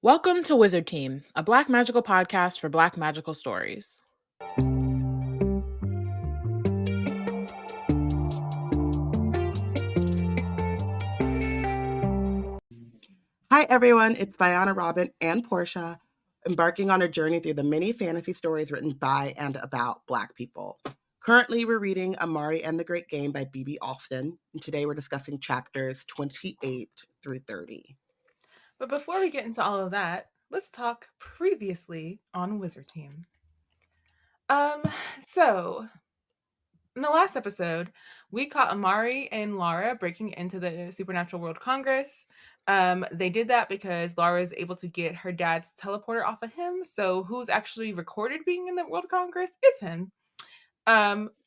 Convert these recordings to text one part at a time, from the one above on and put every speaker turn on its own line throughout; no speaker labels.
Welcome to Wizard Team, a Black magical podcast for Black magical stories.
Hi everyone, it's Bayana, Robyn, and Porshèa, embarking on a journey through the many fantasy stories written by and about Black people. Currently, we're reading Amari and the Great Game by B.B. Alston, and today we're discussing chapters 28 through 30.
But before we get into all of that, let's talk previously on Wizard Team. So in the last episode, we caught Amari and Lara breaking into the Supernatural World Congress. They did that because Lara is able to get her dad's teleporter off of him. So who's actually recorded being in the World Congress? It's him.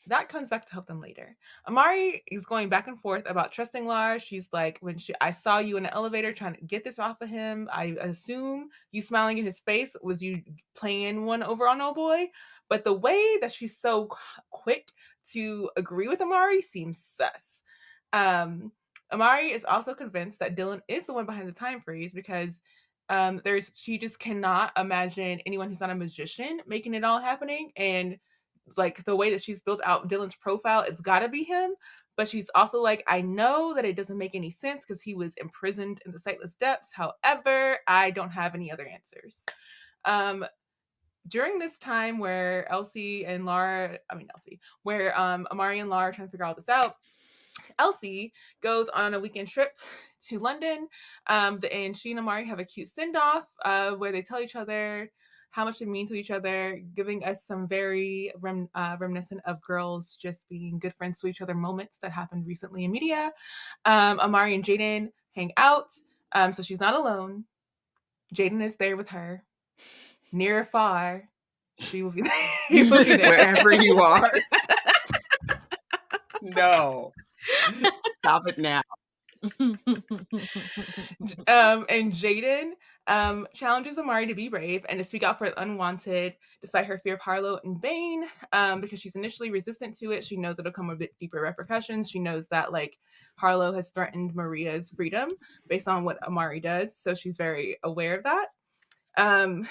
That comes back to help them later. Amari is going back and forth about trusting Lara. She's like, I saw you in the elevator trying to get this off of him, I assume you smiling in his face was you playing one over on old boy. But the way that she's so quick to agree with Amari seems sus. Amari is also convinced that Dylan is the one behind the time freeze because she just cannot imagine anyone who's not a magician making it all happening. And like the way that she's built out Dylan's profile, it's gotta be him. But she's also like, I know that it doesn't make any sense because he was imprisoned in the sightless depths. However, I don't have any other answers. During this time where Amari and Lara are trying to figure all this out, Elsie goes on a weekend trip to London, and she and Amari have a cute send-off where they tell each other how much they mean to each other, giving us some very reminiscent of girls just being good friends to each other moments that happened recently in media. Amari and Jaden hang out, so she's not alone. Jaden is there with her, near or far. She will be there. He will be there.
Wherever you are. No. Stop it now.
And Jaden challenges Amari to be brave and to speak out for the unwanted, despite her fear of Harlow and Bane, because she's initially resistant to it. She knows it'll come with a bit deeper repercussions. She knows that like Harlow has threatened Maria's freedom based on what Amari does, so she's very aware of that. And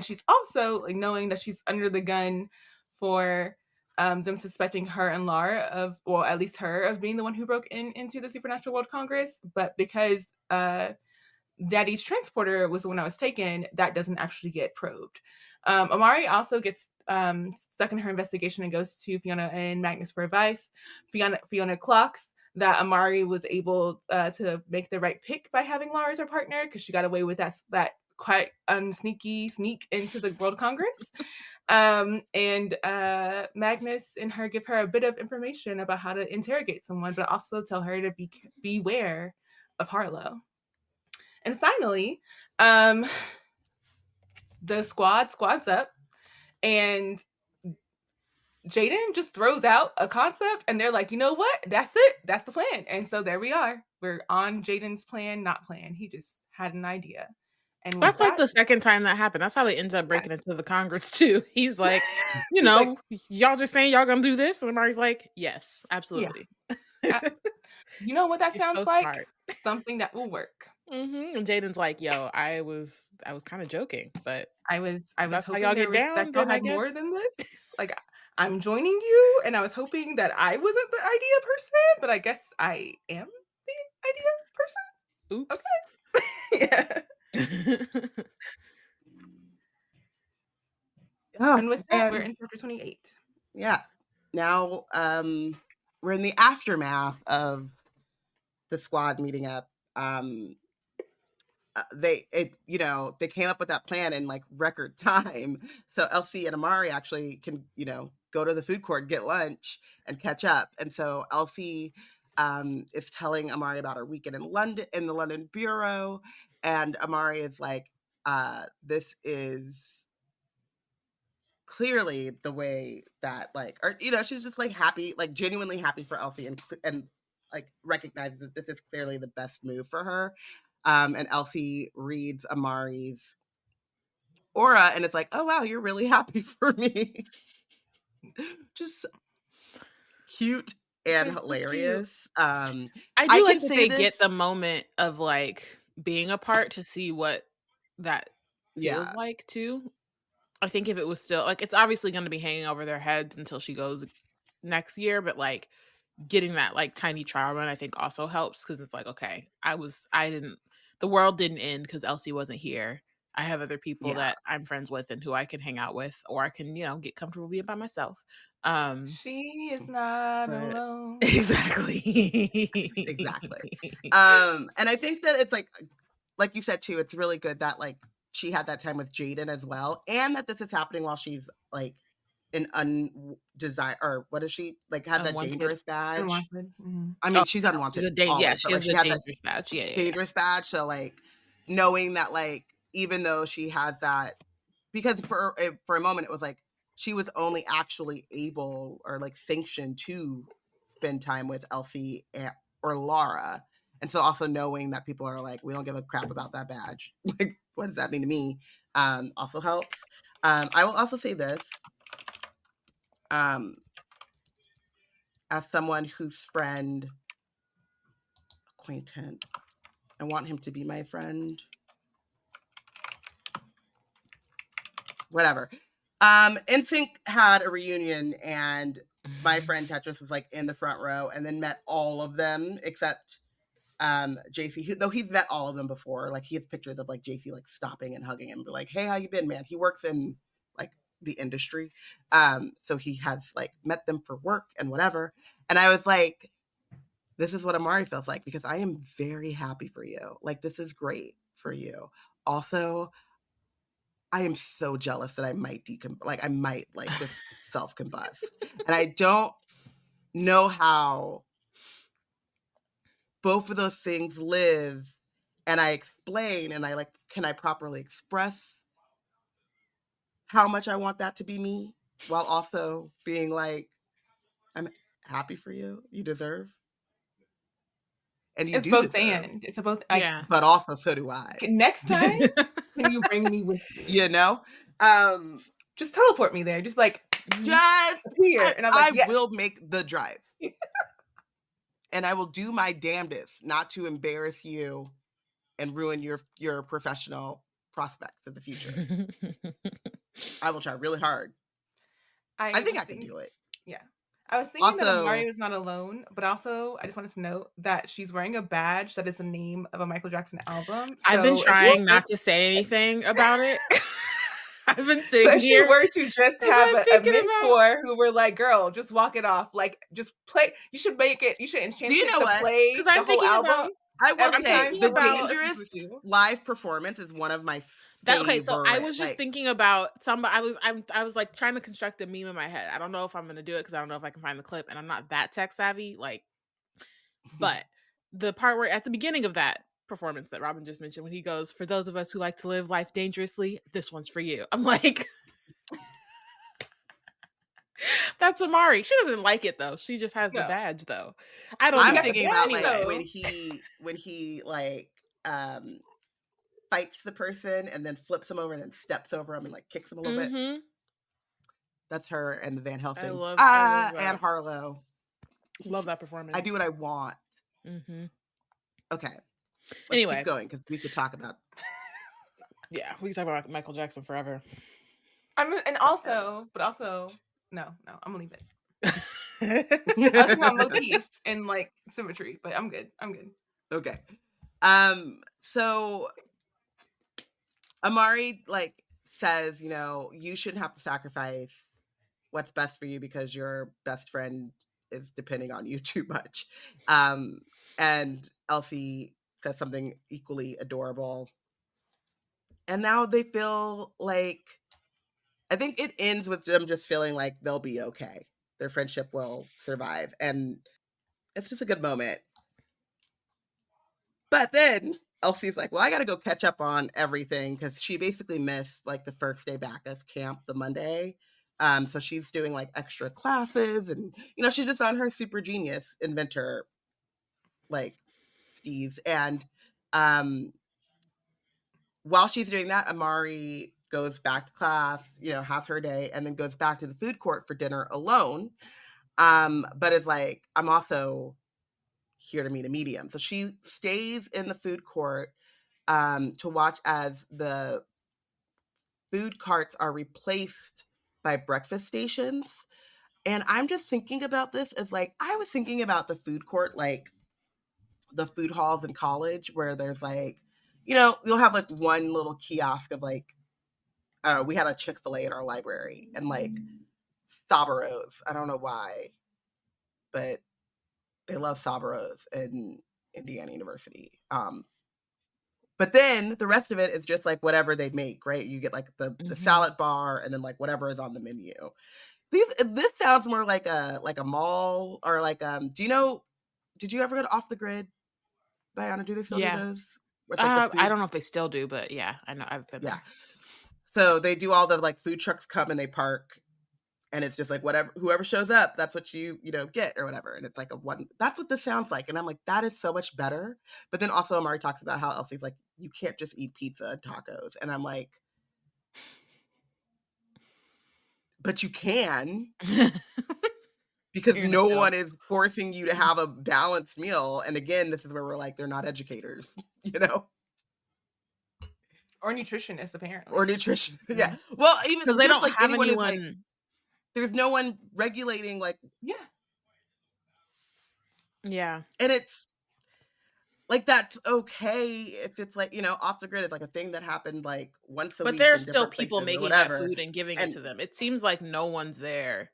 she's also like knowing that she's under the gun for them suspecting her and Lara of, well, at least her, of being the one who broke into the Supernatural World Congress. But because Daddy's transporter was the one that was taken, that doesn't actually get probed. Amari also gets stuck in her investigation and goes to Fiona and Magnus for advice. Fiona clocks that Amari was able to make the right pick by having Lara as her partner because she got away with that quite sneaky sneak into the World Congress. And Magnus and her give her a bit of information about how to interrogate someone, but also tell her to beware of Harlow. And finally, the squad's up, and Jaden just throws out a concept, and they're like, you know what? That's it. That's the plan. And so there we are. We're on Jaden's plan, not plan. He just had an idea. And
that's like the second time that happened. That's how they ended up breaking into the Congress too. He's like, you know, y'all just saying y'all gonna do this, and Amari's like, yes, absolutely.
Yeah. You know what that sounds so like? Smart. Something that will work.
Mm-hmm. And Jaden's like, yo, I was kind of joking, but
I was hoping y'all get down. That y'all had more than this. Like, I'm joining you, and I was hoping that I wasn't the idea person, but I guess I am the idea person.
Oops.
Okay. Yeah.
Oh,
and with that, we're in chapter 28.
Yeah. Now we're in the aftermath of the squad meeting up. They came up with that plan in like record time. So Elsie and Amari actually can, go to the food court, get lunch, and catch up. And so Elsie is telling Amari about her weekend in London, in the London bureau. And Amari is like, this is clearly the way that she's just like happy, like genuinely happy for Elsie and like recognizes that this is clearly the best move for her. And Elsie reads Amari's aura and it's like, oh wow, you're really happy for me. Just cute and hilarious.
I do like that they get the moment of like being apart to see what that
Yeah.
feels like too. I think if it was still like, it's obviously going to be hanging over their heads until she goes next year, but like getting that like tiny trial run, I think also helps because it's like, okay, the world didn't end because Elsie wasn't here. I have other people
Yeah.
that I'm friends with and who I can hang out with, or I can, get comfortable being by myself.
She is not
But
alone.
exactly.
Exactly. And I think that it's like you said too, it's really good that like she had that time with Jaden as well, and that this is happening while she's like an undesire, or what is she like, had that
Unwanted.
dangerous badge.
Unwanted. Mhm.
I mean, she's unwanted
Yeah,
always,
she
but like
has
she
the
had that
dangerous badge. Yeah.
dangerous badge. So like knowing that like even though she has that, because for a moment it was like she was only actually able or like sanctioned to spend time with Elsie or Laura. And so also knowing that people are like, we don't give a crap about that badge. Like, what does that mean to me? Also helps. I will also say this. As someone whose friend, acquaintance, I want him to be my friend. Whatever. NSYNC had a reunion and my friend Tetris was like in the front row and then met all of them except JC, though he's met all of them before. Like he has pictures of like JC like stopping and hugging him and be like, hey, how you been, man? He works in like the industry. So he has like met them for work and whatever. And I was like, this is what Amari feels like because I am very happy for you. Like this is great for you. Also, I am so jealous that I might I might like just self-combust. And I don't know how both of those things live. And I explain and I like, can I properly express how much I want that to be me while also being like, I'm happy for you. You deserve. And you
It's
do
both
deserve.
and. It's a both.
Yeah.
But also so do I.
Next time, can you bring me with you?
You know?
Just teleport me there. Just like
just
appear. And I'm like, yes.
will make the drive. And I will do my damnedest not to embarrass you and ruin your professional prospects in the future. I will try really hard. I think I can do it.
Yeah. I was thinking that Amari was not alone, but also I just wanted to note that she's wearing a badge that is the name of a Michael Jackson album. So
I've been trying not to say anything about it. I've been sitting
so
here.
If she were to just have a mentor who were like, girl, just walk it off. Like, just play. You should make it. You should enchant it to play because
I'm thinking
album.
I will say the dangerous live performance is one of my favorite.
Okay, so I was just thinking about somebody. I was like trying to construct a meme in my head. I don't know if I'm gonna do it because I don't know if I can find the clip, and I'm not that tech savvy. Like, but the part where at the beginning of that performance that Robyn just mentioned, when he goes, "For those of us who like to live life dangerously, this one's for you." I'm like, that's Amari. She doesn't like it though. She just has the badge though.
I'm thinking about like when he like fights the person and then flips him over and then steps over him and like kicks him a little bit. That's her and the Van Helsing. I love and Harlow.
Love that performance.
I do what I want. Okay. Let's keep going because we could talk about.
Yeah, we can talk about Michael Jackson forever.
And also, no, I'm gonna leave it. I was thinking about motifs and like symmetry, but I'm good.
Okay. So Amari like says, you know, you shouldn't have to sacrifice what's best for you because your best friend is depending on you too much. And Elsie says something equally adorable. And now they feel like, I think it ends with them just feeling like they'll be okay. Their friendship will survive. And it's just a good moment. But then Elsie's like, well, I got to go catch up on everything because she basically missed like the first day back of camp, the Monday. So she's doing like extra classes and, you know, she's just on her super genius inventor like skis. And while she's doing that, Amari goes back to class, you know, has her day, and then goes back to the food court for dinner alone. But is like, I'm also here to meet a medium. So she stays in the food court to watch as the food carts are replaced by breakfast stations. And I'm just thinking about this as like, I was thinking about the food court, like the food halls in college where there's like, you'll have like one little kiosk of like, we had a Chick-fil-A in our library and like Sabaros. I don't know why, but they love Sabaros in Indiana University. But then the rest of it is just like whatever they make, right? You get like the salad bar and then like whatever is on the menu. This sounds more like a mall or like did you ever go to Off the Grid? Bayana, do they still do those?
Like I don't know if they still do, but yeah, I know I've been there.
So they do all the like food trucks come and they park, and it's just like whoever shows up, that's what you get or whatever. And it's like that's what this sounds like. And I'm like, that is so much better. But then also Amari talks about how Elsie's like, you can't just eat pizza and tacos. And I'm like, but you can. Because no one is forcing you to have a balanced meal. And again, this is where we're like, they're not educators,
Or nutritionists, apparently.
Or nutrition. Yeah. Well, even
because they don't
like
have anyone.
Like, there's no one regulating like.
Yeah.
Yeah.
And it's like, that's okay if it's like, Off the Grid is like a thing that happened like once a week.
But there's still people making that food and giving it to them. It seems like no one's there.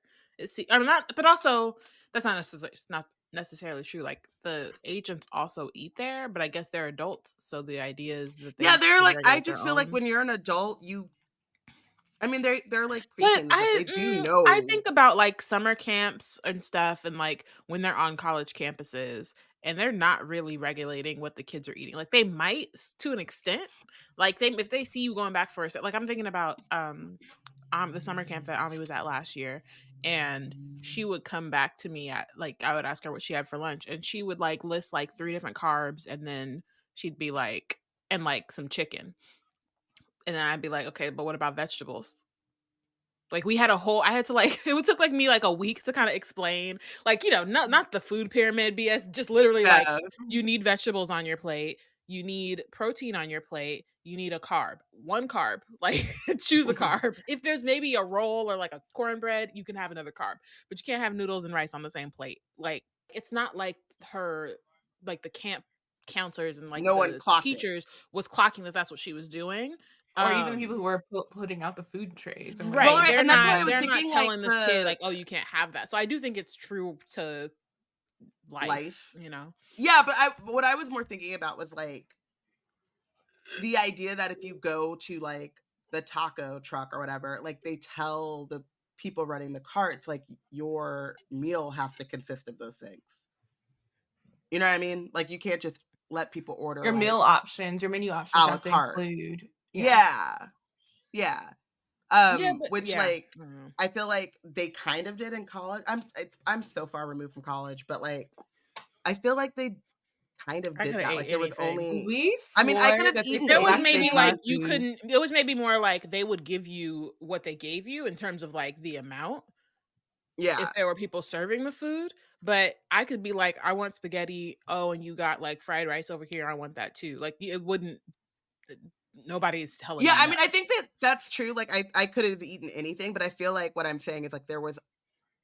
I'm not, but also that's not necessarily true. Like the agents also eat there, but I guess they're adults, so the idea is that
they're like, I just feel like when you're an adult, they're like preaching, but they do know.
I think about like summer camps and stuff, and like when they're on college campuses, and they're not really regulating what the kids are eating. Like they might to an extent, like if they see you going back for a set. Like I'm thinking about the summer camp that Ami was at last year. And she would come back to me at like, I would ask her what she had for lunch, and she would like list like 3 different carbs, and then she'd be like, and like some chicken. And then I'd be like, okay, but what about vegetables? Like I had to like, it took like me like a week to kind of explain, like, not the food pyramid BS, just literally like, you need vegetables on your plate. You need protein on your plate. You need a carb. One carb. Like, choose a carb. If there's maybe a roll or like a cornbread, you can have another carb. But you can't have noodles and rice on the same plate. Like, it's not like like the camp counselors and like the teachers was clocking that's what she was doing.
Or even people who were putting out the food trays.
Right. Well, they're not telling this kid like, oh, you can't have that. So I do think it's true to life.
Yeah, but what I was more thinking about was like the idea that if you go to like the taco truck or whatever, like they tell the people running the carts, like your meal has to consist of those things. You know what I mean? Like you can't just let people order
your meal options, your menu options have to include.
Yeah. Like I feel like they kind of did in college. I'm so far removed from college, but like I feel like they kind of did that. Like there was only I could have eaten.
There was maybe like you couldn't. It was maybe more like they would give you what they gave you in terms of like the amount.
Yeah.
If there were people serving the food, but I could be like, I want spaghetti. Oh, and you got like fried rice over here. I want that too. Like it wouldn't. Nobody's telling.
Yeah, I mean, I think that's true. Like I could have eaten anything, but I feel like what I'm saying is like there was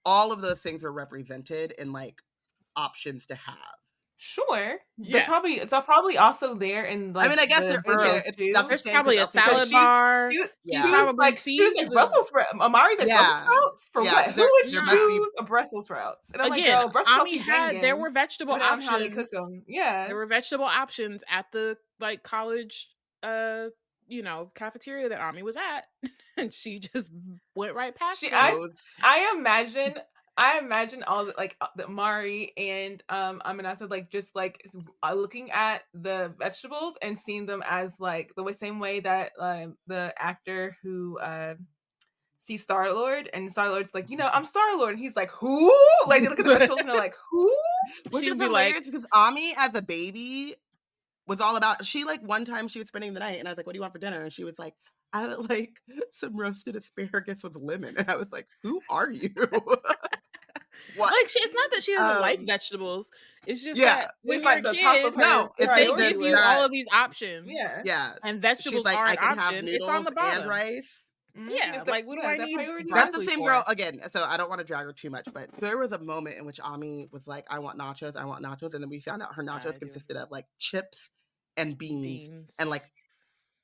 all of those things were represented in like options to have.
Sure. Yes. It's probably also there in like.
I mean, I guess
there's probably a salad bar.
She was like Brussels sprouts. Amari's like Brussels sprouts for what? Who would choose a Brussels sprouts? And I'm like, yo, Brussels sprouts.
There were vegetable options.
How they cook them. Yeah,
there were vegetable options at the like college, cafeteria that Ami was at, and she just went right past.
I imagine all the like the Amari and Aminata like just like looking at the vegetables and seeing them as like the same way that the actor who sees Star-Lord and Star-Lord's like, I'm Star-Lord, and he's like, who? Like they look at the vegetables and they're like, who?
Which is hilarious because Ami as a baby was all about. She like one time she was spending the night and I was like, what do you want for dinner? And she was like, I would like some roasted asparagus with lemon. And I was like, who are you? What?
Like it's not that she doesn't like vegetables. It's just
Yeah.
that when
It's
you're a
like the top
kid,
of her
No, it's
they
just
priority
give you
list.
all of these options.
Yeah.
Yeah.
And
She's
vegetables
like,
are
I
an
can have
option. It's on
noodles
the
and
bottom.
rice.
Yeah,
It's the,
like what do I
the
need
priority
That's
broccoli
the same
for?
girl again. So I don't want to drag her too much, but there was a moment in which Ami was like, I want nachos, and then we found out her nachos consisted of like chips and beans. And like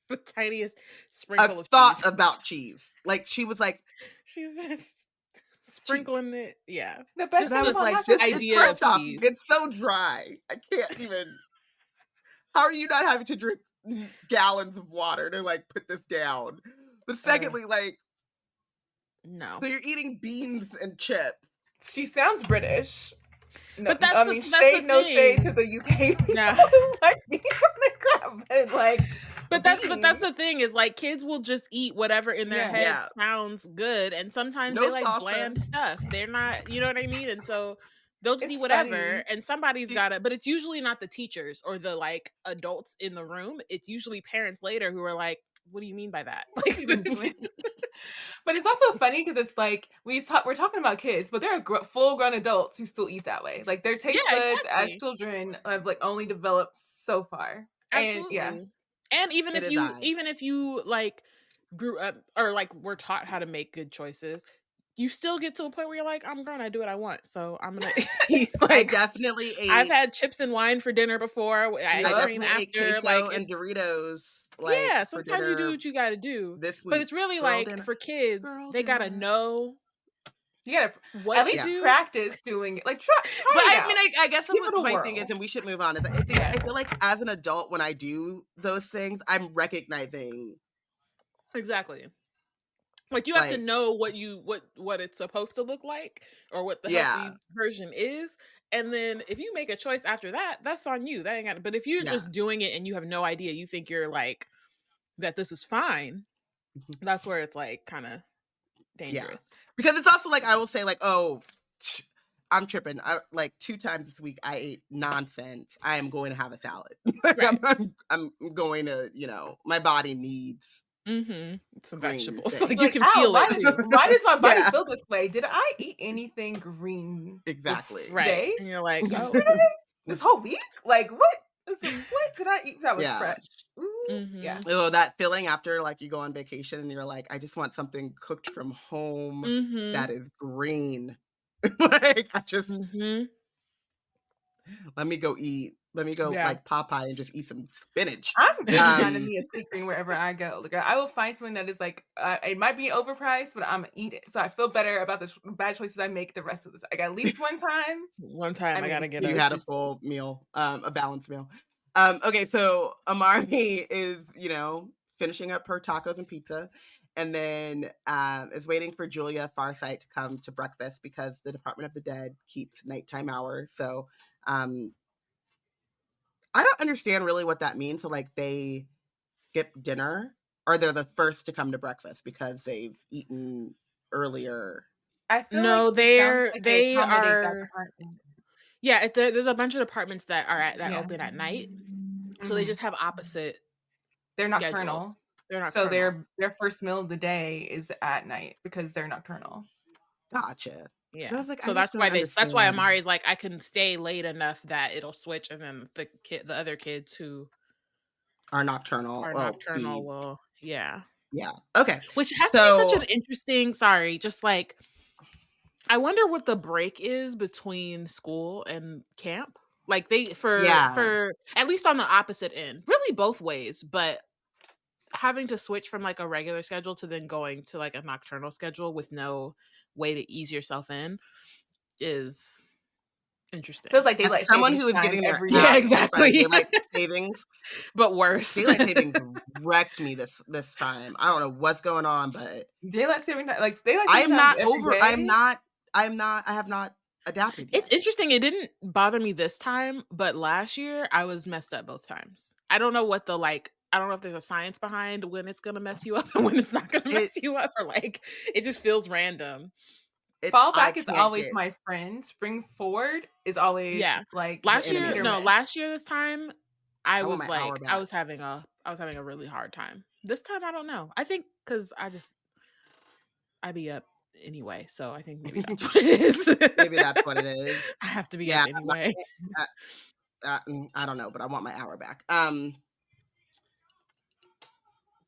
the tiniest
a
sprinkle of
thought
cheese.
about cheese. Like she was like,
She's just sprinkling it. Yeah.
The best
and I
thing
was
about
like,
nachos
this
is
is
idea
first
of
off,
cheese.
it's so dry. I can't even. How are you not having to drink gallons of water to like put this down? But secondly, like,
no.
so you're eating beans and chips.
She sounds British. No,
But that's
I
the-
mean,
that's
shade
the
no shade
thing.
to the UK people
Nah.
who like beans on the crab, but like,
But that's
beans.
the thing is like kids will just eat whatever in their
Yeah.
head
Yeah.
sounds good, and sometimes
No
they like
salsa.
bland stuff. They're not, you know what I mean? And so they'll just
It's
eat whatever,
funny.
and somebody's
Do-
got it. But it's usually not the teachers or the like adults in the room. It's usually parents later who are like, "What do you mean by that?"
What have you been doing? But it's also funny because it's like we're talking about kids, but there are full-grown adults who still eat that way. Like their taste
Yeah,
buds as
exactly.
children have like only developed so far. And
Absolutely.
yeah,
And even
It
if
is
you
odd.
even if you like grew up or like were taught how to make good choices, you still get to a point where you're like, I'm grown, I do what I want. So I'm gonna eat
I
like
definitely ate.
I've had chips and wine for dinner before,
I
ice cream
definitely ate
after.
queso
Like
and
it's
Doritos. Like
yeah,
for
sometimes you do
dinner
what you gotta do.
this week.
But it's really
Girl
like
dinner.
for kids,
Girl
they gotta
dinner.
know
you gotta
what
at
to
least
do.
practice doing it. Like try
But
it
I
out.
mean, I guess
Give
what
it a
my
whirl.
thing is, and we should move on. Is I think I feel like as an adult, when I do those things, I'm recognizing
Exactly. Like you have to
like
know what it's supposed to look like or what the
yeah,
healthy version is. And then if you make a choice after that, that's on you. That ain't got but if you're
yeah,
just doing it and you have no idea, you think you're like that this is fine, that's where it's like kind of dangerous.
because it's also like I will say like, oh, I'm tripping. I like 2 times this week I ate nonsense. I am going to have a salad.
Right.
I'm going to, you know, my body needs
Some
green
vegetables.
things.
Like you can
ow,
feel
why
it
does,
too.
why does my body
Yeah.
feel this way? Did I eat anything green
Exactly.
this
Right.
day?
And you're like, oh,
Yesterday? This whole week? Like what? What did I eat that was
Yeah.
fresh? Ooh, yeah.
Oh, that feeling after like you go on vacation and you're like, I just want something cooked from home that is green. Like I just let me go like Popeye and just eat some spinach.
I'm big finding me a steak green wherever I go. Like I will find something that is like it might be overpriced, but I'm gonna eat it. So I feel better about the bad choices I make the rest of the time. Like at least one time.
I gotta get
you had a full meal, a balanced meal. Okay, so Amari is, you know, finishing up her tacos and pizza, and then is waiting for Julia Farsight to come to breakfast because the Department of the Dead keeps nighttime hours. So I don't understand really what that means. So like they skip dinner, or they're the first to come to breakfast because they've eaten earlier.
I feel
No,
like
they
accommodate that
are.
department.
Yeah, there's a bunch of departments that are open at night, so they just have opposite.
They're
schedules.
nocturnal.
They're nocturnal.
So their first meal of the day is at night because they're nocturnal.
Gotcha.
Yeah.
So, I was like,
so that's why Amari's like, I can stay late enough that it'll switch, and then the other kids who
are nocturnal
will
yeah. Okay.
Which has to be such an interesting. Sorry, just like I wonder what the break is between school and camp. Like for at least on the opposite end, really both ways, but having to switch from like a regular schedule to then going to like a nocturnal schedule with no way to ease yourself in is interesting.
Feels like daylight
someone
savings
who is
time
getting their
every
exactly daylight savings,
but worse.
Daylight savings wrecked me this time. I don't know what's going on, but
daylight saving time, like daylight
I
saving
am
time
not
every
over.
day?
I have not adapted yet.
It's interesting. It didn't bother me this time, but last year I was messed up both times. I don't know what I don't know if there's a science behind when it's gonna mess you up and when it's not gonna mess you up, or like it just feels random.
Fall back is always my friend. Spring forward is always like
last year this time I was having a really hard time. This time I don't know. I think because I be up anyway. So I think maybe that's what it is.
Maybe that's what it is.
I have to be
Yeah,
up anyway.
I don't know, but I want my hour back.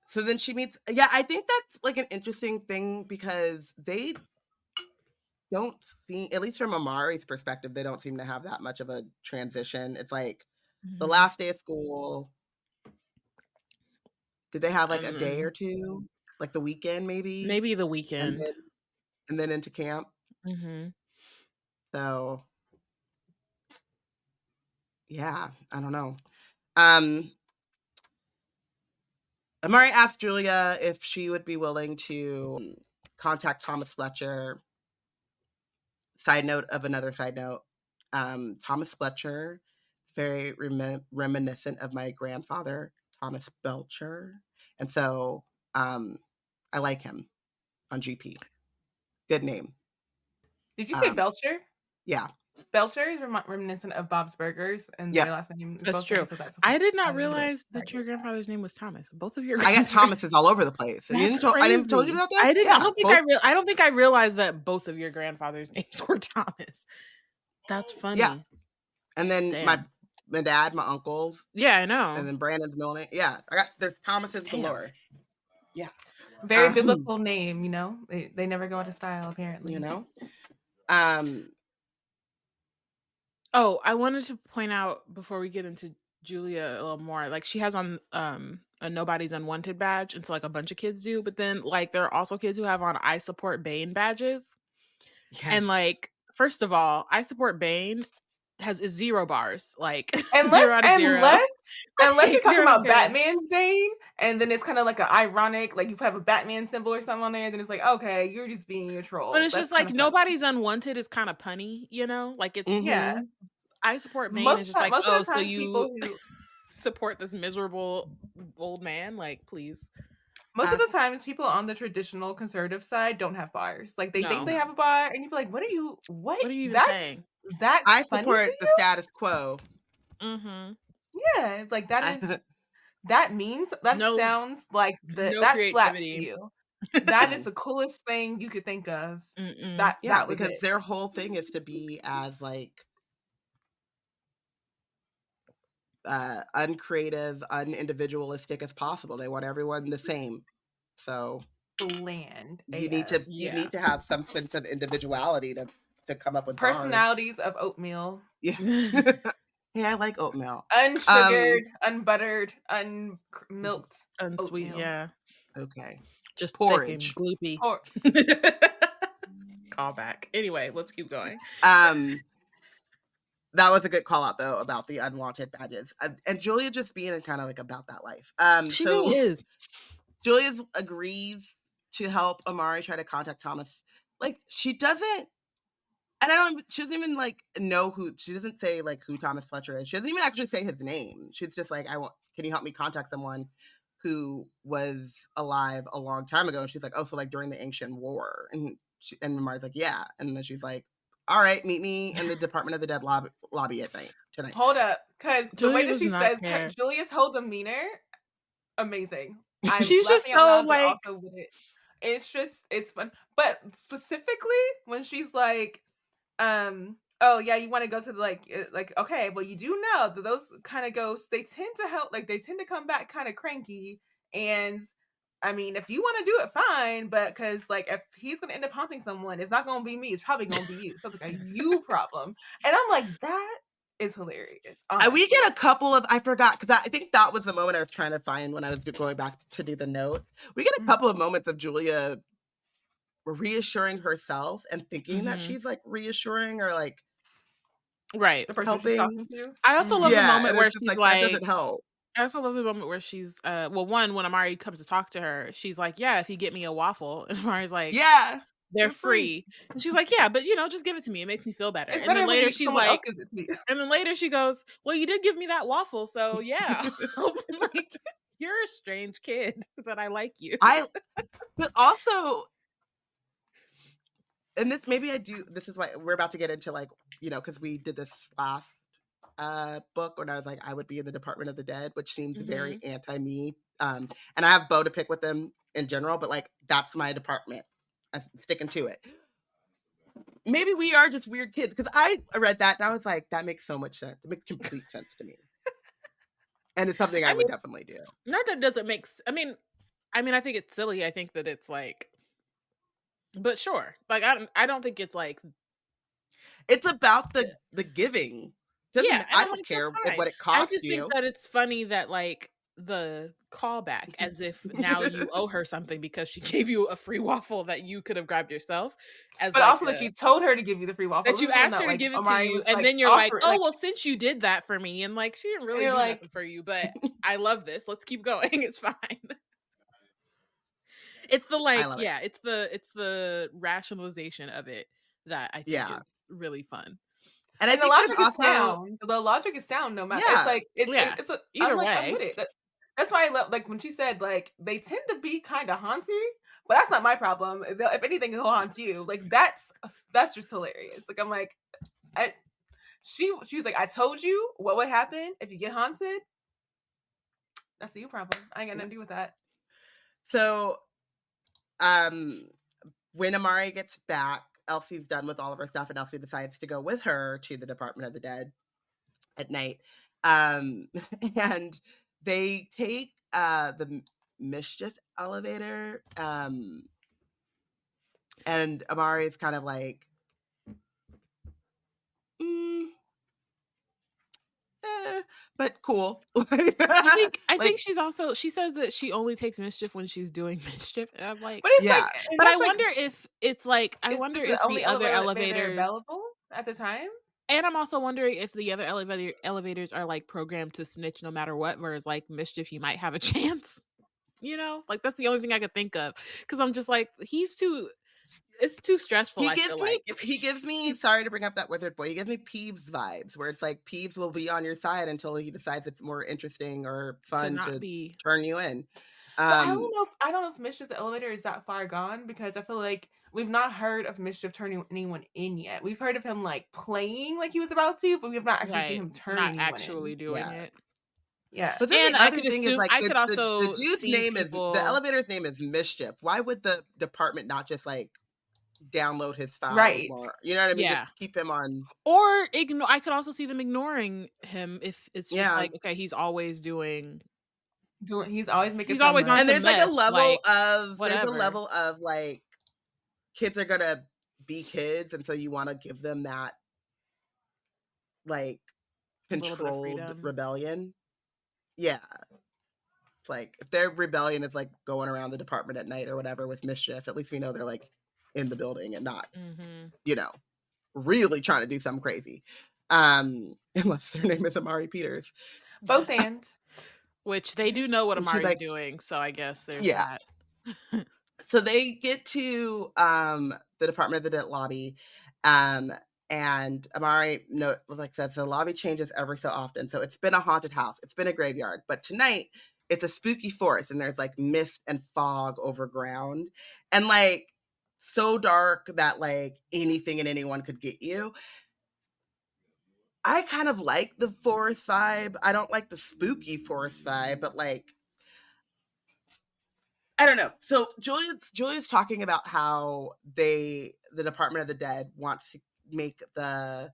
So then she meets. Yeah, I think that's like an interesting thing because they don't seem, at least from Amari's perspective, they don't seem to have that much of a transition. It's like the last day of school. Did they have like a day or two, like the weekend maybe?
Maybe the weekend.
And then into camp. So yeah, I don't know. Amari asked Julia if she would be willing to contact Thomas Fletcher. Side note of another side note. Thomas Fletcher is very reminiscent of my grandfather, Thomas Belcher. And so I like him on GP. Good name.
Did you say Belcher?
Yeah.
Belcher is reminiscent of Bob's Burgers, and their last name is
That's true.
so that's
I did not realize that your grandfather's name was Thomas. Both of your
I got Thomases all over the place.
That's
I didn't tell you about that?
I didn't. Yeah, I don't think I realized that both of your grandfather's names were Thomas. That's funny.
Yeah. And then my dad, my uncles.
Yeah, I know.
And then Brandon's middle name. Yeah. There's Thomases galore. Yeah.
Very biblical name, you know? They never go out of style, apparently.
You know?
Oh, I wanted to point out before we get into Julia a little more, like she has on a Nobody's Unwanted badge, and so like a bunch of kids do, but then like there are also kids who have on I Support Bane badges. Yes. And like, first of all, I Support Bane is 0 bars, like
unless you're talking about Batman's Bane, and then it's kind of like an ironic, like you have a Batman symbol or something on there, then it's like, okay, you're just being a troll.
But it's just like Nobody's Unwanted is kind of punny, you know, like it's I Support Bane is just like, oh, so you support this miserable old man, like please.
Most of the times, people on the traditional conservative side don't have bars. Like they think they have a bar, and you'd be like, "What are you even saying?" That's
I support the status quo.
Yeah, like that is that means that sounds like that slaps you. That is the coolest thing you could think of. That was
because their whole thing is to be as like uncreative, unindividualistic as possible. They want everyone the same. So
bland.
You need to have some sense of individuality to come up with
personalities of oatmeal.
Yeah. Yeah, I like oatmeal.
Unsugared, unbuttered, unmilked,
unsweet. Oatmeal. Yeah.
Okay.
Just
porridge.
Thick and gloopy. Call back. Anyway, let's keep going.
That was a good call out though about the unwanted badges, and Julia just being kind of like about that life.
She really is.
Julia agrees to help Amari try to contact Thomas. Like she doesn't, and she doesn't even like know who. She doesn't say like who Thomas Fletcher is. She doesn't even actually say his name. She's just like, can you help me contact someone who was alive a long time ago? And she's like, oh, so like during the Ancient War, and Amari's like, yeah, and then she's like, all right, meet me in the Department of the Dead lobby at night tonight.
Hold up, because the way that she says Julia's whole demonor, amazing.
She's just so like,
also with it. It's fun, but specifically when she's like, oh yeah, you want to go to the like okay, well you do know that those kind of ghosts, they tend to help, like they tend to come back kind of cranky, and I mean, if you want to do it, fine. But because, like, if he's going to end up haunting someone, it's not going to be me. It's probably going to be you. So it's like a you problem. And I'm like, that is hilarious.
We get a couple of, I forgot, because I think that was the moment I was trying to find when I was going back to do the notes. We get a couple of moments of Julia reassuring herself and thinking that she's like reassuring or like
right
the person she's talking to.
I also love the moment where she's like
that doesn't help.
I also love the moment where she's, when Amari comes to talk to her, she's like, yeah, if you get me a waffle. And Amari's like,
yeah,
they're free. And she's like, yeah, but just give it to me. It makes me feel better. And then later she's like, and then later she goes, well, you did give me that waffle. So yeah, like, you're a strange kid, but I like you.
But also, and this, this is why we're about to get into like, because we did this last book when I was like, I would be in the Department of the Dead, which seems very anti-me. And I have Beau to pick with them in general, but like that's my department. sticking to it. Maybe we are just weird kids, because I read that and I was like, that makes so much sense. It makes complete sense to me. And it's something I would definitely do.
Not that it doesn't make I mean, I think it's silly. I think that it's like, but sure. Like, I don't think it's like,
it's about the giving.
Yeah,
I don't care what it costs you.
I just think that it's funny that, like, the callback, as if now you owe her something because she gave you a free waffle that you could have grabbed yourself. But
like also that you told her to give you the free waffle.
That you asked her to give it to you, and then you're like, oh, well, since you did that for me, and like, she didn't really do nothing for you, but I love this. Let's keep going. It's fine. It's the it's the rationalization of it that I think is really fun.
And I think
the logic is sound no matter. It's like it's either way. I'm with it. That's why I love, like, when she said, like, they tend to be kind of haunty, but that's not my problem. If anything, he'll haunt you. Like, that's just hilarious. Like, I'm like, she was like, I told you what would happen if you get haunted. That's a you problem. I ain't got nothing to do with that.
So, when Amari gets back, Elsie's done with all of her stuff, and Elsie decides to go with her to the Department of the Dead at night. And they take the Mischief elevator, and Amari is kind of like, but cool.
I think she says that she only takes Mischief when she's doing mischief, and I'm like,
but it's
but I wonder if it's like, I wonder if the other elevators
available at the time.
And I'm also wondering if the other elevators are like programmed to snitch no matter what, whereas like Mischief, you might have a chance. You know, like that's the only thing I could think of, because I'm just like, it's too stressful.
He gives me, sorry to bring up that wizard boy, he gives me Peeves vibes, where it's like Peeves will be on your side until he decides it's more interesting or fun to turn you in.
I don't know if Mischief the elevator is that far gone, because I feel like we've not heard of Mischief turning anyone in yet. We've heard of him like playing like he was about to, but we have not actually seen him turning
actually doing it.
Yeah, but then the other thing is, like, the dude's name is, the elevator's name is Mischief. Why would the department not just like download his file?
Right.
More? You know what I mean? Just keep him on.
Or ignore. I could also see them ignoring him if it's just like, okay, he's always
he's always making.
He's always on.
And there's
like
a level of there's a level of like, kids are gonna be kids, and so you want to give them that like controlled rebellion. Yeah. It's like, if their rebellion is like going around the department at night or whatever with Mischief, at least we know they're like in the building and not, you know, really trying to do something crazy. Unless their name is Amari Peters.
Both and.
Which they do know what Amari's doing, so I guess there's that.
So they get to the Department of the Dead lobby, and Amari says the lobby changes every so often. So it's been a haunted house. It's been a graveyard. But tonight, it's a spooky forest. And there's like mist and fog over ground. And like so dark that like anything and anyone could get you. I kind of like the forest vibe. I don't like the spooky forest vibe. But like, I don't know. So Julia's talking about how the Department of the Dead wants to make the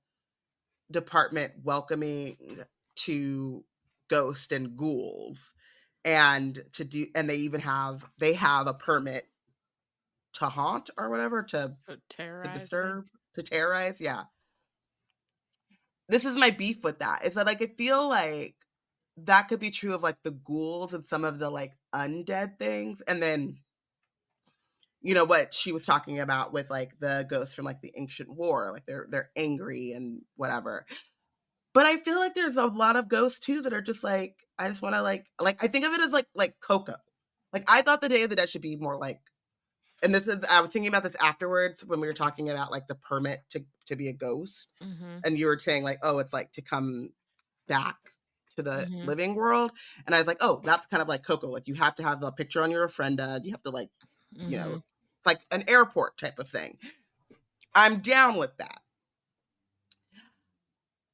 department welcoming to ghosts and ghouls, and they even have a permit to haunt or whatever, to terrorize. Yeah. This is my beef with that. Is that like, I feel like that could be true of like the ghouls and some of the like undead things, and then, you know, what she was talking about with like the ghosts from like the ancient war, like they're angry and whatever. But I feel like there's a lot of ghosts too that are just like, I just want to like I think of it as like Coco. Like, I thought the Day of the Dead should be more like, and I was thinking about this afterwards when we were talking about like the permit to be a ghost, and you were saying like, oh, it's like to come back to the living world, and I was like, oh, that's kind of like Coco. Like, you have to have a picture on your ofrenda, you have to like, you know, it's like an airport type of thing. I'm down with that.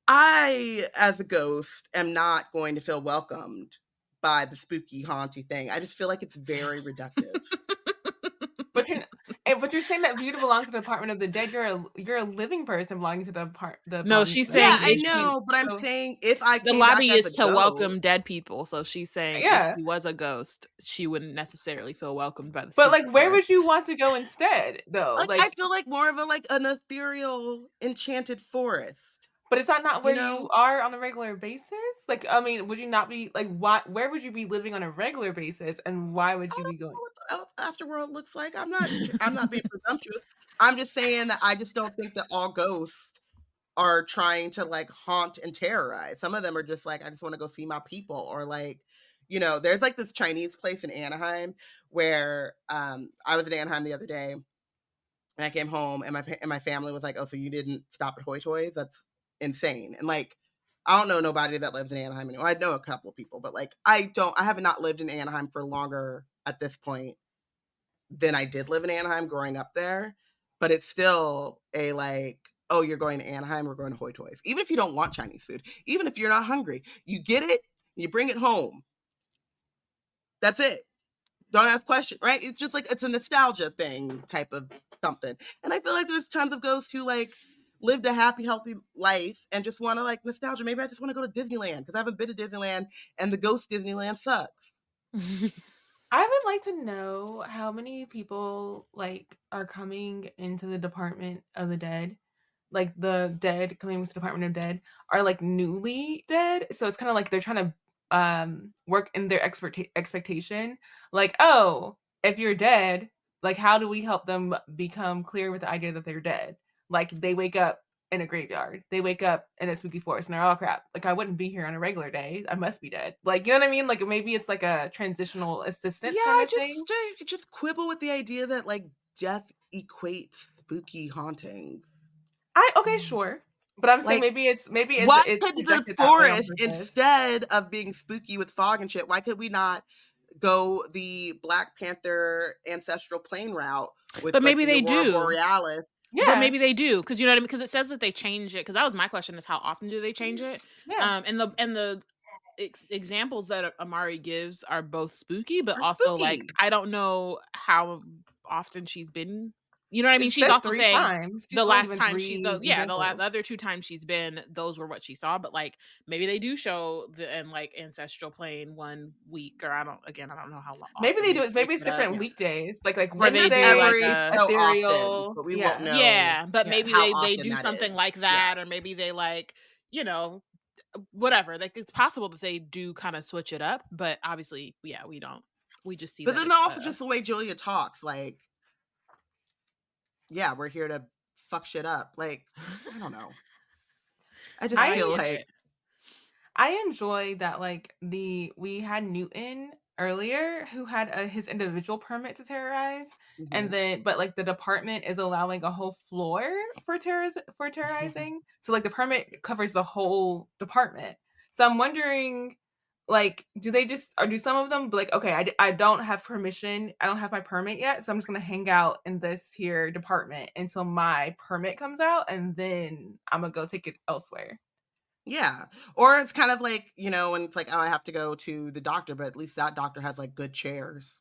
I, as a ghost, am not going to feel welcomed by the spooky, haunty thing. I just feel like it's very reductive.
But but you're saying that Vita belongs to the Department of the Dead. You're a living person belonging to
No, she's
Yeah,
saying
I
if
know, but I'm
so-
saying if I
the
came
lobby
back as
is
a
to
ghost,
welcome dead people. So she's saying if
Yeah.
she was a ghost, she wouldn't necessarily feel welcomed by the
But
spooky
like, where
forest.
would you want to go instead, though?
like I feel like more of a like an ethereal, enchanted forest.
But is that not
You
where
know?
you are on a regular basis? Like, I mean, would you not be like, where would you be living on a regular basis, and why would
I
you
don't
be going?
know what the afterworld looks like. I'm not being presumptuous. I'm just saying that I just don't think that all ghosts are trying to like haunt and terrorize. Some of them are just like, I just want to go see my people, or like, you know, there's like this Chinese place in Anaheim where I was in Anaheim the other day, and I came home, and my family was like, "Oh, so you didn't stop at Hoi Toys? That's insane." And like, I don't know nobody that lives in Anaheim anymore. I know a couple of people, but like, I have not lived in Anaheim for longer at this point than I did live in Anaheim growing up there. But it's still a like, oh, you're going to Anaheim, we're going to Hoi Toys. Even if you don't want Chinese food, even if you're not hungry, you get it, you bring it home. That's it. Don't ask questions, right? It's just like, it's a nostalgia thing type of something. And I feel like there's tons of ghosts who like lived a happy, healthy life and just want to like nostalgia. Maybe I just want to go to Disneyland because I haven't been to Disneyland, and the ghost Disneyland sucks.
I would like to know how many people like are coming into the Department of the Dead. Like the dead coming into the Department of Dead are like newly dead. So it's kind of like they're trying to work in their expectation. Like, oh, if you're dead, like how do we help them become clear with the idea that they're dead? Like they wake up in a graveyard. They wake up in a spooky forest and they're all crap. Like I wouldn't be here on a regular day. I must be dead. Like, you know what I mean? Like maybe it's like a transitional assistance kind of thing.
Just quibble with the idea that like death equates spooky haunting.
Okay, sure. But I'm saying
Like,
maybe it's
why
it's
couldn't the
projected that way on
forest,
purpose.
instead of being spooky with fog and shit, why could we not go the Black Panther ancestral plane route with
But maybe
like, the
they
Aurora
do.
Borealis?
Yeah.
But maybe they do, because you know what I mean. Because it says that they change it. Because that was my question: is how often do they change it?
Yeah.
And the examples that Amari gives are both spooky, but
Are
also
spooky.
like I don't know how often she's been. You know what I mean?
It
She's
says
also
3
saying
times. She's
the
only
last
given
time
3
the
examples.
other 2 times she's been, those were what she saw. But like maybe they do show the and like ancestral plane 1 week, or I don't know how long.
Maybe they do it.
switch
Maybe it's
it up.
different weekdays. Like
Where they do,
Wednesday,
like,
every so
ethereal.
often, but we
Yeah.
won't know.
Yeah, but
Yeah.
maybe
how
they
often
do
that
something
is.
like that, or maybe they like, you know, whatever. Like it's possible that they do kind of switch it up, but obviously, yeah, we don't. We just see
But
that
then
it's,
also just the way Julia talks, like, yeah, we're here to fuck shit up. Like, I don't know. I just
I
feel
get
like
it.
I enjoy that like we had Newton earlier who had his individual permit to terrorize, and then but like the department is allowing a whole floor for terrorizing. So like the permit covers the whole department. So I'm wondering, like, do they just, or do some of them be like, okay, I don't have permission, I don't have my permit yet, so I'm just gonna hang out in this here department until my permit comes out, and then I'm gonna go take it elsewhere.
yeah. Or it's kind of like, you know, when it's like, oh, I have to go to the doctor, but at least that doctor has like good chairs.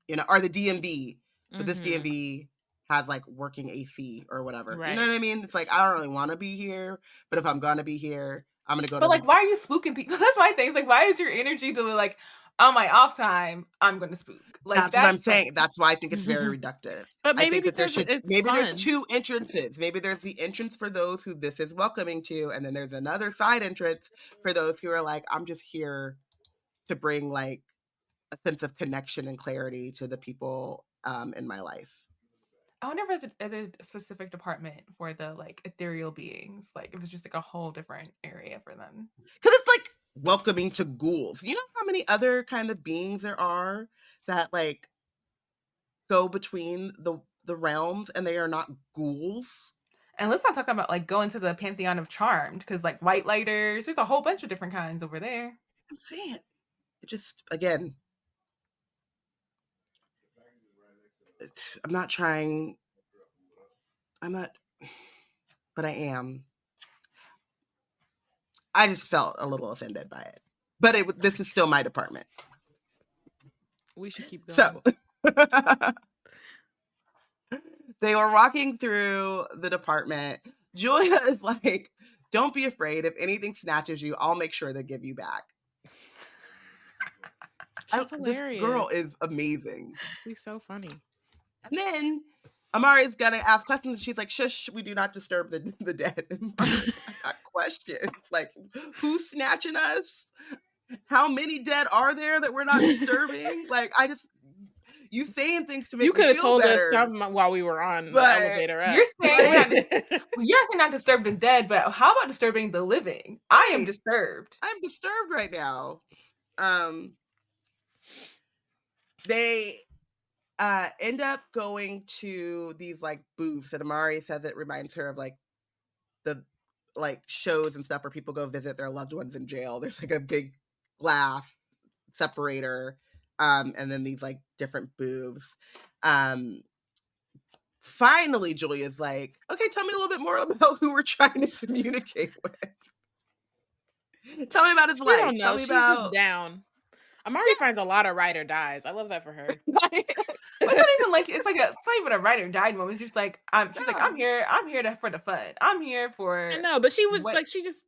You know, or the DMV, but this
Mhm.
DMV has like working AC or whatever. You
Right.
know what I mean? It's like, I don't really want to be here, but if I'm gonna be here, I'm gonna go
But
to
like, why are you spooking people? That's my thing. It's like, why is your energy to like, on my off time, I'm gonna spook? Like
That's what I'm saying. That's why I think it's very reductive.
But
I
maybe
think that there
because
should
it's
maybe there's
fun.
2 entrances. Maybe there's the entrance for those who this is welcoming to, and then there's another side entrance for those who are like, I'm just here to bring like a sense of connection and clarity to the people in my life.
I wonder if there's a specific department for the like ethereal beings. Like if it's just like a whole different area for them.
Because it's like welcoming to ghouls. You know how many other kind of beings there are that like go between the realms and they are not ghouls?
And let's not talk about like going to the Pantheon of Charmed, because like white lighters, there's a whole bunch of different kinds over there.
I'm saying it just, again, I'm not trying, but I am. I just felt a little offended by it. But this is still my department.
We should keep going.
So They were walking through the department. Julia is like, don't be afraid. If anything snatches you, I'll make sure they give you back.
She's hilarious.
This girl is amazing.
She's so funny.
And then Amari's gonna ask questions. She's like, shush, we do not disturb the dead. And Amari's like, I got questions. Like, who's snatching us? How many dead are there that we're not disturbing? Like, you saying things to make
you
me feel
could have told
better.
us something while we were on the elevator up.
You're saying not disturbed the dead, but how about disturbing the living? I am disturbed.
I'm disturbed right now. They end up going to these like booths, and Amari says it reminds her of like the like shows and stuff where people go visit their loved ones in jail. There's like a big glass separator, and then these like different booths. Finally, Julia's like, okay, tell me a little bit more about who we're trying to communicate with. Tell me about his life.
Don't know.
Tell me
She's
about...
just down. Amari finds a lot of ride or dies. I love that for her.
It's not even like it's not even a ride or die moment. It's just like she's like, I'm here for the fun. I'm here for...
I know, but she was like, she's just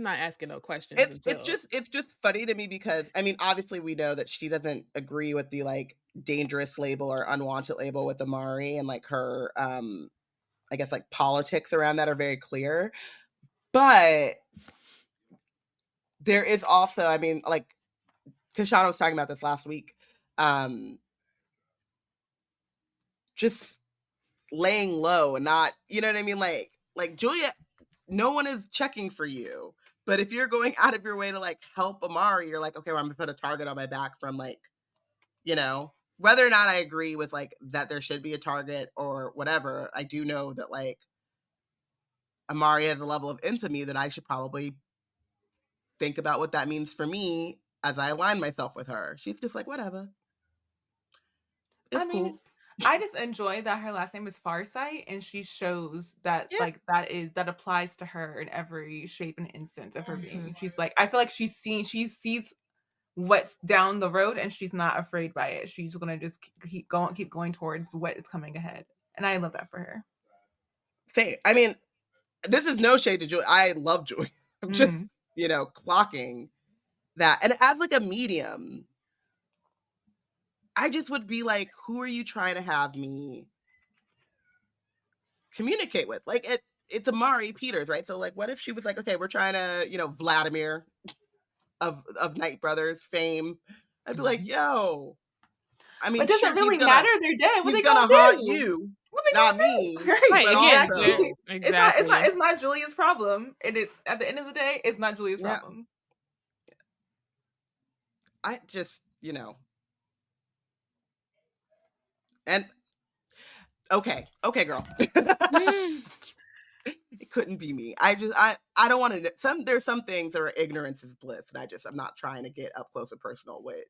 not asking no questions.
It's just funny to me because I mean, obviously we know that she doesn't agree with the like dangerous label or unwanted label with Amari, and like her I guess like politics around that are very clear. But there is also, I mean, like Kashana was talking about this last week, just laying low and not, you know what I mean? Like Julia, no one is checking for you. But if you're going out of your way to like help Amari, you're like, okay, well, I'm gonna put a target on my back from like, you know, whether or not I agree with like that there should be a target or whatever, I do know that like Amari has a level of infamy that I should probably think about what that means for me as I align myself with her. She's just like, whatever. It's cool.
I just enjoy that her last name is Farsight, and she shows that like that applies to her in every shape and instance of her being. She's like, I feel like she sees what's down the road, and she's not afraid by it. She's gonna just keep going towards what is coming ahead, and I love that for her.
Same. I mean, this is no shade to Joy. I love Joy. I'm just clocking that, and as like a medium, I just would be like, who are you trying to have me communicate with? Like, it's Amari Peters, right? So, like, what if she was like, okay, we're trying to, Vladimir of Night Brothers fame. I'd be like, yo. I mean,
but does it really matter? They're dead. What they gonna
haunt you, not me.
Right,
exactly.
It's not Julia's problem. It is, at the end of the day, it's not Julia's problem.
I just, and okay, girl. It couldn't be me. I don't want to. There's some things that are ignorance is bliss, and I'm not trying to get up close and personal with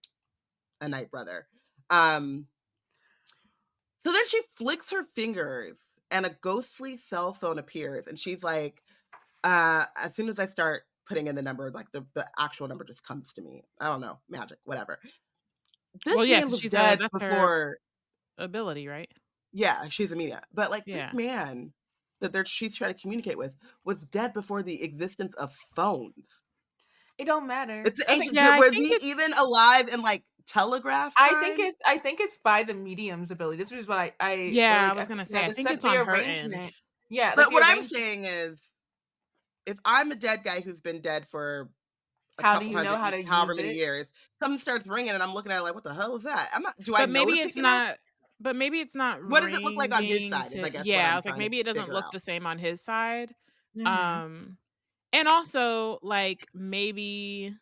a Night Brother. So then she flicks her fingers, and a ghostly cell phone appears, and she's like, as soon as I start putting in the number, like the actual number just comes to me. I don't know, magic, whatever. This man was dead before. Her
ability, right?
Yeah, she's a media, but like this man that she's trying to communicate with was dead before the existence of phones.
It don't matter.
It's ancient. Was he even alive in like telegraph time?
I think it's by the medium's ability. This is what I
was gonna say. I think it's on her end.
Yeah,
but what I'm saying is, if I'm a dead guy who's been dead for however many years, something starts ringing and I'm looking at it like, what the hell is that? I'm not.
But maybe it's not.
What does it look like on his side?
I was like, maybe it doesn't look the same on his side. And also, like, maybe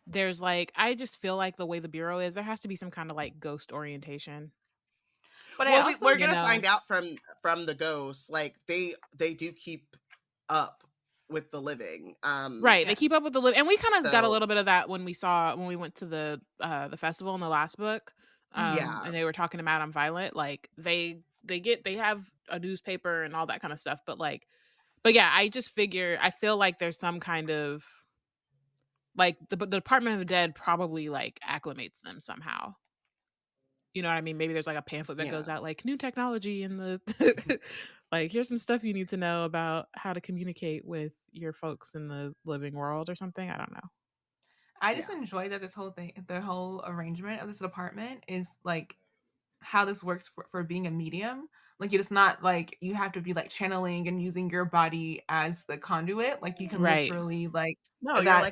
there's like, I just feel like the way the Bureau is, there has to be some kind of like ghost orientation.
But we're gonna find out from the ghosts. Like they do keep up with the living,
right? They keep up with the living, and we kind of got a little bit of that when we went to the festival in the last book. And they were talking to Madame Violet, like they have a newspaper and all that kind of stuff, but yeah, I feel like there's some kind of like the Department of the Dead probably like acclimates them somehow. You know what I mean? Maybe there's like a pamphlet that goes
Yeah.
out like new technology in the like here's some stuff you need to know about how to communicate with your folks in the living world or something. I don't know.
I just
Yeah.
enjoy that this whole thing, the whole arrangement of this department is like how this works for being a medium. Like it's not like you have to be like channeling and using your body as the conduit. Like you can
Right.
literally like
No, you're
that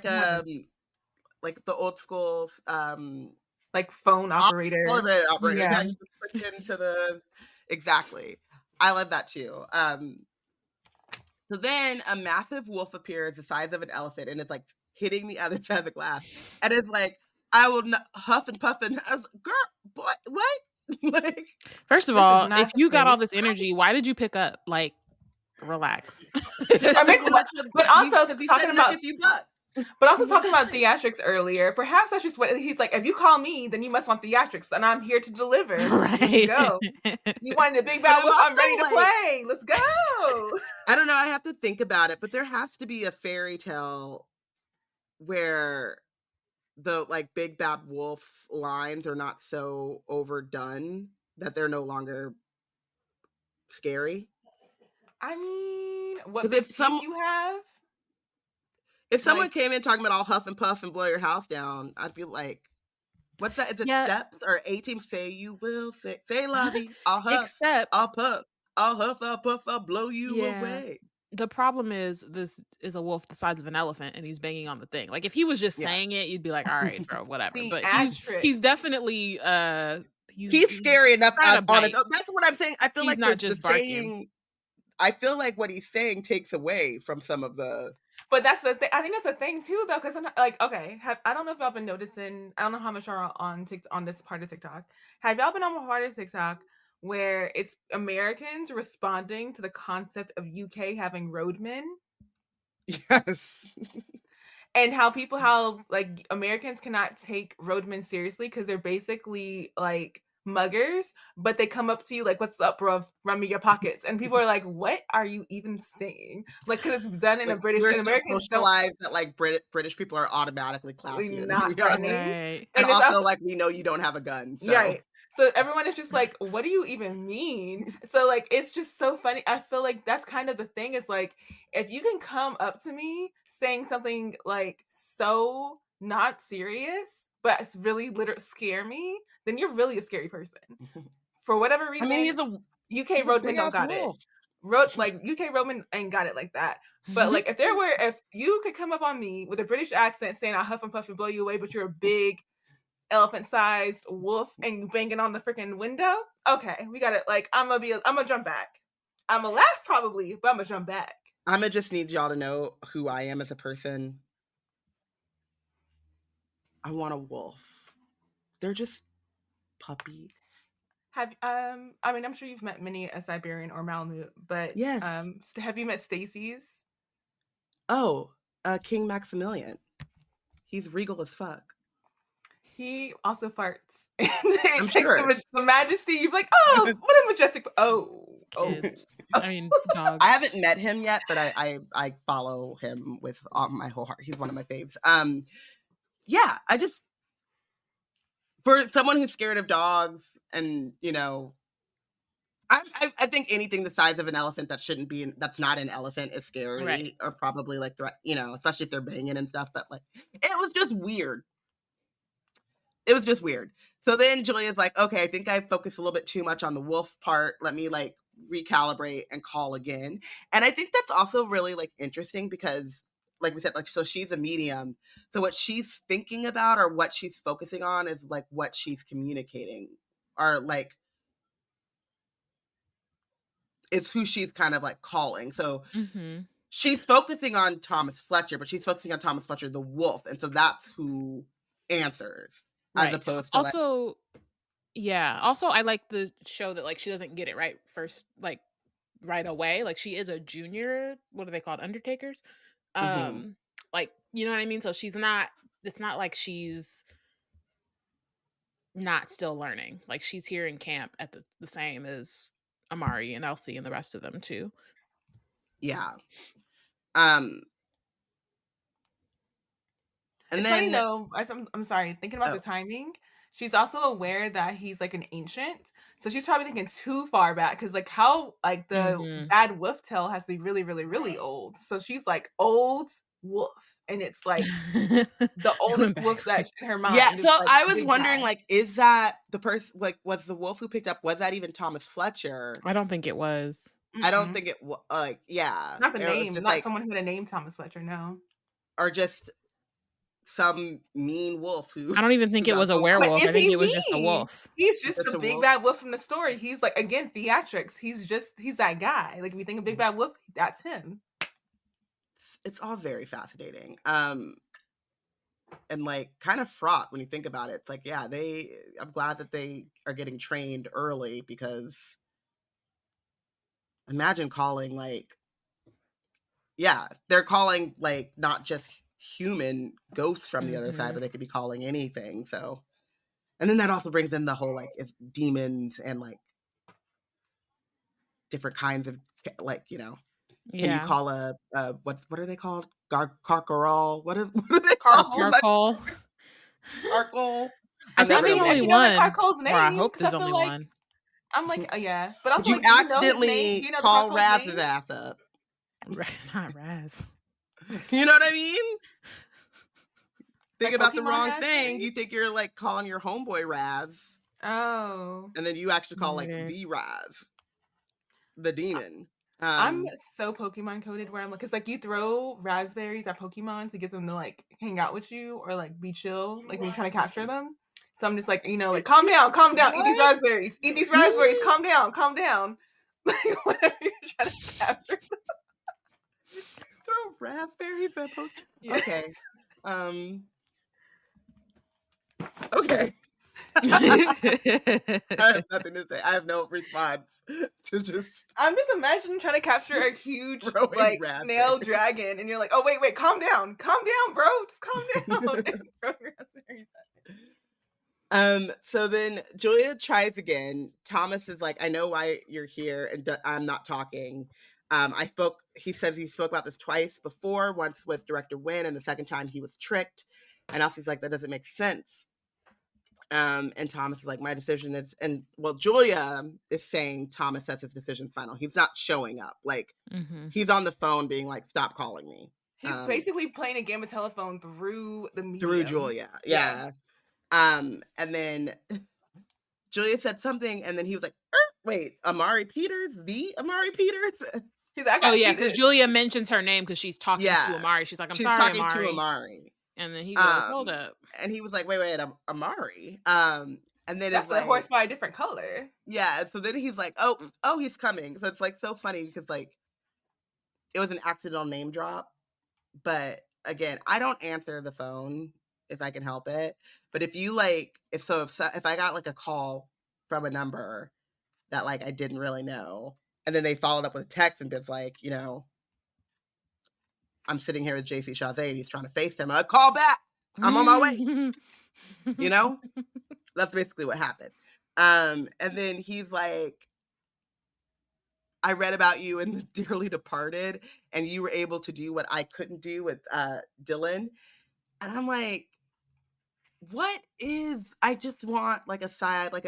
like the old school
like phone operator.
elevator operator.
Yeah.
Yeah, you just click into the exactly. I love that too. So then a massive wolf appears the size of an elephant and it's like hitting the other side of the glass. And it's like, I will not huff and puff and I was like, girl, boy, what? Like,
First of
This is
all,
not
if
the
you got all
place.
this energy, why did you pick up? Like, relax.
I mean, but also
because he
talking
said
about
a few bucks.
But also talking about theatrics earlier, perhaps that's just what he's like. If you call me, then you must want theatrics, and I'm here to deliver.
Right.
Let's go. You wanted a big bad wolf? I'm ready to
like,
play. Let's go.
I don't know. I have to think about it, but there has to be a fairy tale where the like big bad wolf lines are not so overdone that they're no longer scary.
I mean, what
'Cause if
critique you have?
If someone
Like-
came in talking about I'll huff and puff and blow your house down, I'd be like, what's that? Is it
Yeah.
steps or 18? Say you will, say lovey, I'll huff,
Except
I'll puff, I'll huff, I'll puff, I'll blow you
Yeah.
away.
the problem is this is a wolf the size of an elephant and he's banging on the thing. Like if he was just
Yeah.
saying it, you'd be like, all right, bro, whatever. But
Theatrics.
he's definitely
He's scary enough
trying to
on it.
bite.
That's what I'm saying. I feel
He's
like
not
there's
just
the
barking.
saying. I feel like what he's saying takes away from some of the.
But that's the thing. I think that's a thing too, though, because like, okay, I don't know if y'all been noticing. I don't know how much y'all are on on this part of TikTok. Have y'all been on a part of TikTok where it's Americans responding to the concept of UK having roadmen?
Yes.
And how like Americans cannot take roadmen seriously because they're basically like muggers, but they come up to you like, "What's up, bro? Run me your pockets." And people are like, "What are you even saying?" Like, because it's done in
Like,
a British.
we're
And Americans don't
socialized that like British people are automatically classier
not
than we are.
threatening.
Right.
And
it's
also like we know you don't have a gun. So.
Right. So everyone is just like, what do you even mean? So like it's just so funny. I feel like that's kind of the thing is like if you can come up to me saying something like so not serious, but it's really literally scare me, then you're really a scary person. For whatever
I
reason,
mean,
UK roadmen don't got it. Like UK roadmen ain't got it like that. But like if you could come up on me with a British accent saying I huff and puff and blow you away, but you're a big elephant-sized wolf and you banging on the freaking window, okay, we got it. Like I'm gonna jump back. I'm gonna laugh probably, but I'm gonna jump back.
I'm gonna just need y'all to know who I am as a person. I want a wolf. They're just puppies.
Have I mean I'm sure you've met many a Siberian or Malamute, but
Yes.
Have you met Stacy's?
Oh, King Maximilian. He's regal as fuck.
He also farts. And it
I'm
takes
sure.
the majesty. You're like, oh, what a majestic.
Kids. I mean, dogs.
I haven't met him yet, but I follow him with all my whole heart. He's one of my faves. Yeah, I just for someone who's scared of dogs, and you know, I think anything the size of an elephant that's not an elephant is scary,
Right.
or probably like you know, especially if they're banging and stuff. But like, it was just weird. It was just weird. So then Julia's like, okay, I think I focused a little bit too much on the wolf part. Let me like recalibrate and call again. And I think that's also really like interesting because like we said, like, so she's a medium. So what she's thinking about or what she's focusing on is like what she's communicating or like it's who she's kind of like calling. So she's focusing on Thomas Fletcher, but she's focusing on Thomas Fletcher, the wolf. And so that's who answers.
Right.
As opposed to
also, yeah. Also, I like the show that like she doesn't get it right first, like right away. Like she is a junior. What are they called? Undertakers. Like you know what I mean. So she's not. It's not like she's not still learning. Like she's here in camp at the same as Amari and Elsie and the rest of them too.
Yeah.
And it's funny though. I'm sorry. Thinking about the timing, she's also aware that he's like an ancient, so she's probably thinking too far back because like how like the bad wolf tail has to be really, really, really old. So she's like old wolf, and it's like the oldest wolf that's in her mind.
Yeah,
is,
so
like,
I was
big
wondering,
guy.
like, is that the person? Like, was the wolf who picked up? Was that even Thomas Fletcher?
I don't think it was.
I don't think it was. Like, yeah,
Not the
it was
name,
just
not
like,
someone who had a name Thomas Fletcher. No,
or just some mean wolf who.
I don't even think
who
it
got
was a
so
but
werewolf. I
is
think
he
it was just a
mean?
wolf.
He's just
Just
the
a
big
wolf?
bad wolf from the story. He's like again theatrics. He's that guy. Like if you think of big bad wolf, that's him.
It's all very fascinating. And like kind of fraught when you think about it. It's like, yeah, I'm glad that they are getting trained early, because imagine calling like, yeah, they're calling like not just human ghosts from the other side, but they could be calling anything. So, and then that also brings in the whole like if demons and like different kinds of like, you know, can you call a what are they called? Carcaral? What are they called?
Carcol.
Carcol.
I think
mean,
only
if you know the
one.
Carcol's
Or I
name,
hope
because I
there's
feel
only
like
one.
I'm like, yeah, but also
Did you
like, do you know his name? Do
accidentally
you know the
call
Carcol's
Raz's
name?
ass up?
Not Raz.
You know what I mean? Think
Like
about the
Pokemon
wrong
Raz,
thing.
maybe?
You think you're like calling your homeboy Raz,
Oh,
and then you actually call like
Murder.
the Raz, the demon.
I'm so Pokemon coded where I'm like, because like you throw raspberries at Pokemon to get them to like hang out with you or like be chill, like when you're trying to capture them. So I'm just like, you know, like calm down, eat these raspberries, calm down. Like whenever you're trying to capture them.
Throw raspberries at Pokemon.
Yes.
Okay. Okay. I have nothing to say. I have no response to just.
I'm just imagining trying to capture a huge
Throwing
like
raspberries.
snail dragon, and you're like, oh wait, calm down, bro, just calm down. And throw raspberries at me.
So then Julia tries again. Thomas is like, I know why you're here, and I'm not talking. He says he spoke about this twice before. Once with Director Wynn, and the second time he was tricked. And Elsie's like, that doesn't make sense. And Thomas is like, my decision is, and well, Julia is saying Thomas says his decision's final. He's not showing up. Like, he's on the phone being like, stop calling me.
He's basically playing a game of telephone through the medium.
Through Julia. Yeah. And then Julia said something, and then he was like, wait, Amari Peters? The Amari Peters?
He's like,
oh, yeah, because Julia mentions her name because she's talking to Amari. She's like, she's
talking
Amari.
to Amari.
And then he goes, hold up.
And he was like, wait, Amari. And then
that's
it's like,
a horse by a different color.
Yeah. So then he's like, oh, he's coming. So it's like so funny because like it was an accidental name drop. But again, I don't answer the phone if I can help it. But if you like, if I got like a call from a number that like I didn't really know, and then they followed up with a text and it's like, you know, I'm sitting here with JC Chazé and he's trying to FaceTime. I call back. I'm on my way. You know, that's basically what happened. And then he's like, I read about you in The Dearly Departed, and you were able to do what I couldn't do with Dylan. And I'm like, I just want like a side, like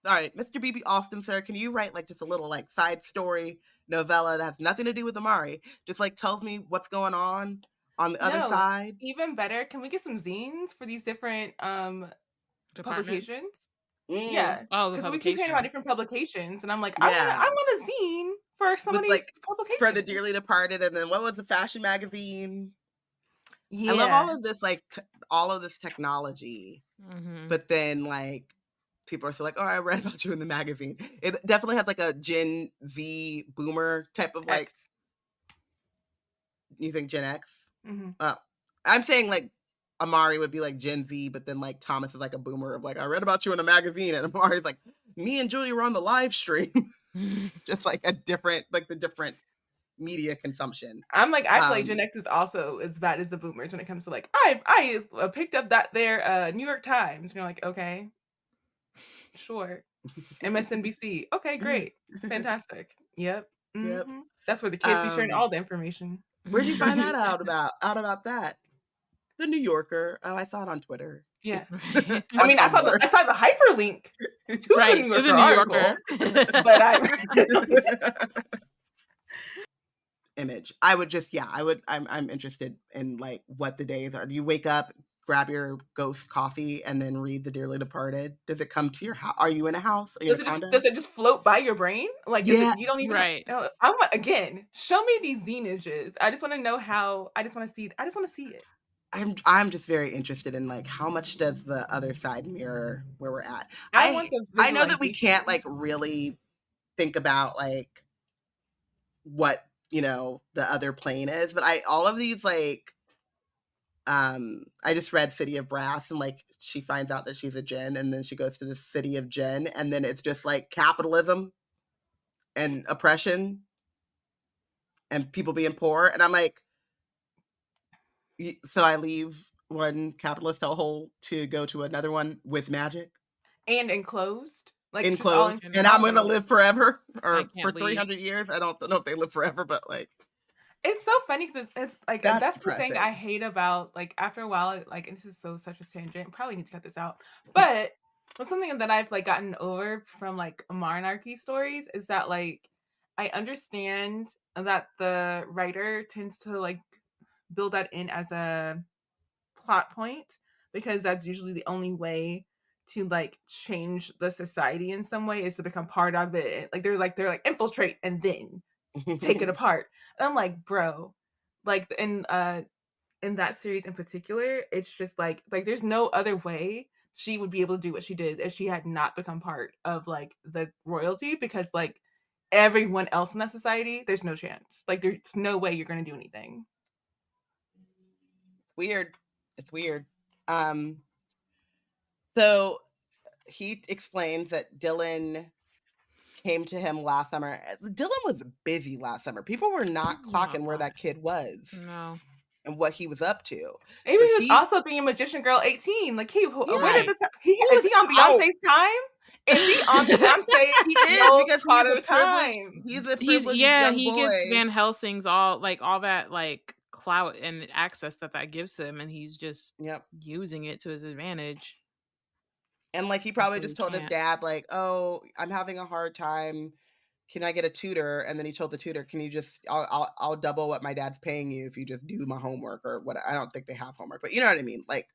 all right, Mr. B.B. Alston, sir, can you write like just a little like side story novella that has nothing to do with Amari? Just like tells me what's going on the other side.
Even better, can we get some zines for these different publications? Yeah.
Oh,
because we keep hearing about different publications, and I'm like, I want a zine for some of these publications.
For The Dearly Departed, and then what was the fashion magazine? Yeah. I love all of this, like all of this technology. But then like people are still like, oh, I read about you in the magazine. It definitely has like a Gen Z boomer type of like. X. You think Gen X? I'm saying like Amari would be like Gen Z, but then like Thomas is like a boomer of like, I read about you in a magazine, and Amari's like, me and Julia were on the live stream. Just like the different media consumption.
I'm like, I feel like Gen X is also as bad as the boomers when it comes to like, I picked up that their New York Times. And you're like, okay, sure. MSNBC. Okay, great. Fantastic. Yep. That's where the kids be sharing all the information.
Where'd you find that out about that? The New Yorker. Oh, I saw it on Twitter.
Yeah.
On
I mean, I saw
Tumblr.
the hyperlink to
Right,
the
to the
New
New
Yorker
Yorker.
article, but I
Image. I would just, I'm interested in like what the days are. Do you wake up, grab your ghost coffee, and then read The Dearly Departed? Does it come to your house? Are you in a house? Are you in a condo?
does it just float by your brain? Like,
Yeah.
you don't even
Right.
I want, again, show me these zine images. I just want to know how. I just want to see it.
I'm just very interested in like how much does the other side mirror where we're at.
I want the
I know that we
visualization.
can't like really think about like what, you know, the other plane is, but all of these like I just read City of Brass, and like she finds out that she's a djinn, and then she goes to the city of djinn, and then it's just like capitalism and oppression and people being poor, and I'm like, so I leave one capitalist hellhole to go to another one with magic
And enclosed. Like, just all
enclosed, and I'm gonna live forever or for
leave.
300 years. I don't know if they live forever, but like
it's so funny because it's like that's the thing I hate about, like, after a while, like, and this is such a tangent, probably need to cut this out, but something that I've like gotten over from like monarchy stories is that like I understand that the writer tends to like build that in as a plot point because that's usually the only way to like change the society in some way is to become part of it. Like they're like infiltrate and then take it apart. And I'm like, bro, like in that series in particular, it's just like there's no other way she would be able to do what she did if she had not become part of like the royalty, because like everyone else in that society, there's no chance. Like there's no way you're gonna do anything.
Weird. It's weird. So he explains that Dylan came to him last summer. Dylan was busy last summer. People were not clocking where that kid was.
No.
And what he was up to.
Maybe he was also being Magician Girl 18. Like where did is he on Beyonce's time? Is he on Beyonce?
He is, because
he's
a privileged young boy.
He gets Van Helsing's all that like clout and access that gives him, and he's just using it to his advantage.
And like he probably just told his dad like, "Oh, I'm having a hard time. Can I get a tutor?" And then he told the tutor, "Can you just I'll double what my dad's paying you if you just do my homework or what." I don't think they have homework, but you know what I mean, like,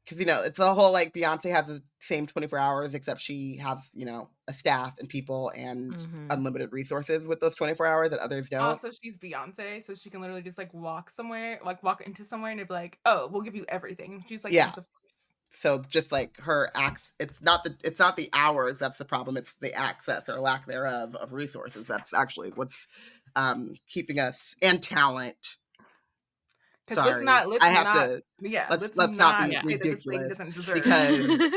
because you know it's the whole like Beyonce has the same 24 hours except she has, you know, a staff and people and unlimited resources with those 24 hours that others don't.
Also, she's Beyonce, so she can literally just like walk into somewhere and they'd be like, "Oh, we'll give you everything." She's like, "Yes, of course."
So just like her acts, it's not the hours that's the problem. It's the access or lack thereof of resources. That's actually what's keeping us, and talent. Sorry, let's not be ridiculous, because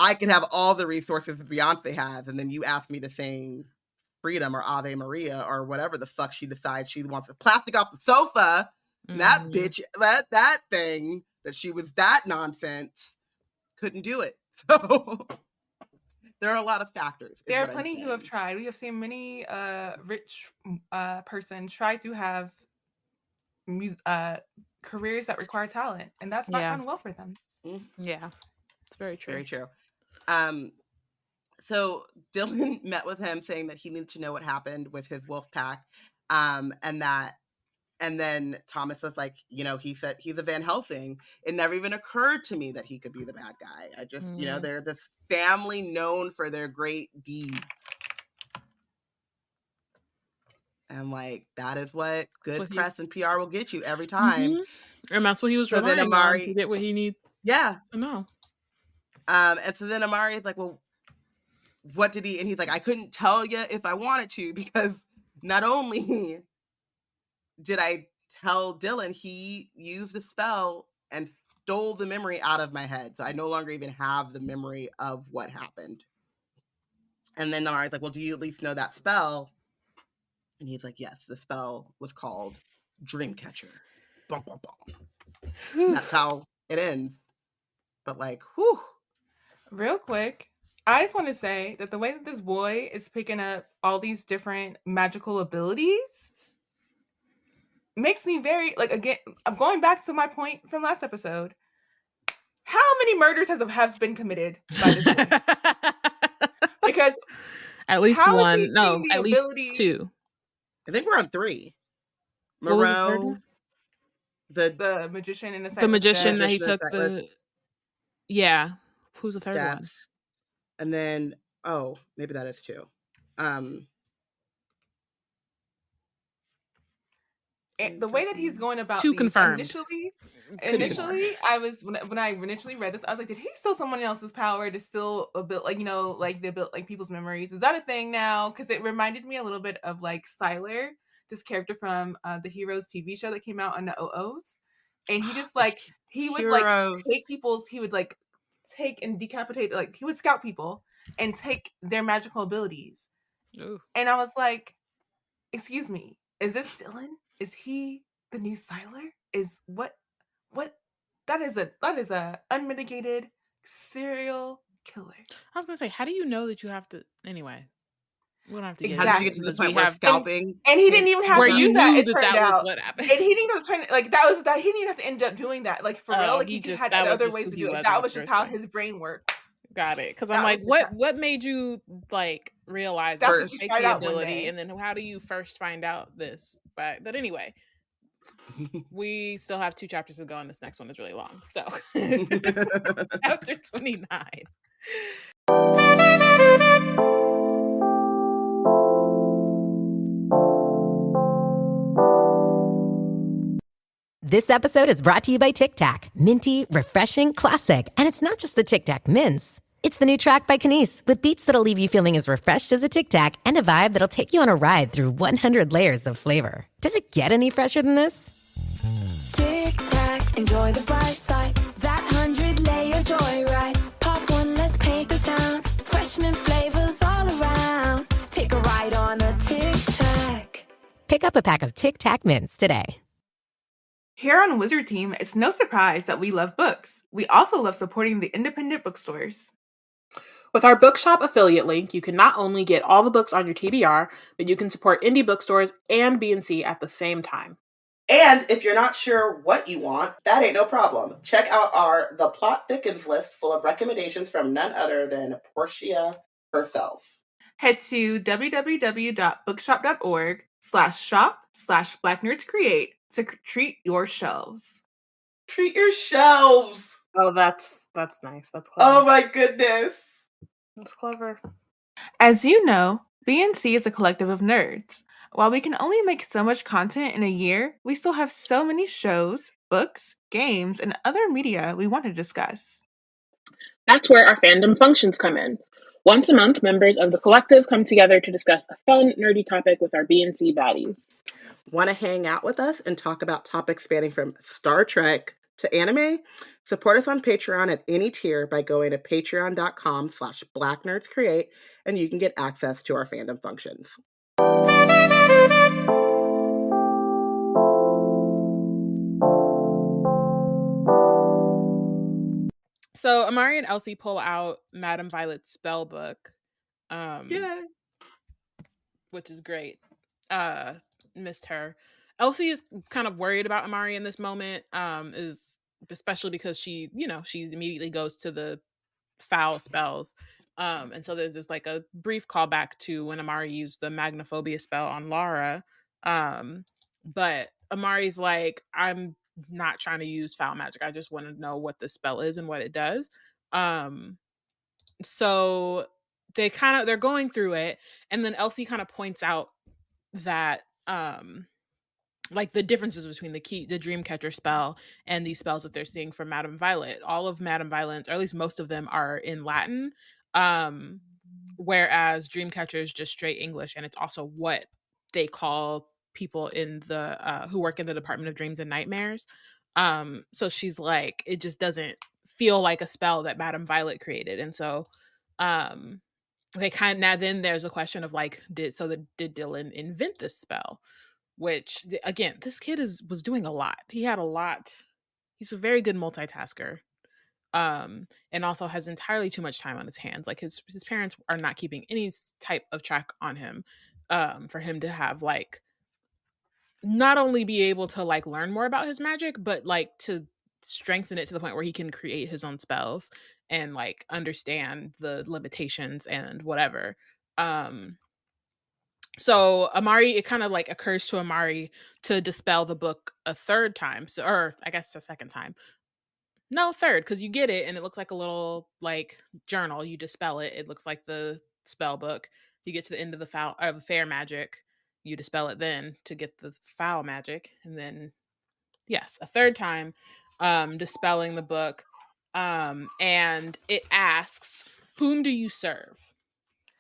I can have all the resources that Beyonce has, and then you ask me to sing Freedom or Ave Maria or whatever the fuck she decides she wants to plastic off the sofa. And that bitch, that thing that she was that nonsense couldn't do it. So there are a lot of factors.
There are plenty who have tried. We have seen many rich person try to have careers that require talent, and that's not gone well for them.
Yeah, it's very true.
Very true. So Dylan met with him saying that he needed to know what happened with his wolf pack, and then Thomas was like, you know, he said he's a Van Helsing. It never even occurred to me that he could be the bad guy. I just, you know, they're this family known for their great deeds. And like, that is what good press and PR will get you every time.
And that's what he was relying on to get what he needs.
Yeah.
I know.
And so then Amari is like, well, what did he? And he's like, I couldn't tell you if I wanted to, because not only did I tell Dylan, he used a spell and stole the memory out of my head. So I no longer even have the memory of what happened. And then Amari's like, well, do you at least know that spell? And he's like, yes, the spell was called Dreamcatcher. Bum, bum, bum. That's how it ends. But like, whew.
Real quick, I just want to say that the way that this boy is picking up all these different magical abilities makes me very, like, again, I'm going back to my point from last episode. How many murders have been committed by this boy? Because
at least
how is
one.
he
No,
getting the
at least
ability?
2.
I think we're on 3.
What was the third
Moreau,
one?
The magician and the
The
sightless
magician
depth.
that he
Magician,
took
Sightless
the. Yeah. Who's the third one?
Depth. And then, maybe that is 2.
The way that he's going about
2
these,
confirmed.
initially, I was when I initially read this, I was like, did he steal someone else's power to steal a bit, like, like they built like people's memories? Is that a thing now? Because it reminded me a little bit of like Styler, this character from the Heroes TV show that came out on the OOs, and he just like he would like take people's, he would like take and decapitate, like he would scout people and take their magical abilities.
Ooh.
And I was like, excuse me, is this Dylan? Is he the new Siler? Is what that is a unmitigated serial killer.
I was gonna say, how do you know that you have to? Anyway, we don't have to get
Exactly.
How did you get to the point where scalping?
And he didn't even have
where
to
you
do that.
knew
It
that
turned
that was
out.
what happened.
And he didn't even try, like that was that he didn't even have to end up doing that. Like for real, like he
just
had
that was
other
just
ways
who
to
he
do it.
was
That
as a
was just how
person.
his brain worked.
Got it. Because
That
I'm like,
was the
what made you like realize
That's
that
what you
take
tried
the
out one
ability,
day.
and then how do you first find out this? But anyway, we still have 2 chapters to go, and this next one is really long. So chapter 29.
This episode is brought to you by Tic Tac. Minty, refreshing, classic. And it's not just the Tic Tac mints. It's the new track by Kenise with beats that'll leave you feeling as refreshed as a Tic Tac and a vibe that'll take you on a ride through 100 layers of flavor. Does it get any fresher than this?
Tic Tac, enjoy the bright side. That 100-layer joyride. Pop one, let's paint the town. Freshman flavors all around. Take a ride on a Tic Tac.
Pick up a pack of Tic Tac mints today.
Here on Wizard Team, it's no surprise that we love books. We also love supporting the independent bookstores.
With our bookshop affiliate link, you can not only get all the books on your TBR, but you can support indie bookstores and B&C at the same time.
And if you're not sure what you want, that ain't no problem. Check out our The Plot Thickens list full of recommendations from none other than Porshèa herself.
Head to www.bookshop.org/shop/BlackNerdsCreate to treat your shelves.
Treat your shelves.
Oh, that's nice. That's clever.
Oh my goodness.
That's clever.
As you know, B&C is a collective of nerds. While we can only make so much content in a year, we still have so many shows, books, games, and other media we want to discuss.
That's where our fandom functions come in. Once a month, members of the collective come together to discuss a fun, nerdy topic with our B&C baddies.
Want to hang out with us and talk about topics spanning from Star Trek to anime? Support us on Patreon at any tier by going to patreon.com/blacknerdscreate, and you can get access to our fandom functions.
So Amari and Elsie pull out Madame Violet's spell book,
Yay.
which is great. Missed her. Elsie is kind of worried about Amari in this moment, is especially because she immediately goes to the foul spells. And so there's this like a brief callback to when Amari used the magnophobia spell on Lara. But Amari's like, I'm not trying to use foul magic. I just want to know what the spell is and what it does. So they're going through it, and then Elsie kind of points out that like the differences between the Dreamcatcher spell and these spells that they're seeing from Madame Violet. All of Madame Violet's, or at least most of them, are in Latin, whereas Dreamcatcher is just straight English, and it's also what they call people in the who work in the Department of Dreams and Nightmares. So she's like, it just doesn't feel like a spell that Madame Violet created, and so they kind of, now then there's a question of like, did Dylan invent this spell? Which, again, this kid was doing a lot. He had a lot. He's a very good multitasker, and also has entirely too much time on his hands. Like his parents are not keeping any type of track on him, for him to have like not only be able to like learn more about his magic, but like to strengthen it to the point where he can create his own spells and like understand the limitations and whatever. So Amari, it kind of like occurs to Amari to dispel the book a third time. So, or I guess a second time. No, third, because you get it and it looks like a little like journal. You dispel it. It looks like the spell book. You get to the end of the fair magic. You dispel it then to get the foul magic. And then yes, a third time, dispelling the book. And it asks, whom do you serve?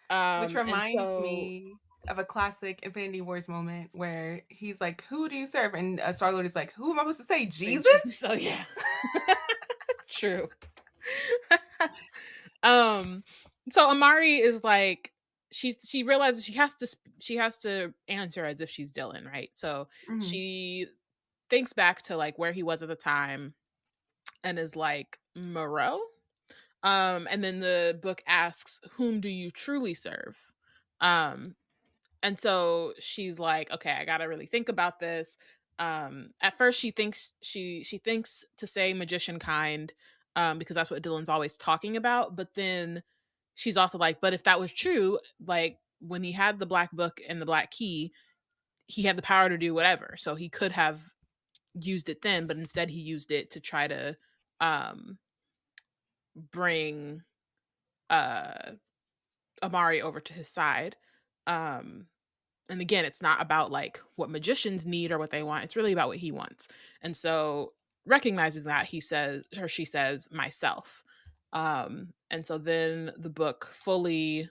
Which reminds me of a classic Infinity Wars moment where he's like, who do you serve? And Star-Lord is like, who am I supposed to say? Jesus?
So yeah. True. So Amari is like, she realizes she has to answer as if she's Dylan, right? So she thinks back to like where he was at the time and is like, Moreau? And then the book asks, whom do you truly serve? And so she's like, okay, I gotta really think about this. At first she thinks she thinks to say magician kind, because that's what Dylan's always talking about. But then she's also like, but if that was true, like when he had the black book and the black key, he had the power to do whatever. So he could have used it then, but instead he used it to try to bring Amari over to his side. And again, it's not about like what magicians need or what they want. It's really about what he wants. And so recognizing that, she says myself. And so then the book fully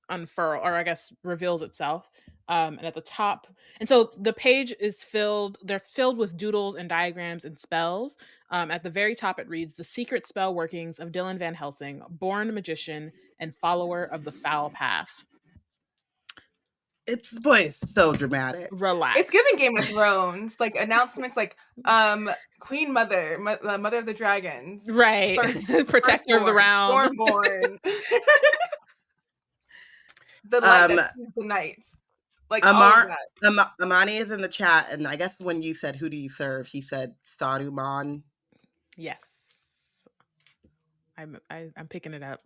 reveals itself. And at the top, and so the page is they're filled with doodles and diagrams and spells. At the very top, it reads, the secret spell workings of Dylan Van Helsing, born magician and follower of the foul path.
It's so dramatic.
Relax.
It's giving Game of Thrones, like announcements like Queen Mother, Mother of the Dragons.
Right. Protector of the realm.
Stormborn. The light that sees the night. Like
Amani is in the chat, and I guess when you said who do you serve, he said Saruman.
Yes. I'm picking it up.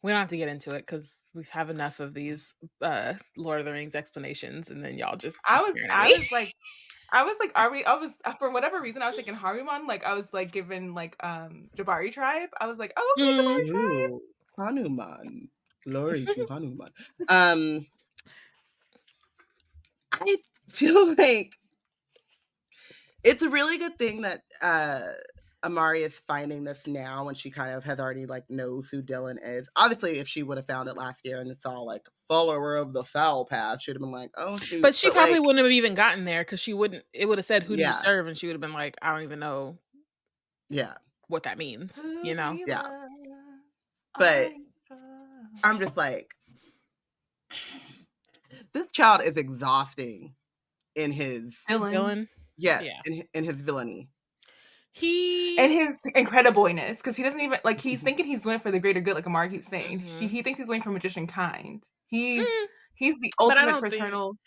We don't have to get into it because we have enough of these Lord of the Rings explanations, and then y'all just.
I was like, for whatever reason, I was thinking Haruman. Like I was like given like Jabari tribe. I was like, oh, okay, Jabari tribe.
Hanuman, glory to Hanuman. I feel like it's a really good thing that Amari is finding this now when she kind of has already like knows who Dylan is. Obviously, if she would have found it last year and it's all like follower of the foul path, she'd have been like, oh shoot.
But she probably wouldn't have even gotten there because it would have said who do you serve, and she would have been like, I don't even know what that means, you know?
Yeah. But I'm just like, this child is exhausting in his
villain.
Yes, yeah. in his villainy.
And his incredibleness, because he doesn't even like he's thinking he's doing it for the greater good, like Amari keeps saying. He thinks he's going for magician kind. He's the ultimate paternal.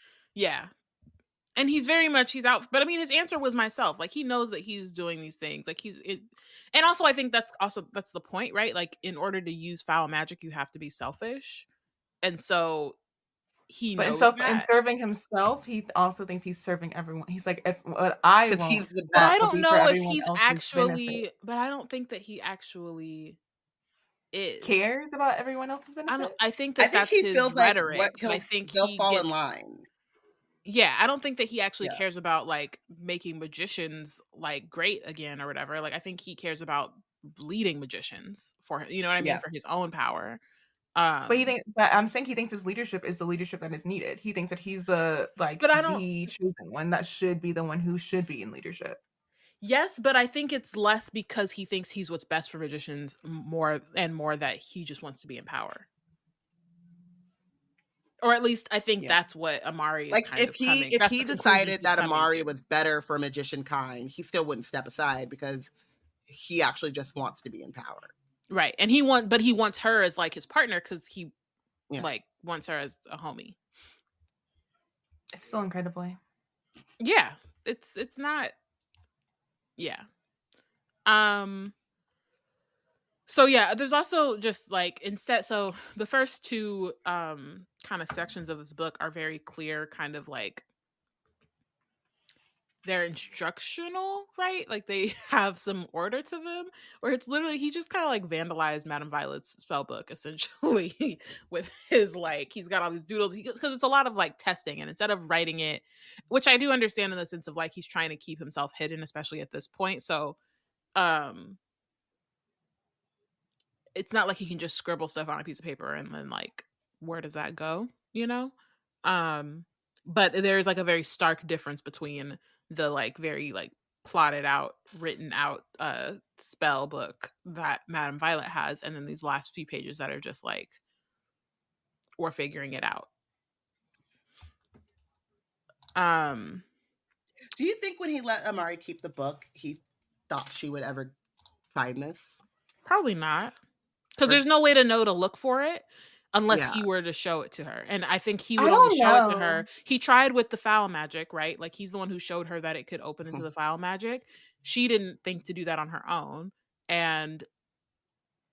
And he's very much he's out. But I mean, his answer was myself. Like he knows that he's doing these things. Like and also I think that's the point, right? Like in order to use foul magic, you have to be selfish, and so. In
serving himself, he also thinks he's serving everyone. He's like, if what I want,
but I don't know if he's actually. But I don't think that he actually
cares about everyone else's benefit.
I think that's
he
his
feels
rhetoric.
Like I think they'll fall in line.
Yeah, I don't think that he actually cares about like making magicians like great again or whatever. Like I think he cares about leading magicians for you know what I mean for his own power.
But I'm saying he thinks his leadership is the leadership that is needed. He thinks that he's the chosen one that should be the one who should be in leadership.
Yes, but I think it's less because he thinks he's what's best for magicians more that he just wants to be in power. Or at least I think that's what Amari is
like
kind
if he decided that Amari was better for magician kind, he still wouldn't step aside because he actually just wants to be in power.
Right. And he wants her as like his partner because he like wants her as a homie.
It's still incredibly.
Yeah, it's not. Yeah. So yeah, there's also just like instead. So the first two kind of sections of this book are very clear, kind of like they're instructional, right? Like they have some order to them, where it's literally he just kind of like vandalized Madame Violet's spell book essentially with his like he's got all these doodles because it's a lot of like testing, and instead of writing it, which I do understand in the sense of like he's trying to keep himself hidden, especially at this point. So um it's not like he can just scribble stuff on a piece of paper and then like where does that go, you know? um but there's like a very stark difference between the like very like plotted out written out spell book that Madame Violet has and then these last few pages that are just like we're figuring it out.
Do you think when he let Amari keep the book, he thought she would ever find this?
Probably not, because
Or-
there's no way to know to look for it unless
Yeah.
he were to show it to her. And I think he
I
would only
don't
show it to
know.
her. He tried with the foul magic, right? Like he's the one who showed her that it could open into
Mhm.
the foul magic. She didn't think to do that on her own. And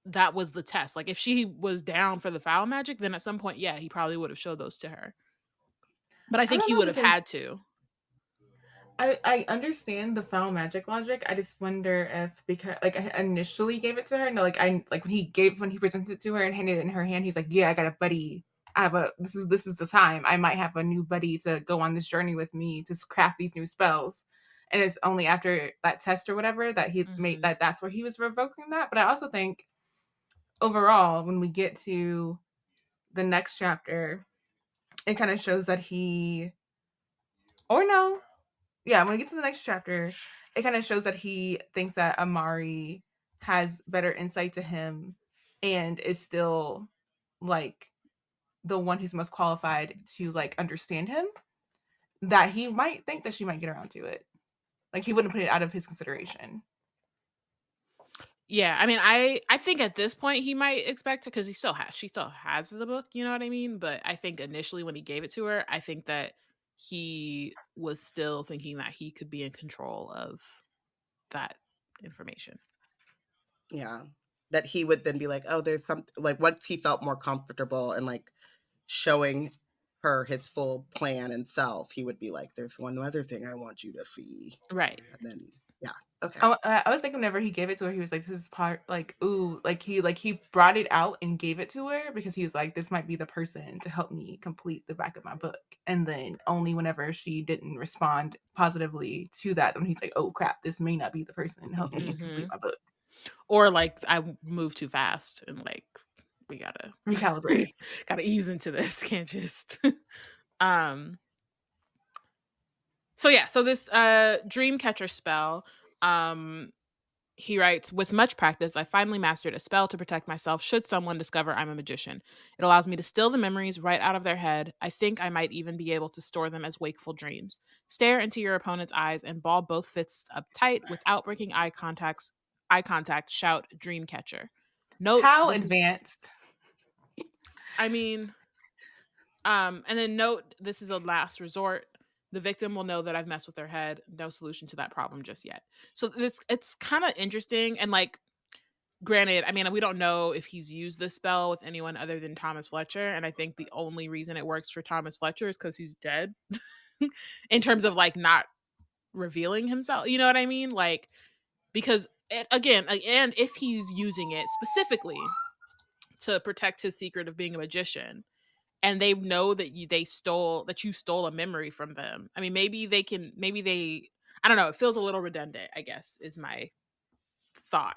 that was the test. Like if she was down for the foul magic, then at some point, yeah, he probably would have showed those to her. But I think
don't
he
know
would have
because
had to.
I understand the foul magic logic. I just wonder if because like I initially gave it to her. No, like when he presents it to her and handed it in her hand, he's like, yeah, I got a buddy. I have a this is the time. I might have a new buddy to go on this journey with me to craft these new spells. And it's only after that test or whatever that he made that's where he was revoking that. But I also think overall, when we get to the next chapter, it kind of shows that he or no. Yeah, when we get to the next chapter, it kind of shows that he thinks that Amari has better insight to him and is still like the one who's most qualified to like understand him. That he might think that she might get around to it. Like he wouldn't put it out of his consideration.
Yeah, I mean, I think at this point he might expect to because she still has the book, you know what I mean? But I think initially when he gave it to her, I think that he was still thinking that he could be in control of that information.
Yeah. That he would then be like, oh, there's something like once he felt more comfortable and like showing her his full plan and self, he would be like, there's one other thing I want you to see.
Right.
And then, yeah. Okay.
I was thinking whenever he gave it to her, he was like, this is part like, ooh, like he brought it out and gave it to her because he was like, this might be the person to help me complete the back of my book. And then only whenever she didn't respond positively to that, when he's like, oh crap, this may not be the person to help me complete my book.
Or like I moved too fast and like we gotta
recalibrate.
Gotta ease into this. Can't just so yeah, so this dream catcher spell, he writes, with much practice, I finally mastered a spell to protect myself should someone discover I'm a magician. It allows me to still the memories right out of their head. I think I might even be able to store them as wakeful dreams. Stare into your opponent's eyes and ball both fists up tight without breaking eye contact. Shout dream catcher. Note
how advanced.
I mean, and then note this is a last resort. The victim will know that I've messed with their head. No solution to that problem just yet. So it's kind of interesting. And like, granted, I mean, we don't know if he's used this spell with anyone other than Thomas Fletcher. And I think the only reason it works for Thomas Fletcher is because he's dead in terms of like not revealing himself. You know what I mean? Like, because again, and if he's using it specifically to protect his secret of being a magician, and they know that you stole a memory from them. I mean, maybe I don't know, it feels a little redundant, I guess, is my thought.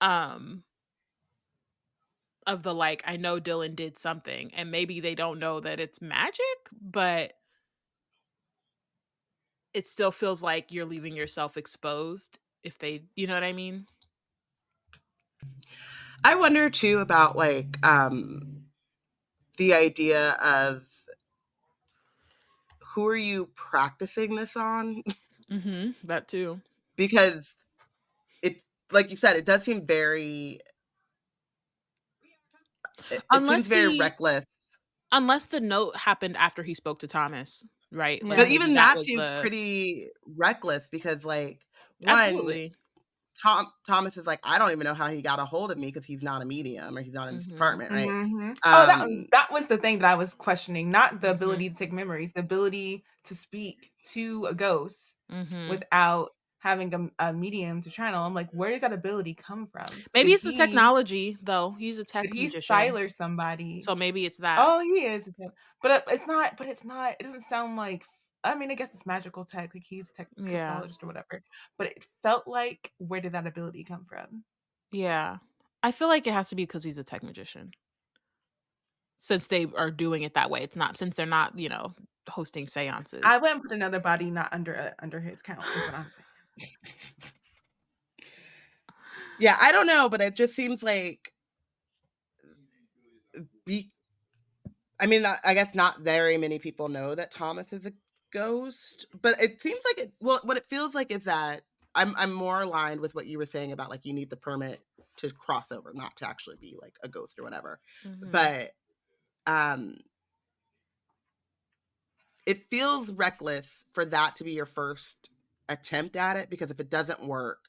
Of the like, I know Dylan did something, and maybe they don't know that it's magic, but it still feels like you're leaving yourself exposed if they, you know what I mean?
I wonder too about like the idea of who are you practicing this on?
That too.
Because it's like you said, it does seem very it seems very reckless.
Unless the note happened after he spoke to Thomas. right?
Yeah.
Like
But
maybe
even
that
that
was
seems
the
pretty reckless because, like, one,
absolutely.
Thomas is like, I don't even know how he got a hold of me because he's not a medium or he's not in this
Mhm.
department, right?
Oh, that was the thing that I was questioning, not the
Mhm.
ability to take memories, the ability to speak to a ghost
Mhm.
without having a medium to channel. I'm like, where does that ability come from?
Maybe it's the technology, though. He's a tech
Did he
magician,
siler somebody?
so maybe it's that.
Oh, he is, but it's not. But it's not. It doesn't sound like. I mean, I guess it's magical tech, like he's
Yeah,
technologist or whatever. But it felt like, where did that ability come from?
yeah. I feel like it has to be because he's a tech magician. Since they are doing it that way, it's not since they're not, hosting seances.
I wouldn't put another body not under his count. Is what I'm saying.
Yeah, I don't know, but it just seems like I mean, I guess not very many people know that Thomas is a ghost, but it seems like what it feels like is that I'm more aligned with what you were saying about, like, you need the permit to cross over, not to actually be like a ghost or whatever.
Mhm.
But it feels reckless for that to be your first attempt at it, because if it doesn't work,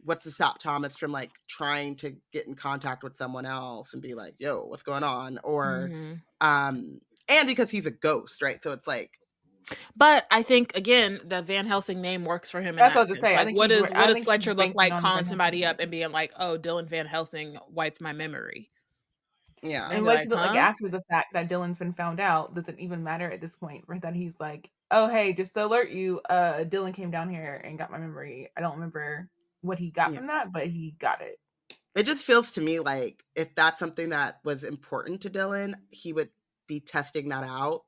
what's to stop Thomas from, like, trying to get in contact with someone else and be like, yo, what's going on? Or
Mhm.
and because he's a ghost, right? So it's like,
But I think again, the Van Helsing name works for him in
That's what I
that
was
sense.
gonna say. I
Like,
think
what
he's. I
does
think
Fletcher
he's
look
banking
like
on the
calling
Van
somebody
Helsing
up and being like, "Oh, Dylan Van Helsing wiped my memory,"
yeah.
and
And
be
what's
like,
like
"Huh?"
after the fact that Dylan's been found out, does it even matter at this point? For that he's like, oh hey, just to alert you, Dylan came down here and got my memory. I don't remember what he got
Yeah.
from that, but he got it.
It just feels to me like if that's something that was important to Dylan, he would be testing that out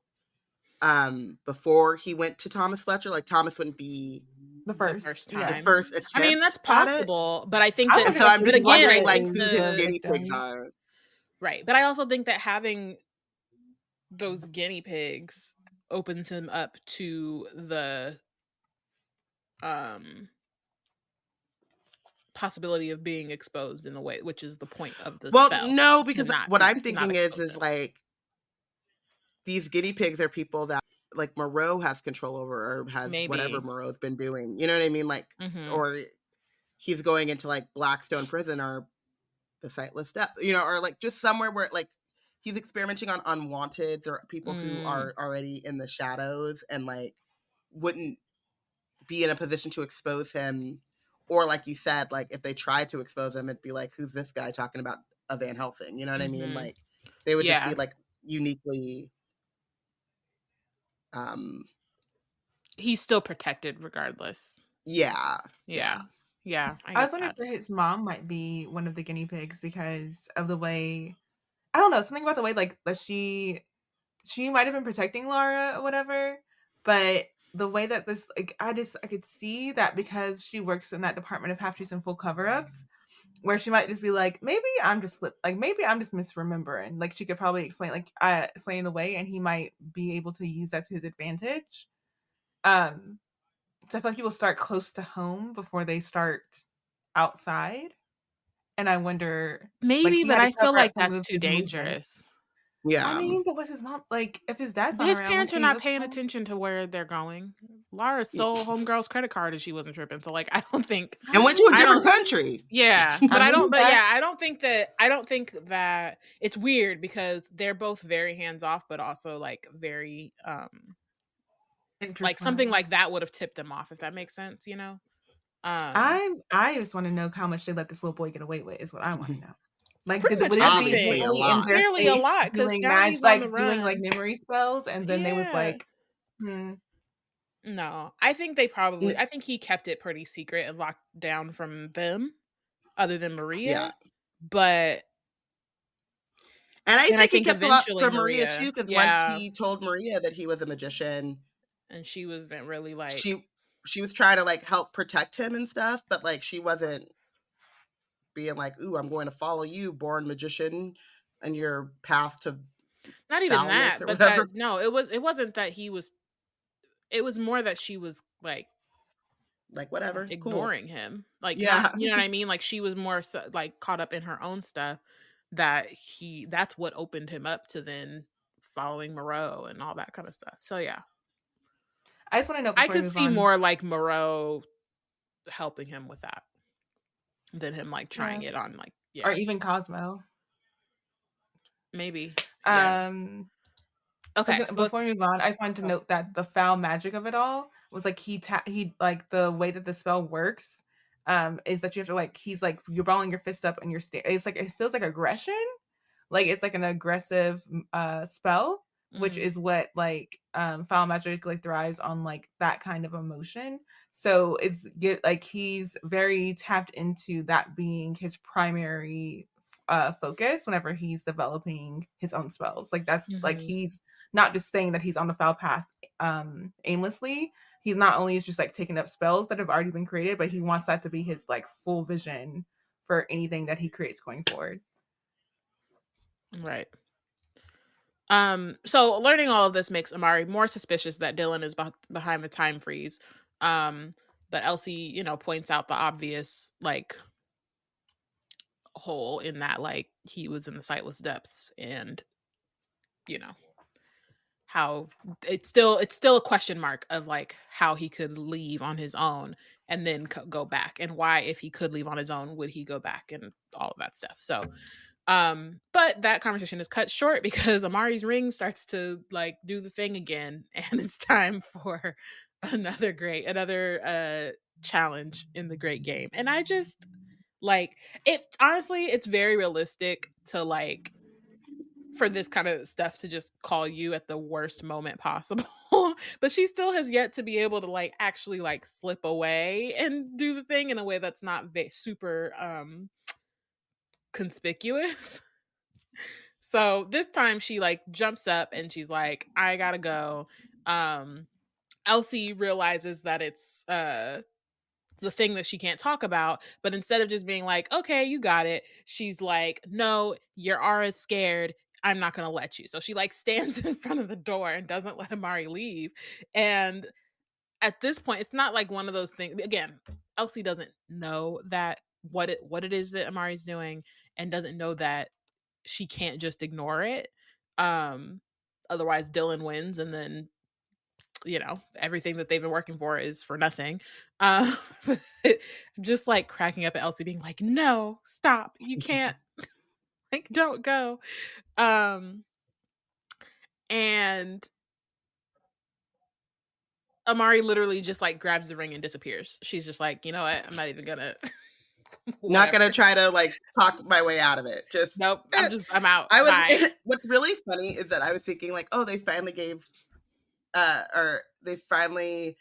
before he went to Thomas Fletcher. Like, Thomas wouldn't be
The
The
first,
first
yeah.
the
time.
first
I mean,
attempt
that's
at it.
possible, but I think
I
that
And
wonder
so
if
I'm
this
just
is one
again,
wondering,
I
like,
think
who his guinea pigs are.
right, but I also think that having those guinea pigs opens him up to the um possibility of being exposed in the way, which is the point of the
Well,
spell.
no,
To
because
not
what
be
I'm
to not
thinking
expose
is
him.
like, these guinea pigs are people that, like, Moreau has control over, or has whatever
Maybe.
Moreau's been doing. You know what I mean? Like,
Mhm.
or he's going into, like, Blackstone Prison or the Sightless Death, or, like, just somewhere where, like, he's experimenting on unwanteds or people who are already in the shadows and, like, wouldn't be in a position to expose him. Or, like you said, like, if they tried to expose him, it'd be like, who's this guy talking about a Van Helsing? You know what I mean?
Mhm.
Like, they would just
Yeah.
be, like, uniquely
He's still protected regardless.
yeah.
Yeah. Yeah, I
I was
get
wondering
that.
if his mom might be one of the guinea pigs because of the way, I don't know, something about the way like that she might have been protecting Laura or whatever, but the way that this, like, I could see that because she works in that department of half-truths and full cover-ups, where she might just be like, maybe I'm just maybe I'm just misremembering. Like, she could probably explain it away, and he might be able to use that to his advantage. So I feel like people start close to home before they start outside, and I wonder, like,
Maybe,
he
but
had to
I feel
cover up
like
some
that's
of
too
his movements.
dangerous.
I
Yeah.
mean, but what's his mom like? If his dad's not
His
around,
parents
let's
are
see,
not
what's
paying
mom?
attention to where they're going. Laura stole homegirl's credit card and she wasn't tripping. So, like, I don't think
And went to a
I
different
don't
country.
yeah, but
I mean, that
I don't think that it's weird because they're both very hands off, but also like very like something like
intertwines.
that would have tipped them off, if that makes sense, you know?
I just want to know how much they let this little boy get away with. Is what I want to know. Like,
Pretty much
would it be
Obviously a
everything.
blatantly in
lot.
their
Clearly a
face
lot, because
doing
now he's on the
doing like
run.
memory spells, and then they was
Yeah.
like, hmm.
No, I think he kept it pretty secret and locked down from them, other than Maria.
Yeah.
But
And I
then I
think he
think
kept a lot
eventually
from Maria
Maria,
too, because once
yeah,
he told Maria that he was a magician,
and she wasn't really like,
she was trying to, like, help protect him and stuff, but, like, she wasn't being like, ooh, I'm going to follow you, born magician, and your path to
not even
foulness
that,
or
but that
whatever.
no, it wasn't that he was. It was more that she was like
Like, whatever, cool.
ignoring him, like not,
Yeah.
you know what I mean? Like she was more so, like caught up in her own stuff. That's what opened him up to then following Moreau and all that kind of stuff. So yeah,
I just want to know.
I could see more like Moreau helping him with that than him like trying it on like
or even Cosmo.
Maybe.
Okay. Before we move on, I just wanted to note that the foul magic of it all was like he like the way that the spell works is that you have to like he's like you're balling your fist up and you're it's like it feels like aggression, like it's like an aggressive spell, which is what like foul magic like thrives on, like that kind of emotion. So it's like he's very tapped into that being his primary focus whenever he's developing his own spells. Like that's like he's not just saying that he's on the foul path aimlessly. He's not only is just like taking up spells that have already been created, but he wants that to be his like full vision for anything that he creates going forward.
Right. So learning all of this makes Amari more suspicious that Dylan is behind the time freeze. But Elsie, you know, points out the obvious like hole in that, like he was in the sightless depths, and you know how it's still a question mark of like how he could leave on his own and then go back, and why, if he could leave on his own, would he go back, and all of that stuff. So but that conversation is cut short because Amari's ring starts to like do the thing again, and it's time for another challenge in the great game. And I just like it, honestly, it's very realistic to like for this kind of stuff to just call you at the worst moment possible. But she still has yet to be able to like actually like slip away and do the thing in a way that's not super conspicuous. So this time she like jumps up and she's like, I gotta go. Elsie realizes that it's the thing that she can't talk about, but instead of just being like, okay, you got it, she's like, no, your aura's scared, I'm not gonna let you. So she like stands in front of the door and doesn't let Amari leave. And at this point, it's not like one of those things. Again, Elsie doesn't know that what it is that Amari's doing, and doesn't know that she can't just ignore it. Otherwise Dylan wins, and then you know everything that they've been working for is for nothing. Just like cracking up at Elsie being like, no, stop, you can't. Like, don't go. And Amari literally just like grabs the ring and disappears. She's just like, you know what, I'm not even gonna
not gonna try to like talk my way out of it. Just
nope, I'm out.
What's really funny is that I was thinking like, oh, they finally gave or they finally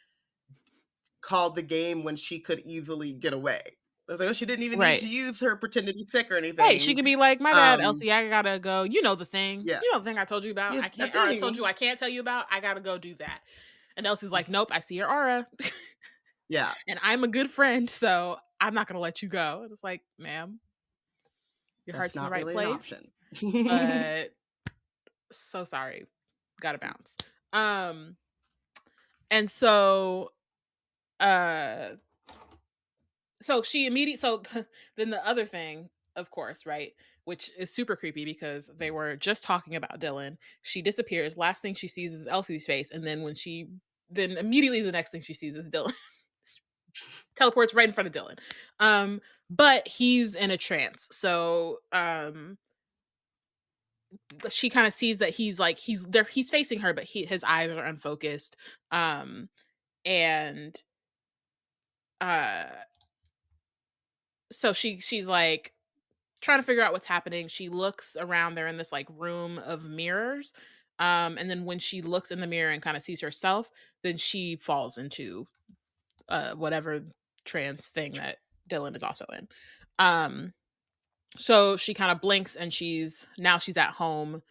called the game when she could easily get away. I was like, oh, she didn't even need to use her pretend to be sick or anything.
Right, she could be like, my bad, Elsie, I gotta go. You know the thing.
Yeah.
You know the thing I told you about. I can't. Or I told you I can't tell you about. I gotta go do that. And Elsie's like, nope, I see your aura.
Yeah.
And I'm a good friend, so I'm not gonna let you go. And it's like, ma'am, your heart's in the right place. But so sorry, gotta bounce. And so she immediately, so then the other thing, of course, right, which is super creepy because they were just talking about Dylan. She disappears. Last thing she sees is Elsie's face, and then then immediately the next thing she sees is Dylan. Teleports right in front of Dylan. But he's in a trance. So she kind of sees that he's like he's facing her, but his eyes are unfocused. And so she's like trying to figure out what's happening. She looks around. They're in this like room of mirrors. And then when she looks in the mirror and kind of sees herself, then she falls into whatever trance thing that Dylan is also in. So she kind of blinks and she's at home.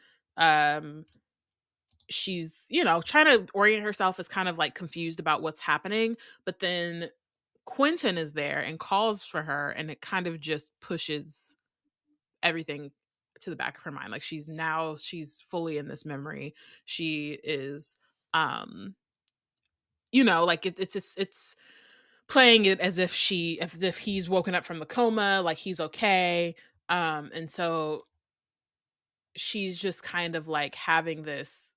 She's, you know, trying to orient herself, is kind of like confused about what's happening, but then Quentin is there and calls for her, and it kind of just pushes everything to the back of her mind. Like she's fully in this memory. She is you know, like it's playing it as if he's woken up from the coma, like he's okay. And so she's just kind of like having this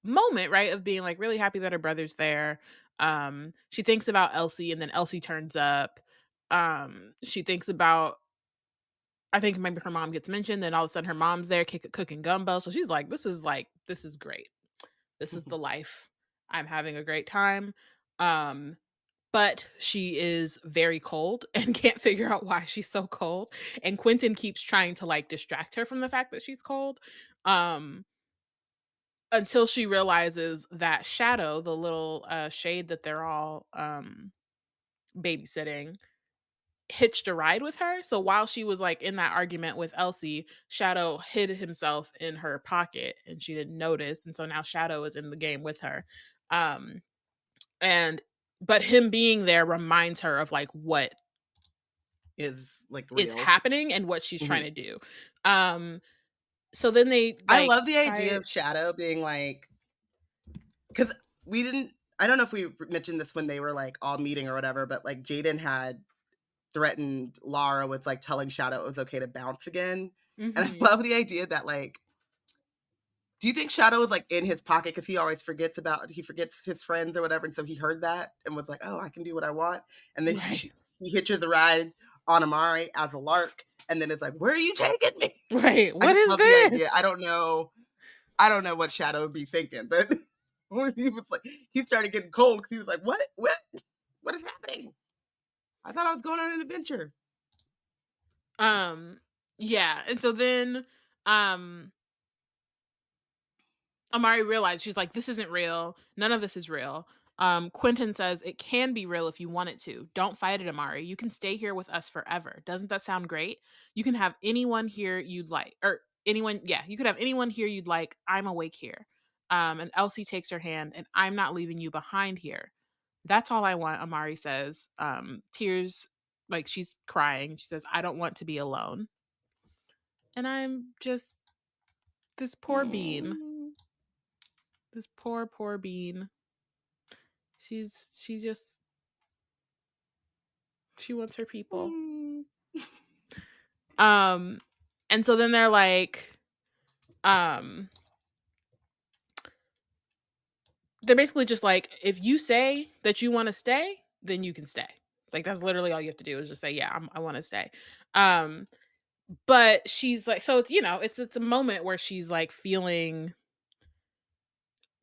moment, right, of being like really happy that her brother's there. She thinks about Elsie, and then Elsie turns up. She thinks about, I think maybe her mom gets mentioned, then all of a sudden her mom's there cooking gumbo. So she's like, this is great. This is the life. I'm having a great time. But she is very cold and can't figure out why she's so cold. And Quentin keeps trying to like distract her from the fact that she's cold. Until she realizes that Shadow, the little shade that they're all babysitting, hitched a ride with her. So while she was like in that argument with Elsie, Shadow hid himself in her pocket and she didn't notice. And so now Shadow is in the game with her. But him being there reminds her of like what
is like
is
real.
happening and what she's trying to do. So then they
I love the idea of Shadow being like, because I don't know if we mentioned this when they were like all meeting or whatever, but like Jaden had threatened Lara with like telling Shadow it was okay to bounce again. And I love the idea that like, do you think Shadow was like in his pocket because he always forgets his friends or whatever, and so he heard that and was like, oh, I can do what I want, and then he hitches the ride on Amari as a lark, and then it's like, where are you taking me?
Right. What is this?
The idea. I don't know what Shadow would be thinking, but he was like, he started getting cold because he was like, what is happening? I thought I was going on an adventure.
Yeah. And so then Amari realized, she's like, this isn't real. None of this is real. Quentin says it can be real if you want it to. Don't fight it, Amari. You can stay here with us forever. Doesn't that sound great? You can have anyone here you'd like, or anyone. Yeah, you could have anyone here you'd like. I'm awake here. And Elsie takes her hand, and I'm not leaving you behind here. That's all I want, Amari says. Tears, like she's crying. She says, I don't want to be alone. And I'm just, this poor bean. This poor bean. She wants her people. And so then they're like, they're basically just like, if you say that you want to stay, then you can stay. Like that's literally all you have to do is just say, yeah, I want to stay. But she's like, so it's, it's a moment where she's like feeling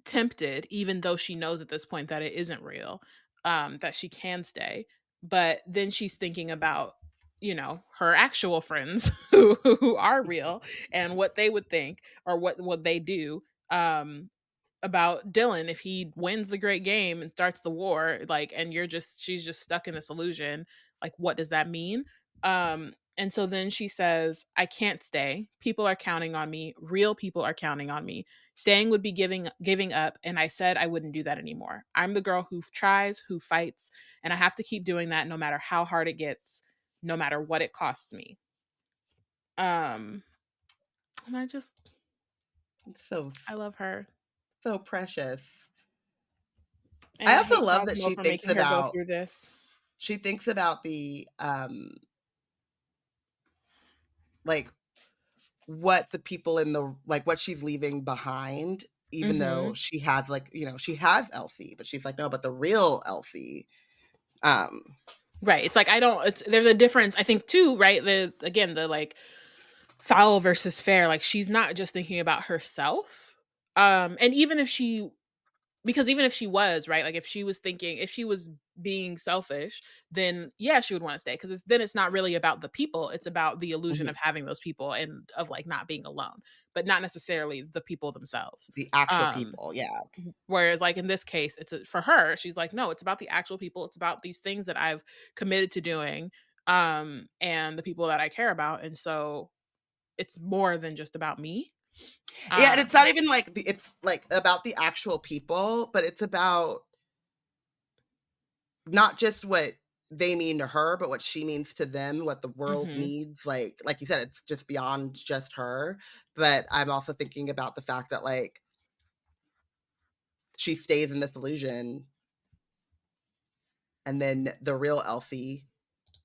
tempted, even though she knows at this point that it isn't real, that she can stay. But then she's thinking about, her actual friends who are real and what they would think or what they do about Dylan if he wins the great game and starts the war, like, and she's just stuck in this illusion. Like, what does that mean? And so then she says, I can't stay. People are counting on me. Real people are counting on me. Staying would be giving up. And I said I wouldn't do that anymore. I'm the girl who tries, who fights, and I have to keep doing that no matter how hard it gets, no matter what it costs me. And I love her.
So precious.
And
I also love that she thinks about
go through this.
She thinks about the like what the people in the like what she's leaving behind, even though she has like, she has Elsie, but she's like, no, but the real Elsie.
Right. It's like there's a difference, I think, too, right? The like foul versus fair. Like she's not just thinking about herself. And even if she was, right, like if she was being selfish, then yeah, she would want to stay, because then it's not really about the people, it's about the illusion of having those people and of like not being alone, but not necessarily the people themselves,
the actual people. Yeah.
Whereas like in this case, for her, she's like, no, it's about the actual people, it's about these things that I've committed to doing, and the people that I care about, and so it's more than just about me.
Yeah, and it's not even like it's like about the actual people, but it's about not just what they mean to her, but what she means to them, what the world needs. Like you said, it's just beyond just her. But I'm also thinking about the fact that like she stays in this illusion, and then the real Elsie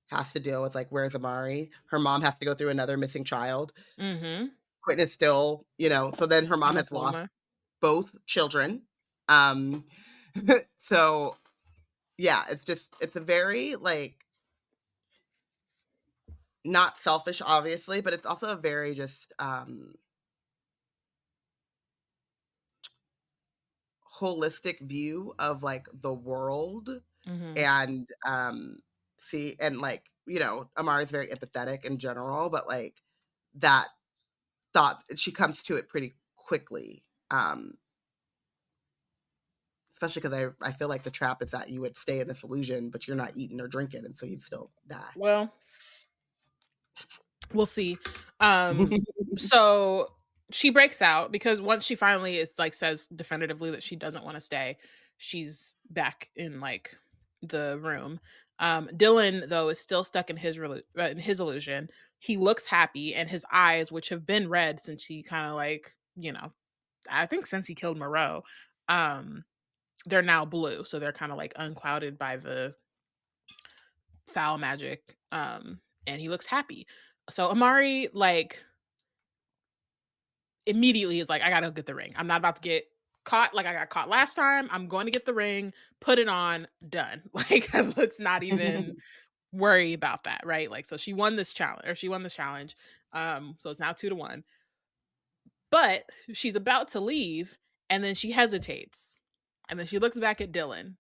has to deal with like, where's Amari? Her mom has to go through another missing child. Quentin is still, so then her mom has lost both children. So yeah, it's a very like not selfish, obviously, but it's also a very just holistic view of like the world. And see, and like, Amari's very empathetic in general, but like that thought, she comes to it pretty quickly. Especially because I feel like the trap is that you would stay in this illusion, but you're not eating or drinking, and so you'd still die.
Well, we'll see. So she breaks out because once she finally is like says definitively that she doesn't want to stay, she's back in like the room. Dylan though is still stuck in his illusion. He looks happy, and his eyes, which have been red since he kind of like, I think since he killed Moreau, they're now blue, so they're kind of like unclouded by the foul magic. And he looks happy. So Amari like immediately is like, I gotta go get the ring. I'm not about to get caught like I got caught last time. I'm going to get the ring, put it on, done. Like, let's not even worry about that, right? Like, so she won this challenge. So it's now 2-1. But she's about to leave, and then she hesitates. And then she looks back at Dylan,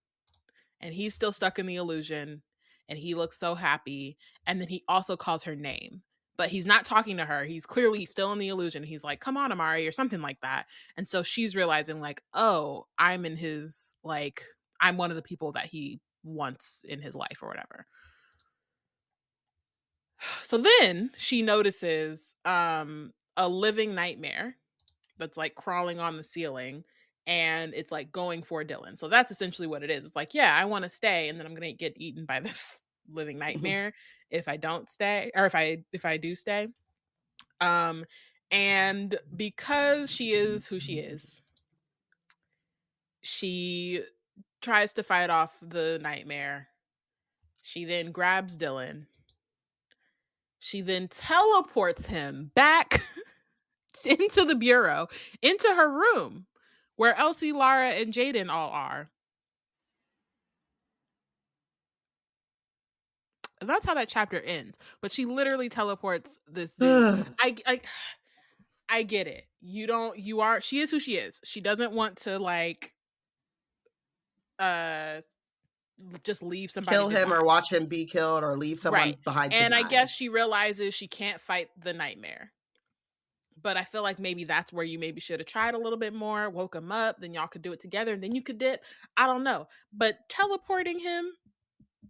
and he's still stuck in the illusion, and he looks so happy. And then he also calls her name, but he's not talking to her. He's clearly still in the illusion. He's like, come on, Amari, or something like that. And so she's realizing like, oh, I'm in his, like, I'm one of the people that he wants in his life or whatever. So then she notices a living nightmare that's like crawling on the ceiling, and it's like going for Dylan. So that's essentially what it is. It's like, yeah, I want to stay, and then I'm gonna get eaten by this living nightmare if I don't stay, or if I do stay. And because she is who she is, she tries to fight off the nightmare. She then grabs Dylan. She then teleports him back into the bureau, into her room, where Elsie, Lara, and Jaden all are. And that's how that chapter ends. But she literally teleports this dude. I get it. She is who she is. She doesn't want to like just leave somebody,
kill him, or watch him be killed, or leave someone behind.
And I guess she realizes she can't fight the nightmare. But I feel like maybe that's where you maybe should have tried a little bit more, woke him up, then y'all could do it together, and then you could dip. I don't know. But teleporting him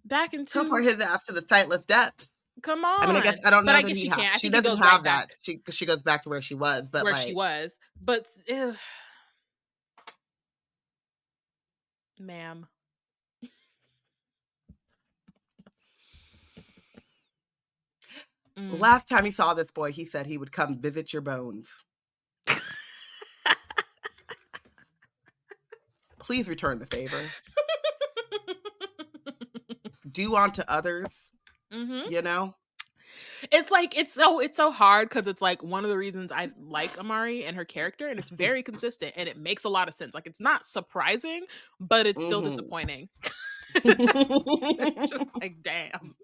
back into...
Teleport his ass to the sightless depths.
Come on.
I mean, I don't know that she can't. She doesn't have that. She goes back to where she was. But
she was. But, ma'am.
The last time he saw this boy, he said he would come visit your bones. Please return the favor. Do unto others.
It's like it's so hard because it's like one of the reasons I like Amari and her character, and it's very consistent and it makes a lot of sense. Like, it's not surprising, but it's still disappointing. It's just like, damn.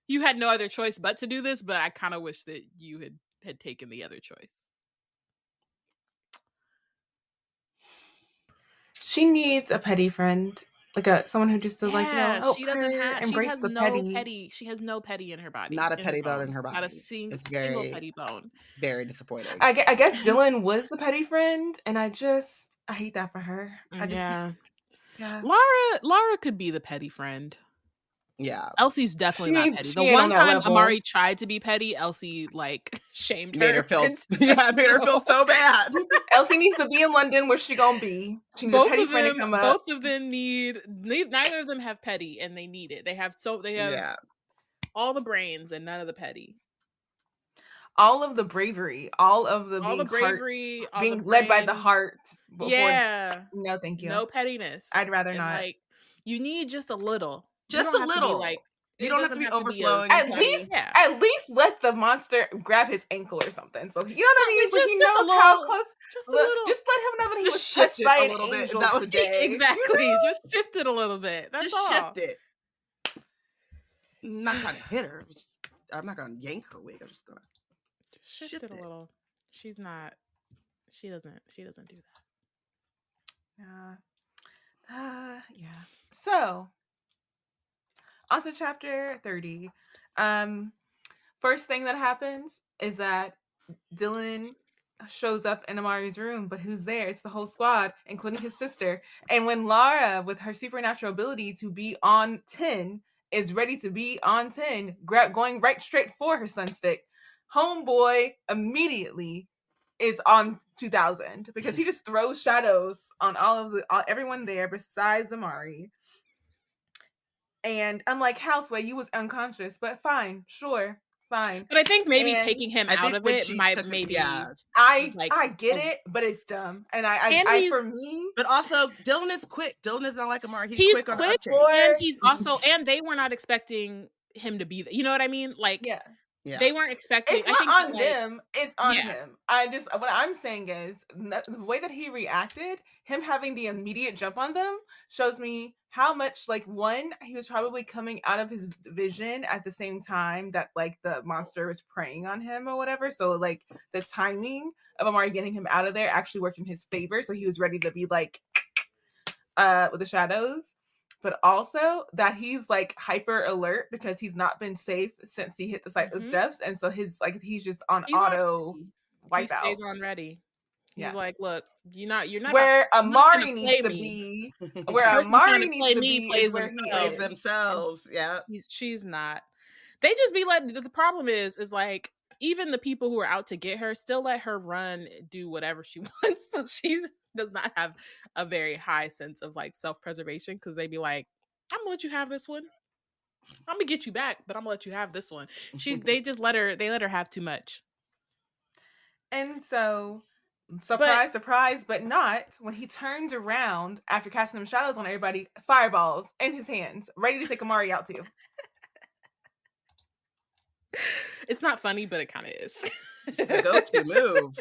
You had no other choice but to do this, but I kind of wish that you had taken the other choice.
She needs a petty friend, like someone who just does
she doesn't have. Embrace the petty. She has no petty in her body.
Not a petty bone in her body.
Not a single petty bone.
Very disappointing.
I guess Dylan was the petty friend, and I hate that for her.
Yeah. Lara could be the petty friend.
Yeah.
Elsie's definitely not petty. The one time Amari tried to be petty, Elsie like shamed her.
Made her feel so bad.
Elsie needs to be in London. Where she gonna be? She needs a petty friend to come up.
Both of them neither of them have petty, and they need it. They have all the brains and none of the petty.
All of the bravery, all the being led by the heart. No, thank you.
No pettiness.
I'd rather not.
Like, you need just a little.
Just a little.
Like
You don't have to be overflowing.
At least let the monster grab his ankle or something. So you know what I mean? So he knows how close. Just let him know that he was touched by an angel today.
Exactly. Just shift it a little bit. That's
just
all.
Shift it. I'm not trying to hit her. I'm not gonna yank her wig. I'm just gonna
shift it a little. She's not. She doesn't do
that. Yeah. So, on to chapter 30. First thing that happens is that Dylan shows up in Amari's room, but who's there? It's the whole squad, including his sister. And when Lara, with her supernatural ability to be on 10, is ready to be on 10, going right straight for her sunstick, homeboy immediately is on 2000 because he just throws shadows on everyone there besides Amari. And I'm like, Houseway, you was unconscious, but fine, sure, fine.
But I think maybe taking him out of it might maybe.
Yeah. I get it, but it's dumb. And I for me.
But also, Dylan is quick. Dylan is not like Amari. He's quick
and he's also, and they were not expecting him to be there. You know what I mean? Like,
yeah.
They weren't expecting.
It's not on them. It's on him. What I'm saying is the way that he reacted, him having the immediate jump on them, shows me how much, like, one, he was probably coming out of his vision at the same time that, like, the monster was preying on him or whatever. So, like, the timing of Amari getting him out of there actually worked in his favor. So he was ready to be like with the shadows. But also that he's like hyper alert because he's not been safe since he hit the sightless depths, and so he's just on auto wipe out.
He stays on ready. He's like, look, you're not
where Amari needs to be. Where Amari needs to be is where he
plays themselves. Yeah,
she's not. They just be like, the problem is like, even the people who are out to get her still let her run, do whatever she wants. So she does not have a very high sense of like self-preservation, because they be like, I'm gonna let you have this one. I'm gonna get you back, but I'm gonna let you have this one. They let her have too much.
And so, surprise, but not, when he turns around after casting them shadows on everybody, fireballs in his hands, ready to take Amari out too.
It's not funny, but it kind of is.
It's the go-to move.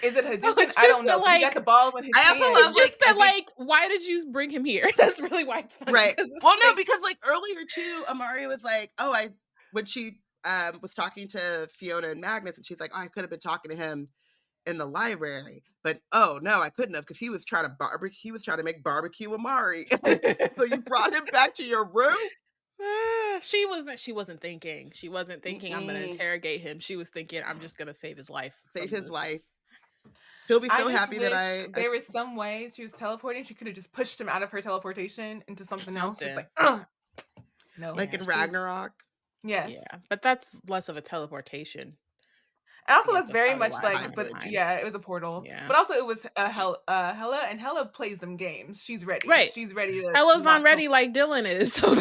Is it Hadouken? I don't know. Like, he got the balls in his hands.
Also love,
just that, like, why did you bring him here? That's really why it's funny.
Right. Well, no, because like earlier too, Amari was like, when she was talking to Fiona and Magnus, and she's like, I could have been talking to him in the library, but no, I couldn't have, because he was trying to make barbecue Amari. So you brought him back to your room.
She wasn't thinking. She wasn't thinking, I'm going to interrogate him. She was thinking, I'm just going to save his life.
Life. He'll be so happy that
there was some way she was teleporting. She could have just pushed him out of her teleportation into something else. Just like, no,
like in Ragnarok.
Yes,
yeah, but that's less of a teleportation.
And also, that's very much like, it was a portal. Yeah. But also, it was Hella, and Hella plays them games. She's ready.
Right.
She's ready to.
Hella's on ready like Dylan is. So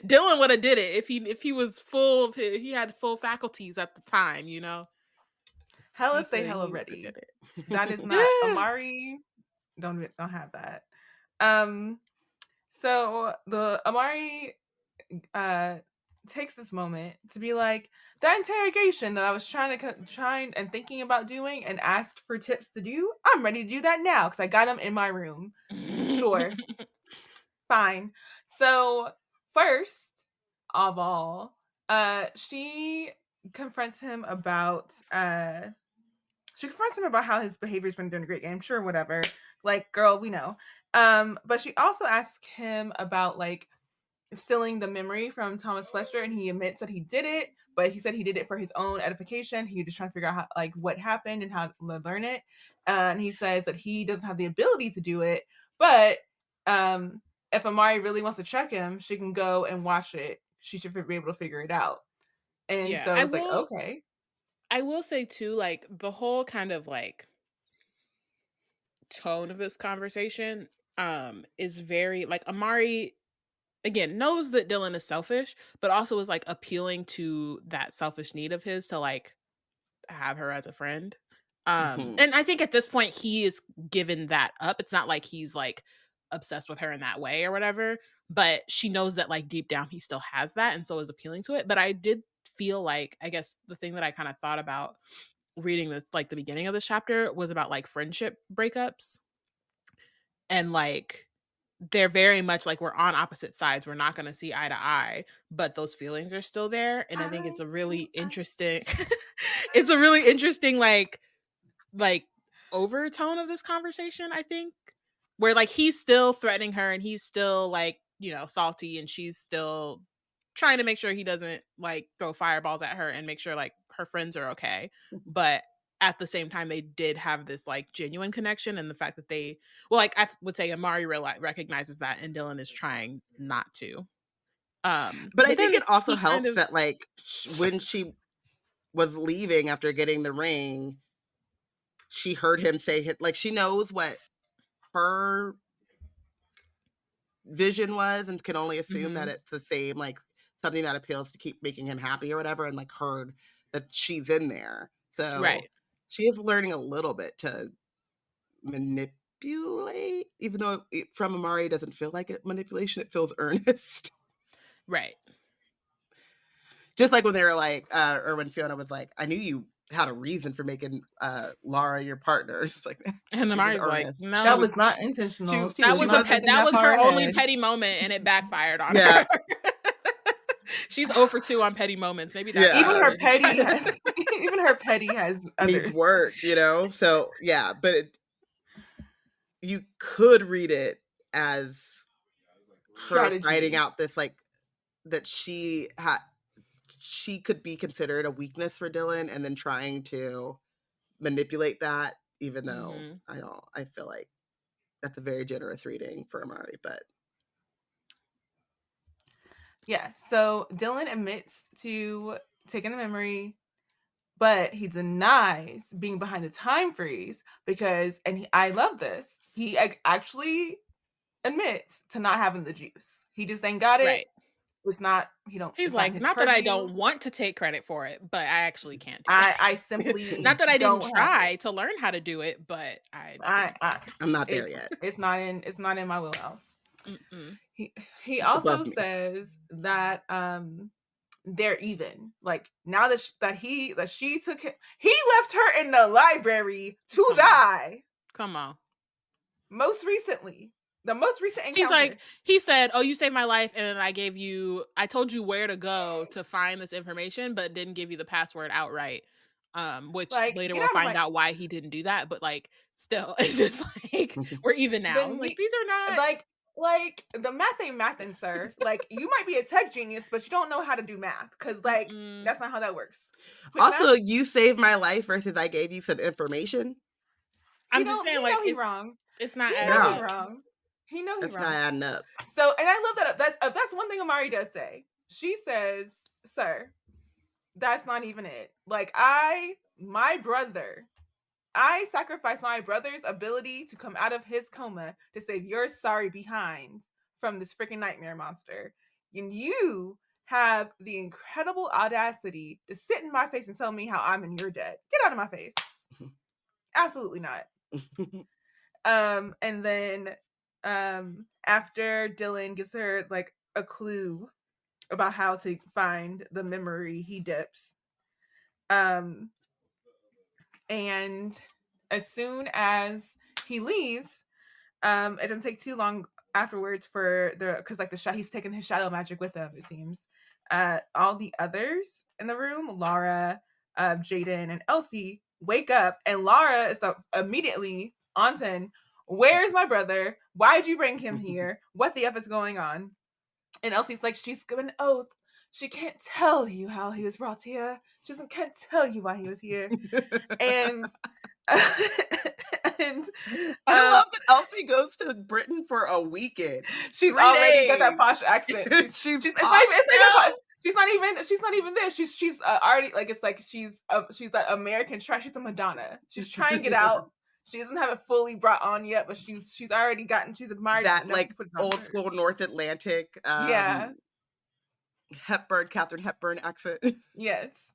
Dylan would have did it if he was full. He had full faculties at the time, you know.
Hella say Hella ready. That is not Amari. Don't have that. So the Amari takes this moment to be like, that interrogation that I was trying and thinking about doing and asked for tips to do, I'm ready to do that now because I got them in my room. Sure. Fine. So first of all, she confronts him about how his behavior's been doing a great game. Sure, whatever. Like, girl, we know. But she also asks him about like stealing the memory from Thomas Fletcher, and he admits that he did it, but he said he did it for his own edification. He was just trying to figure out how, like, what happened and how to learn it. And he says that he doesn't have the ability to do it, but if Amari really wants to check him, she can go and watch it. She should be able to figure it out. And so I was like, okay.
I will say too, like, the whole kind of like tone of this conversation is very like, Amari again knows that Dylan is selfish, but also is like appealing to that selfish need of his to like have her as a friend. And I think at this point he is given that up. It's not like he's like obsessed with her in that way or whatever, but she knows that like deep down he still has that, and so is appealing to it. But I did feel like, I guess the thing that I kind of thought about reading the like the beginning of this chapter was about like friendship breakups, and like they're very much like we're on opposite sides, we're not going to see eye to eye, but those feelings are still there. And I think it's a really interesting it's a really interesting like overtone of this conversation, I think, where like he's still threatening her and he's still like, you know, salty, and she's still trying to make sure he doesn't like throw fireballs at her and make sure like her friends are okay. But at the same time, they did have this like genuine connection, and the fact that they, well, like I would say Amari recognizes that, and Dylan is trying not to.
But I think it also helps that like when she was leaving after getting the ring, she heard him say, like, she knows what her vision was and can only assume that it's the same, like something that appeals to keep making him happy or whatever, and like heard that she's in there. So
right.
She is learning a little bit to manipulate, even though from Amari it doesn't feel like manipulation, it feels earnest.
Right.
Just like when they were like, or when Fiona was like, I knew you had a reason for making Lara your partner. It's like,
and Amari's like, no,
that was not intentional.
That was her only petty moment, and it backfired on her. She's 0 for 2 on petty moments. Maybe that's
even her petty has even her petty has
needs work, you know. So yeah, but you could read it as her finding out this like that she could be considered a weakness for Dylan, and then trying to manipulate that, even though I feel like that's a very generous reading for Amari, but
yeah. So Dylan admits to taking the memory, but he denies being behind the time freeze because, I love this, he actually admits to not having the juice. He just ain't got it. Right. It's not, he's
like, not that I don't want to take credit for it, but I actually can't do it.
I simply
not that I didn't try to learn how to do it, but
I'm not there yet.
It's not in my wheelhouse. He also says that they're even. Like, now that she took him, he left her in the library to die.
Come on.
Most recently. The most recent encounter.
She's like, he said, oh, you saved my life, and I told you where to go to find this information, but didn't give you the password outright. Which like, later we'll find out why he didn't do that, but like, still, it's just like, we're even now. Like, these are not
like the math ain't mathin', sir. Like, you might be a tech genius, but you don't know how to do math, because like that's not how that works.
Also, you saved my life versus I gave you some information.
I'm just saying, like,
he's wrong.
It's not
wrong. He knows he's wrong.
Not adding up.
So, and I love that. That's one thing Amari does say. She says, "Sir, that's not even it. Like, I sacrificed my brother's ability to come out of his coma to save your sorry behind from this freaking nightmare monster. And you have the incredible audacity to sit in my face and tell me how I'm in your debt. Get out of my face. Absolutely not." And then after Dylan gives her like a clue about how to find the memory, he dips. And as soon as he leaves, it doesn't take too long afterwards because like he's taking his shadow magic with him, it seems. All the others in the room, Lara, Jaden, and Elsie, wake up, and Lara is immediately on 10. Where's my brother? Why'd you bring him here? What the F is going on? And Elsie's like, she's given an oath. She can't tell you how he was brought here. She can't tell you why he was here. And
I love that Elsie goes to Britain for a weekend.
She's already got that posh accent. She's not even there. She's already like, it's like she's that American trash. She's a Madonna. She's trying it out. She doesn't have it fully brought on yet, but she's already she's admired
that like old school North Atlantic Katharine Hepburn accent.
Yes.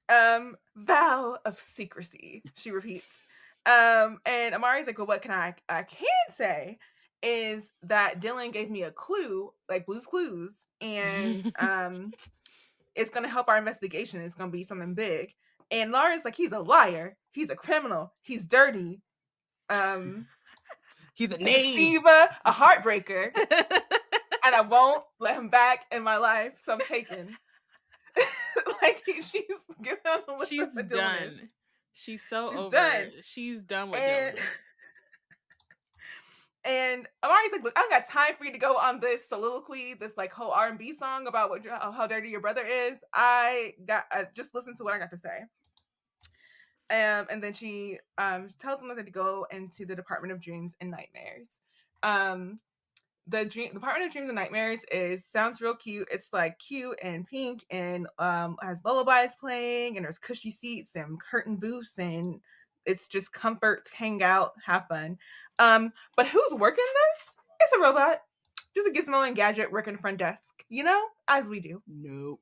Vow of secrecy, she repeats. And Amari's like, well, what can I can say? is that Dylan gave me a clue, like Blue's Clues, and it's gonna help our investigation. It's gonna be something big. And Laura's like, he's a liar, he's a criminal, he's dirty.
He's a knave.
Siva, a heartbreaker. And I won't let him back in my life, so I'm taken. Like, she's giving on the list of Dylan.
Done. She's over.
Done.
She's done with Dylan.
And Amari's like, look, I don't got time for you to go on this soliloquy, this like whole R&B song about how dirty your brother is. I just listen to what I got to say. And then she tells them that they go into the Department of Dreams and Nightmares. The Department of Dreams and Nightmares sounds real cute. It's like cute and pink and has lullabies playing, and there's cushy seats and curtain booths, and it's just comfort to hang out, have fun. But who's working this? It's a robot. Just a gizmo and gadget working the front desk, as we do.
Nope.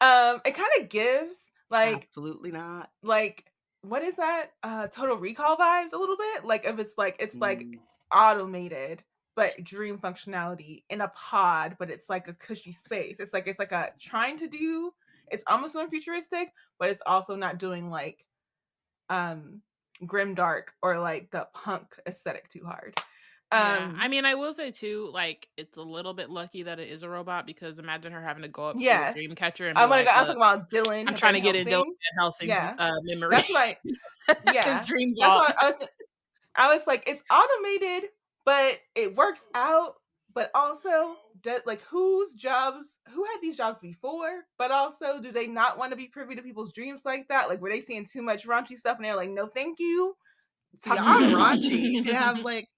It kind of gives like
absolutely not.
Like, what is that? Total Recall vibes a little bit. Like if it's like automated, but dream functionality in a pod, but it's like a cushy space. It's like a trying to do. It's almost doing futuristic, but it's also not doing like grimdark or like the punk aesthetic too hard.
I mean, I will say too, like, it's a little bit lucky that it is a robot, because imagine her having to go up to a dream catcher and
I was talking about Dylan.
I'm trying to get in Dylan Van Helsing's memory.
That's right. Yeah.
His dream
That's what I was like, it's automated, but it works out. But also, like, who had these jobs before? But also, do they not want to be privy to people's dreams like that? Like, were they seeing too much raunchy stuff and they're like, no, thank you?
Beyond raunchy. You have like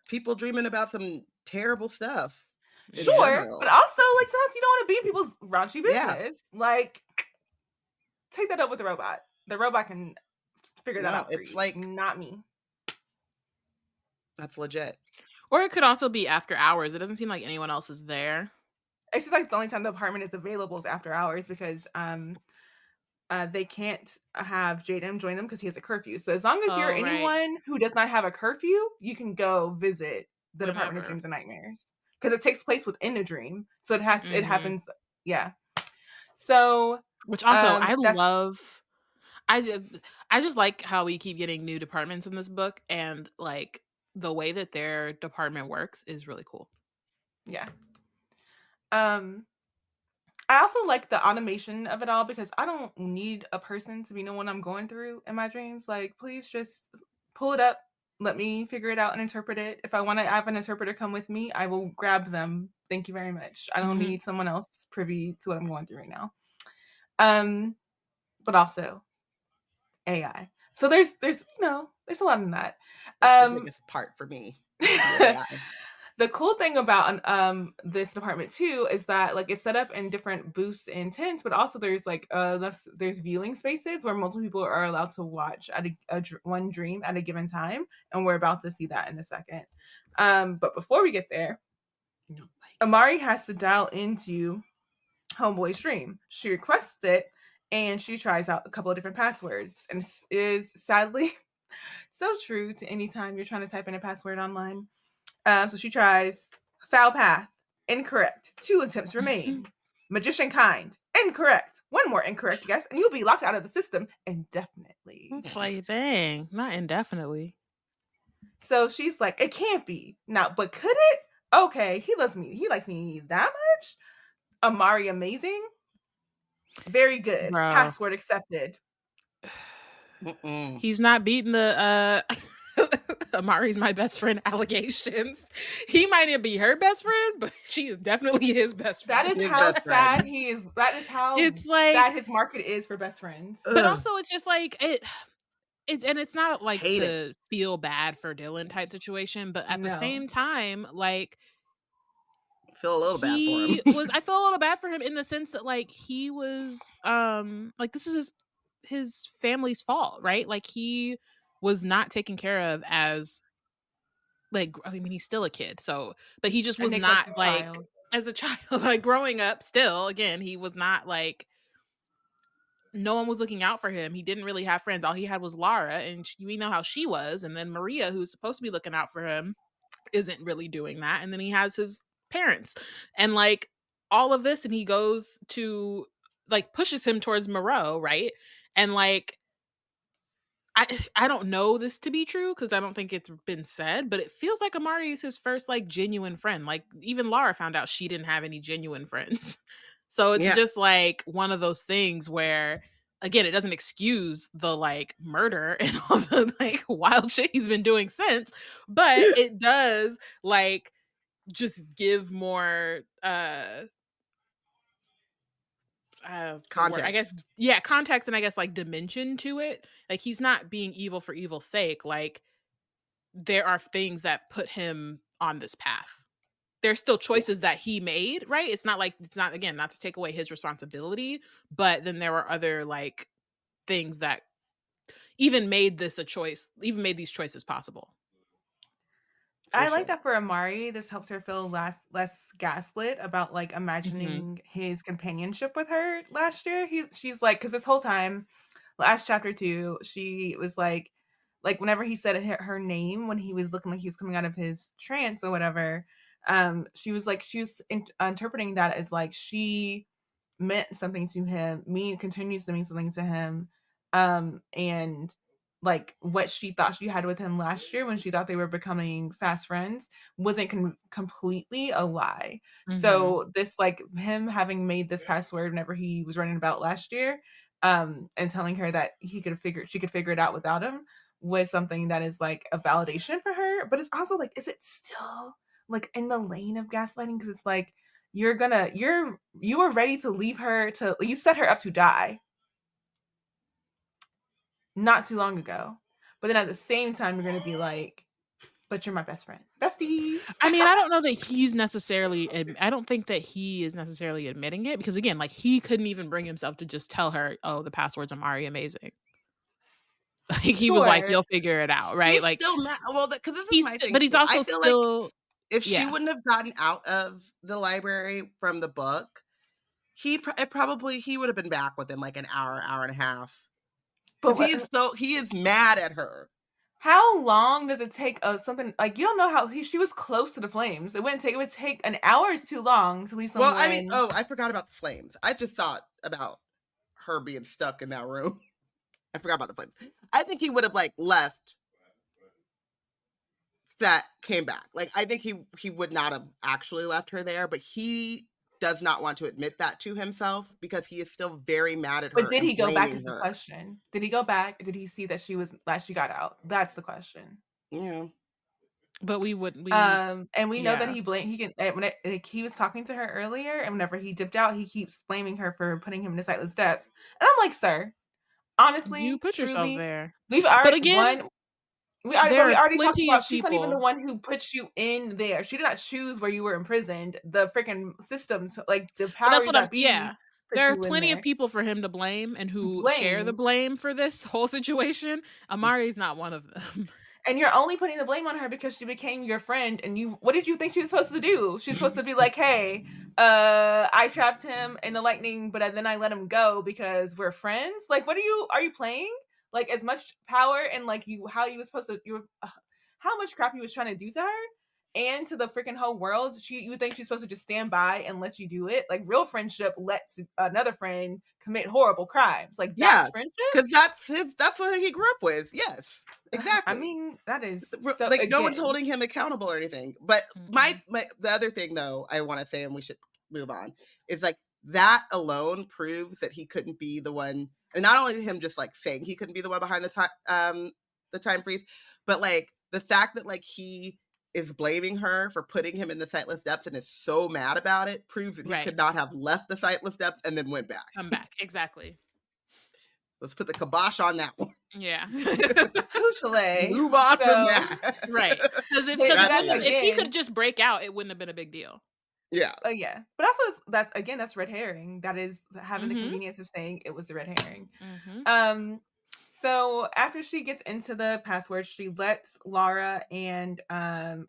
people dreaming about some terrible stuff.
Sure, but also, like, sometimes you don't want to be in people's raunchy business. Yeah. Like, take that up with the robot. The robot can figure that out for you. Like, not me.
That's legit.
Or it could also be after hours. It doesn't seem like anyone else is there.
It's just like the only time the apartment is available is after hours, because they can't have Jaden join them because he has a curfew. So as long as you're anyone who does not have a curfew, you can go visit the Department of Dreams and Nightmares, because it takes place within a dream. So it happens. Yeah. So,
which also I just like how we keep getting new departments in this book, and like the way that their department works is really cool.
Yeah. I also like the automation of it all, because I don't need a person to be knowing what I'm going through in my dreams. Like, please just pull it up. Let me figure it out and interpret it. If I want to have an interpreter come with me, I will grab them. Thank you very much. I don't need someone else privy to what I'm going through right now. But also AI. So there's a lot in that.
That's the biggest part for me.
The cool thing about this department too is that, like, it's set up in different booths and tents, but also there's like there's viewing spaces where multiple people are allowed to watch at one dream at a given time, and we're about to see that in a second. But before we get there, Amari has to dial into Homeboy's dream. She requests it, and she tries out a couple of different passwords, and is sadly so true to any time you're trying to type in a password online. So she tries foul path, incorrect. 2 attempts remain. Magician kind, incorrect. 1 more incorrect guess, and you'll be locked out of the system indefinitely.
It's like, dang, not indefinitely.
So she's like, it can't be. Now, but could it? Okay, he likes me that much? Amari amazing? Very good.
Bro.
Password accepted.
He's not beating the Amari's my best friend allegations. He might not be her best friend, but she is definitely his best friend.
That is how sad he is. That is how sad his market is for best friends.
But also, it's just like it's not like to feel bad for Dylan type situation, but at the same time, like,
feel a little bad for him.
I feel a little bad for him in the sense that, like, he was like, this is his family's fault, right? Like, he was not taken care of as, like, I mean, he's still a kid, so, but he just was not like as a child, like growing up still, again, he was not like no one was looking out for him. He didn't really have friends. All he had was Lara, and we know how she was. And then Maria, who's supposed to be looking out for him, isn't really doing that. And then he has his parents and like all of this, and he goes to like pushes him towards Moreau, right? And like I don't know this to be true because I don't think it's been said, but it feels like Amari is his first like genuine friend. Like even Lara found out she didn't have any genuine friends. So it's just like one of those things where, again, it doesn't excuse the like murder and all the like wild shit he's been doing since, but it does like just give more
context.
I guess context, and I guess like dimension to it. Like he's not being evil for evil's sake. Like there are things that put him on this path. There's still choices that he made, right? It's not again, not to take away his responsibility, but then there were other like things that even made these choices possible.
I like that for Amari. This helps her feel less gaslit about like imagining his companionship with her last year. She's like, because this whole time, last chapter 2, she was like whenever he said her name when he was looking like he was coming out of his trance or whatever, she was interpreting that as like she meant something to him, continues to mean something to him, and like what she thought she had with him last year when she thought they were becoming fast friends wasn't completely a lie. So this like him having made this password whenever he was running about last year, and telling her that she could figure it out without him was something that is like a validation for her. But it's also like, is it still like in the lane of gaslighting? Because it's like you were ready to leave her you set her up to die not too long ago, but then at the same time you're gonna be like, but you're my best friend, besties.
I mean, I don't know that he's necessarily I don't think that he is necessarily admitting it, because again, like he couldn't even bring himself to just tell her, oh, the password's Amari amazing. Like he was like, you'll figure it out, right?
He's
like
still mad. Well, because this is my thing,
but he's
too.
also
I feel
still
like if she wouldn't have gotten out of the library from the book, he would have been back within like an hour and a half. But he is mad at her.
How long does it take something like, you don't know how she was close to the flames. It would take an hour is too long to leave someone.
Well, I mean, I forgot about the flames. I just thought about her being stuck in that room. I forgot about the flames. I think he would have like left, that came back. Like I think he would not have actually left her there, but he does not want to admit that to himself because he is still very mad at her.
But did he go back is the question. Did he go back? Did he see that she got out? That's the question.
Yeah.
But we wouldn't.
And we know that he was talking to her earlier, and whenever he dipped out, he keeps blaming her for putting him in the sightless depths. And I'm like, sir, honestly,
you put yourself there.
We've already we already talked about she's not even the one who puts you in there. She did not choose where you were imprisoned. The freaking system, like the powers that be.
There are plenty of people for him to blame and who share the blame for this whole situation. Amari's not one of them.
And you're only putting the blame on her because she became your friend. And what did you think she was supposed to do? She's supposed to be like, hey, I trapped him in the lightning, but then I let him go because we're friends. Like, are you playing? Like as much power and like how much crap he was trying to do to her and to the freaking whole world. You think she's supposed to just stand by and let you do it? Like real friendship lets another friend commit horrible crimes. Like that's friendship,
because that's what he grew up with. Yes, exactly.
I mean, that is
so, like no one's holding him accountable or anything. But the other thing though I want to say, and we should move on, is like that alone proves that he couldn't be the one. And not only him just like saying he couldn't be the one behind the time freeze, but like the fact that like he is blaming her for putting him in the sightless depths and is so mad about it proves that he could not have left the sightless depths and then went back.
Come back, exactly.
Let's put the kibosh on that one.
Yeah.
Move on from that.
Right. Because if he could just break out, it wouldn't have been a big deal.
Yeah.
Yeah. But also that's red herring. That is having the convenience of saying it was the red herring. So after she gets into the password, she lets Lara and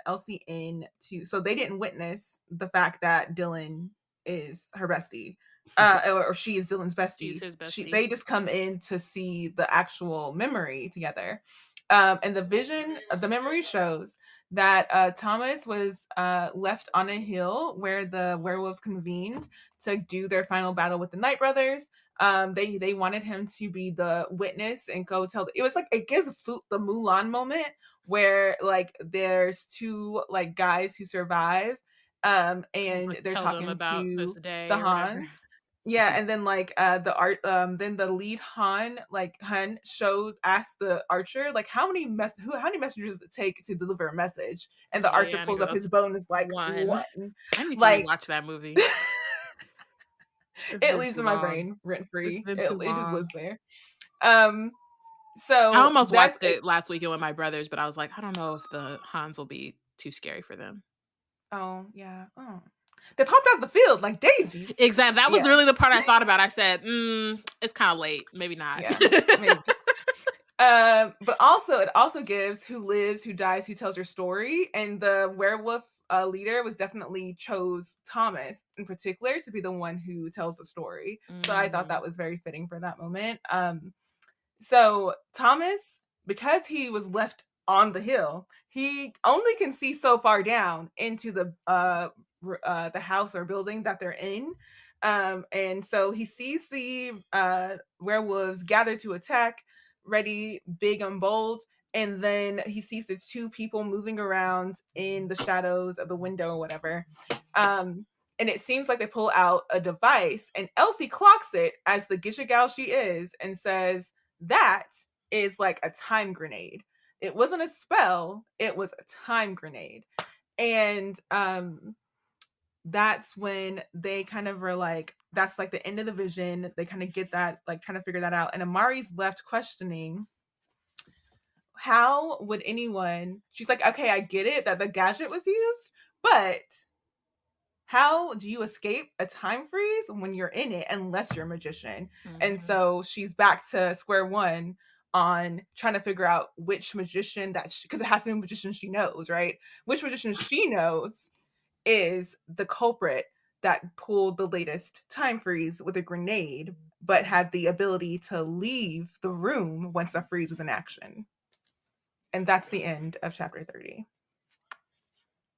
Elsie in so they didn't witness the fact that Dylan is her bestie. or she is Dylan's bestie.
She's his bestie.
They just come in to see the actual memory together. And the memory shows that Thomas was left on a hill where the werewolves convened to do their final battle with the Night Brothers. They wanted him to be the witness and go tell. It was like, it gives the Mulan moment where like there's two like guys who survive, and
Like,
they're
tell them
talking
about
to
this day
the
or whatever.
Hans. Yeah, and then like then the lead Hun asks the archer like how many messengers does it take to deliver a message, and the archer
and he
pulls up
goes,
his bow and is like
one. I need to
like
watch that movie.
it lives in my brain rent free.
It's been
It
too
just
long.
lives there. So
I almost watched it last weekend with my brothers, but I was like, I don't know if the Hans will be too scary for them.
Oh yeah. Oh. They popped out the field like daisies.
Exactly. That was really the part I thought about. I said, it's kind of late. Maybe not.
Yeah. Maybe. But also, it also gives who lives, who dies, who tells your story. And the werewolf leader chose Thomas in particular to be the one who tells the story. So I thought that was very fitting for that moment. So Thomas, because he was left on the hill, he only can see so far down into the house or building that they're in, and so he sees the werewolves gather to attack, ready, big and bold, and then he sees the two people moving around in the shadows of the window or whatever, and it seems like they pull out a device, and Elsie clocks it as the Gisha gal she is and says that is like a time grenade. It wasn't a spell, it was a time grenade. And that's when they kind of were like, that's like the end of the vision. They kind of get that, like trying to figure that out. And Amari's left questioning, how would anyone, she's like, okay, I get it that the gadget was used, but how do you escape a time freeze when you're in it unless you're a magician? And so she's back to square one on trying to figure out which magician because it has to be a magician she knows, right? Which magician she knows is the culprit that pulled the latest time freeze with a grenade, but had the ability to leave the room once the freeze was in action. And that's the end of chapter 30.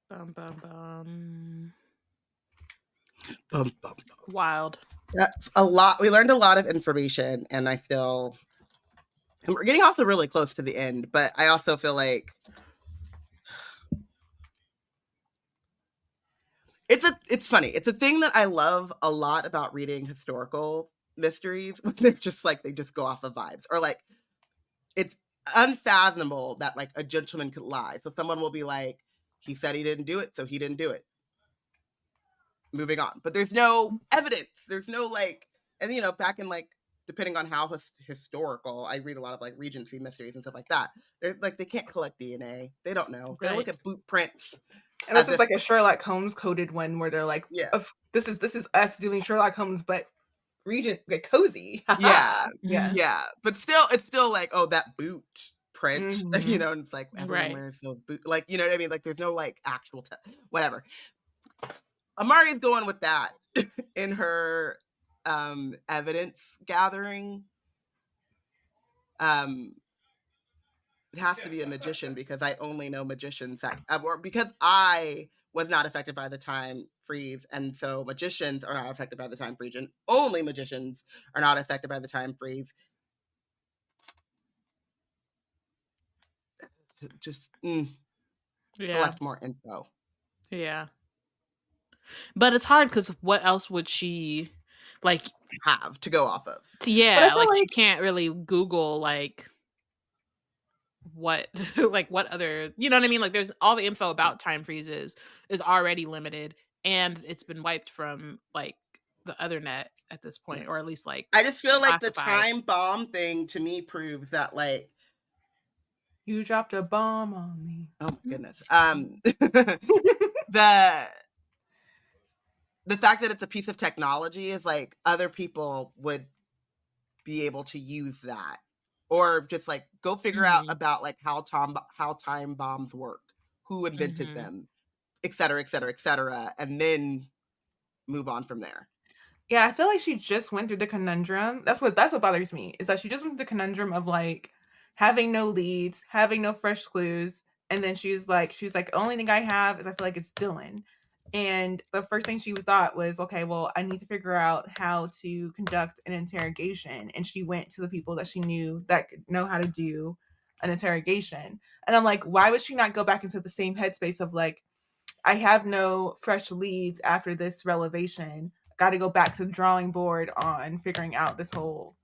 Bum, bum, bum.
Bum, bum, bum.
Wild.
That's a lot. We learned a lot of information, and I feel, and we're getting also really close to the end, but I also feel like it's funny. It's a thing that I love a lot about reading historical mysteries, when they're just like, they just go off of vibes, or like, it's unfathomable that like a gentleman could lie. So someone will be like, he said he didn't do it, so he didn't do it. Moving on. But there's no evidence. There's no like, and you know, back in like, depending on how historical, I read a lot of like Regency mysteries and stuff like that. They're like, they can't collect DNA. They don't know. They look at boot prints.
And this is like a Sherlock Holmes coded one where they're like,
yeah,
this is us doing Sherlock Holmes, but Regent, like cozy.
yeah. But still, it's still like, oh, that boot print, you know, and it's like everyone wears those boots, like, you know what I mean? Like, there's no like actual whatever. Amari's going with that in her evidence gathering. It has to be a magician, because I only know magicians that, or because I was not affected by the time freeze, and so magicians are not affected by the time freeze, and only magicians are not affected by the time freeze. Just collect more info.
Yeah. But it's hard because what else would she like
have to go off of?
Yeah, like she can't really Google like what like what other, you know what I mean? Like there's all the info about time freezes is already limited, and it's been wiped from like the other net at this point, or at least like
I just feel like
classified.
the time bomb thing to me proves that like
you dropped a bomb on me.
Oh my goodness. The fact that it's a piece of technology is like other people would be able to use that, or just like go figure out about like how time bombs work, who invented them, et cetera, et cetera, et cetera, and then move on from there.
Yeah, I feel like she just went through the conundrum. That's what bothers me, is that she just went through the conundrum of like having no leads, having no fresh clues, and then she's like, the only thing I have is I feel like it's Dylan. And the first thing she thought was, okay, well, I need to figure out how to conduct an interrogation. And she went to the people that she knew that could know how to do an interrogation. And I'm like, why would she not go back into the same headspace of like, I have no fresh leads after this revelation. Got to go back to the drawing board on figuring out this whole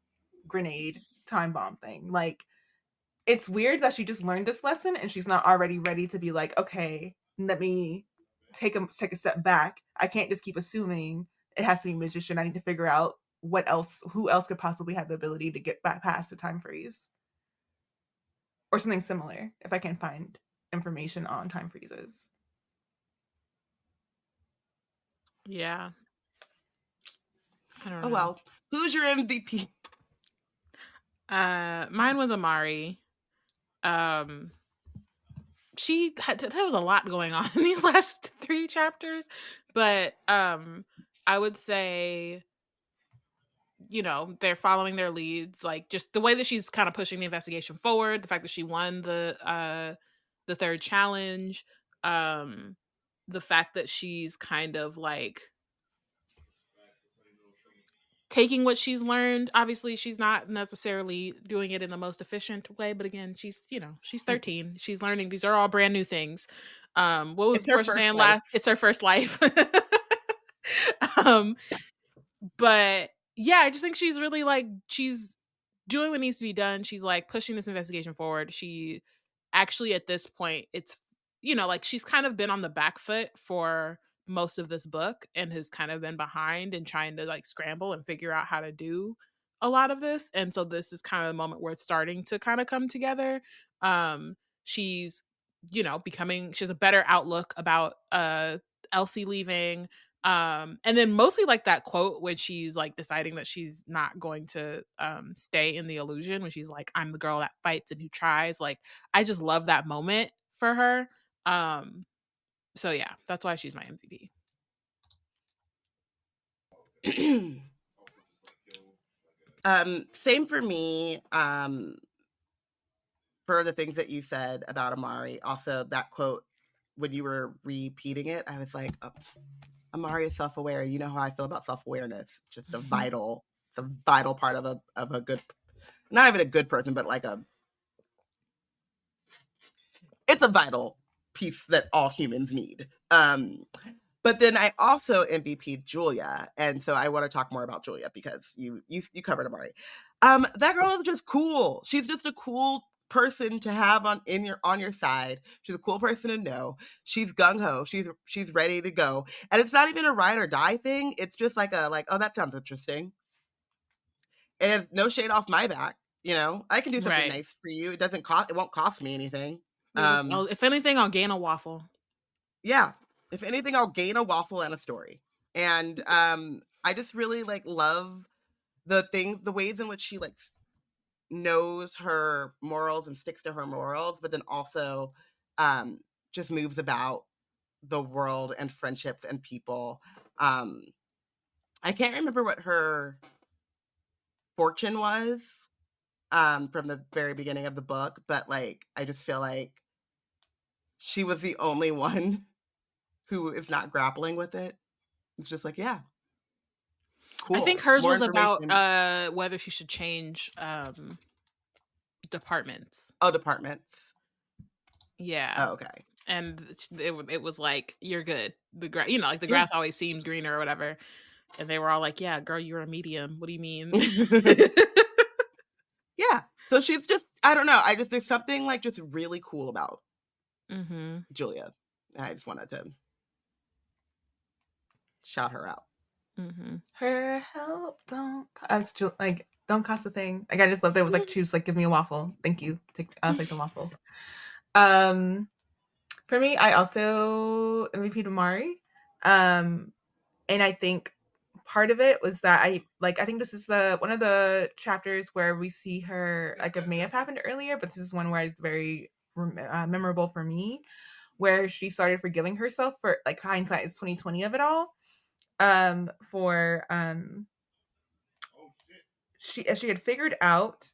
grenade time bomb thing. Like, it's weird that she just learned this lesson and she's not already ready to be like, okay, let me take a step back. I can't just keep assuming it has to be magician. I need to figure out who else could possibly have the ability to get back past the time freeze or something similar if I can find information on time freezes.
Yeah. I don't know.
Oh well. Who's your MVP?
Mine was Amari. There was a lot going on in these last 3 chapters, but I would say, they're following their leads, like just the way that she's kind of pushing the investigation forward, the fact that she won the 3rd challenge, the fact that she's kind of like taking what she's learned. Obviously, she's not necessarily doing it in the most efficient way, but again, she's 13. She's learning. These are all brand new things. What was Porshèa saying last? It's her first life. But yeah, I just think she's really like, she's doing what needs to be done. She's like pushing this investigation forward. She actually, at this point, it's, like she's kind of been on the back foot for most of this book and has kind of been behind and trying to like scramble and figure out how to do a lot of this. And so this is kind of the moment where it's starting to kind of come together. She's, she has a better outlook about Elsie leaving. And then mostly like that quote when she's like deciding that she's not going to stay in the illusion, when she's like, I'm the girl that fights and who tries. Like, I just love that moment for her. So yeah, that's why she's my MVP.
Same for me. For the things that you said about Amari, also that quote, when you were repeating it, I was like, oh, Amari is self-aware. You know how I feel about self-awareness. Just it's a vital part of a good, not even a good person, but like it's a vital piece that all humans need. But then I also MVP'd Julia, and so I want to talk more about Julia because you covered Amari. That girl is just cool. She's just a cool person to have on your side. She's a cool person to know. She's gung-ho. She's ready to go. And it's not even a ride or die thing. It's just like oh, that sounds interesting. And no shade off my back. I can do something nice for you. It won't cost me anything.
If anything, I'll gain a waffle.
Yeah. If anything, I'll gain a waffle and a story. And I just really like love the ways in which she like knows her morals and sticks to her morals, but then also just moves about the world and friendships and people. I can't remember what her fortune was from the very beginning of the book, but like I just feel like she was the only one who is not grappling with it. It's just like, yeah. Cool.
I think hers was about whether she should change departments.
Oh, departments.
Yeah.
Oh, okay.
And it was like, you're good. The grass, like the grass always seems greener or whatever. And they were all like, yeah, girl, you're a medium. What do you mean?
Yeah. So she's just, I don't know. There's something like just really cool about Julia. And I just wanted to shout her out.
Her help don't cost a thing. Like, I just love that it was like, she was like, give me a waffle. Thank you. I'll take the waffle. For me, I also MVP'd Amari. And I think part of it was that I think this is one of the chapters where we see her, like, it may have happened earlier, but this is one where it's very memorable for me, where she started forgiving herself for, like, hindsight is 2020 of it all. for she had figured out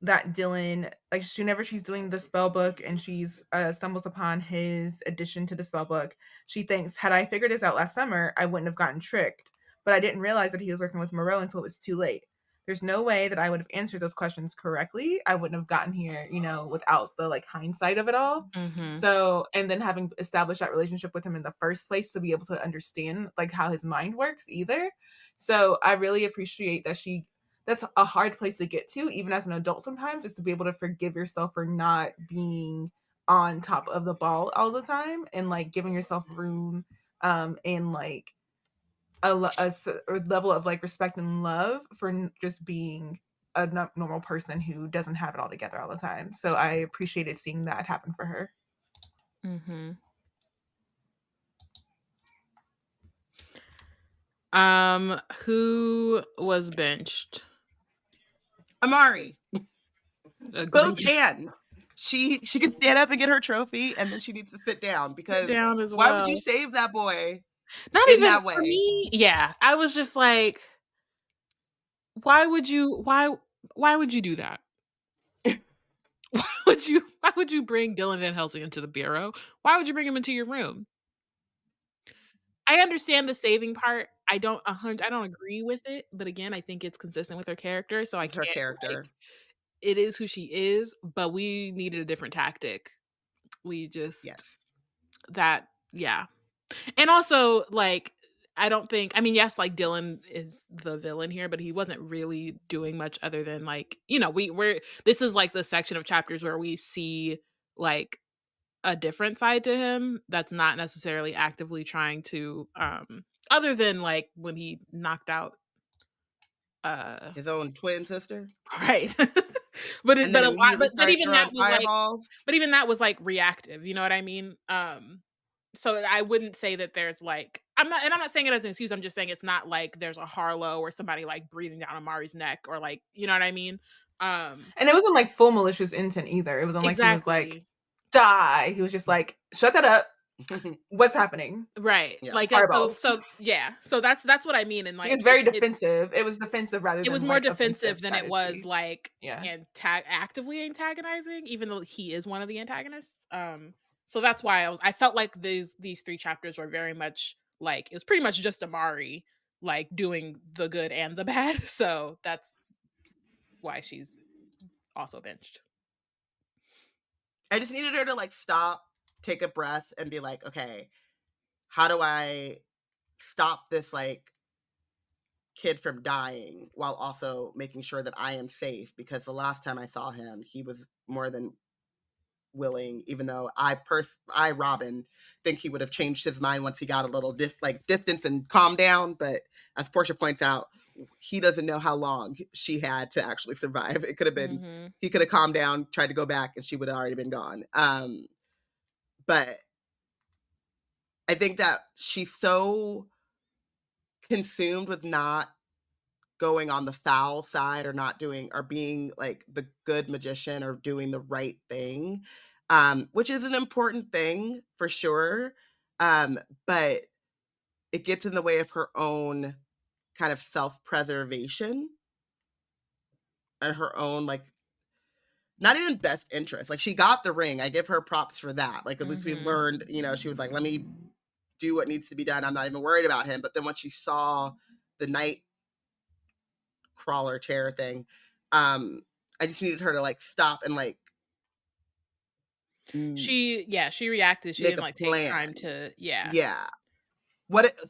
that Dylan, like, whenever she's doing the spell book and she's stumbles upon his addition to the spell book, she thinks, had I figured this out last summer, I wouldn't have gotten tricked. But I didn't realize that he was working with Moreau until it was too late. There's no way that I would have answered those questions correctly. I wouldn't have gotten here, you know, without the like hindsight of it all. So, and then having established that relationship with him in the first place to be able to understand like how his mind works either. So I really appreciate that that's a hard place to get to, even as an adult sometimes, is to be able to forgive yourself for not being on top of the ball all the time and like giving yourself room and like a level of like respect and love for just being a normal person who doesn't have it all together all the time. So I appreciated seeing that happen for her.
Who was benched?
Amari. Both can. She can stand up and get her trophy, and then she needs to sit down because
down as
why
well.
would you save that boy?
Not
in
even
that way.
For me. Yeah, I was just like, why would you do that? Why would you bring Dylan Van Helsing into the bureau? Why would you bring him into your room? I understand the saving part. I don't agree with it, but again, I think it's consistent with her character. So
It's her character.
Like, it is who she is, but we needed a different tactic. We just and also like I don't think, I mean, yes, like Dylan is the villain here, but he wasn't really doing much other than like, you know, this is like the section of chapters where we see like a different side to him that's not necessarily actively trying to other than like when he knocked out
his own twin sister,
right? but even that was like reactive, you know what I mean? So I wouldn't say that there's like I'm not saying it as an excuse. I'm just saying it's not like there's a Harlow or somebody like breathing down Amari's neck or like, you know what I mean?
And it wasn't like full malicious intent either. It wasn't like he was like die. He was just like, shut that up. What's happening?
Right.
Yeah.
Like so that's what I mean. And like
it's very defensive. It was defensive rather than
it was more
like
defensive than it was
strategy.
like actively antagonizing, even though he is one of the antagonists. So that's why I felt like these 3 chapters were very much like, it was pretty much just Amari like doing the good and the bad. So that's why she's also benched.
I just needed her to like stop, take a breath, and be like, okay, how do I stop this like kid from dying while also making sure that I am safe? Because the last time I saw him, he was more than willing, even though I Robyn think he would have changed his mind once he got a little distance and calmed down. But as Porshèa points out, he doesn't know how long she had to actually survive. It could have been he could have calmed down, tried to go back, and she would have already been gone. But I think that she's so consumed with not going on the foul side or not doing or being like the good magician or doing the right thing, which is an important thing for sure. But it gets in the way of her own kind of self-preservation and her own like not even best interest. Like she got the ring. I give her props for that. Like at least we've learned, you know, she was like, let me do what needs to be done. I'm not even worried about him. But then when she saw the night crawler chair thing, I just needed her to like stop and like
she reacted. She didn't like take time to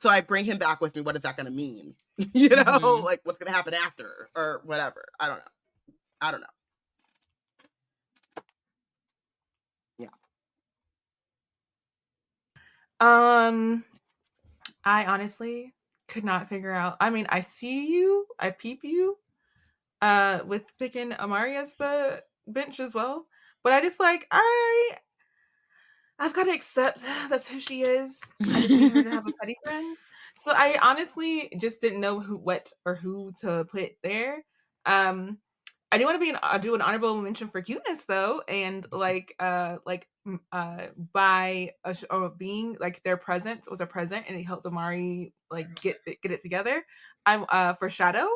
so I bring him back with me. What is that going to mean? You know, like what's going to happen after or whatever. I don't know.
I honestly could not figure out. I mean, I see you, I peep you, with picking Amari as the bench as well. But I just like I've got to accept that's who she is. I just need her to have a petty friend. So I honestly just didn't know who to put there. I do want to do an honorable mention for cuteness though, and by being like their presence was a present, and it helped Amari like get it together. I'm for Shadow,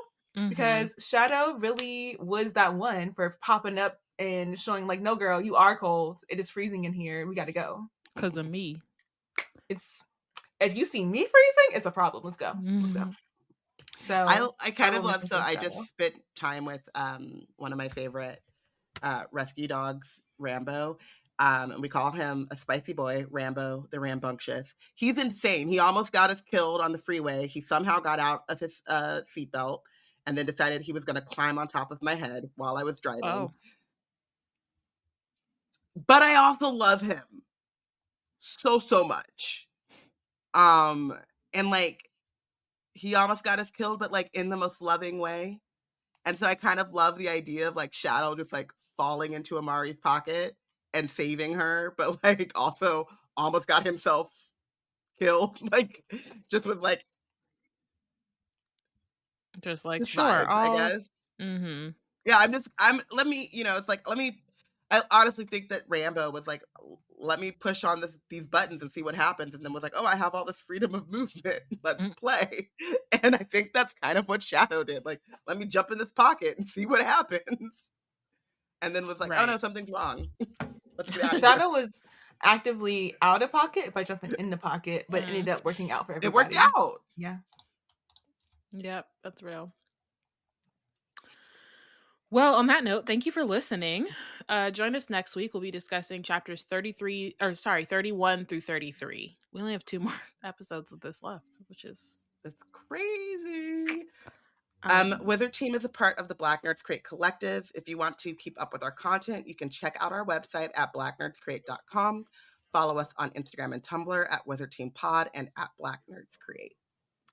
because Shadow really was that one for popping up and showing like, no girl, you are cold. It is freezing in here. We got to go.
Because of me.
It's if you see me freezing, it's a problem. Let's go. Let's go. So
I kind of love. So I just spent time with one of my favorite rescue dogs, Rambo. And we call him a spicy boy, Rambo the Rambunctious. He's insane. He almost got us killed on the freeway. He somehow got out of his seatbelt and then decided he was going to climb on top of my head while I was driving.
Oh.
But I also love him so much. And like, he almost got us killed, but like in the most loving way. And so I kind of love the idea of like Shadow just like falling into Amari's pocket and saving her, but like also almost got himself killed. Like just with like
just like
just
sure,
vibes, I guess. Yeah, I honestly think that Rambo was like, let me push on these buttons and see what happens, and then was like, oh, I have all this freedom of movement. Let's play. And I think that's kind of what Shadow did. Like, let me jump in this pocket and see what happens. And then was like, oh no, something's wrong. Let's get out of
Shadow was actively out of pocket by jumping in the pocket, but ended up working out for everybody.
It worked out.
Yeah.
Yep, that's real. Well, on that note, thank you for listening. Join us next week. We'll be discussing chapters 31 through 33. We only have 2 more episodes of this left, which is
crazy. Wizard Team is a part of the Black Nerds Create Collective. If you want to keep up with our content, you can check out our website at blacknerdscreate.com. Follow us on Instagram and Tumblr at Wizard Team Pod and at Black Nerds Create.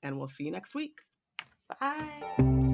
And we'll see you next week.
Bye.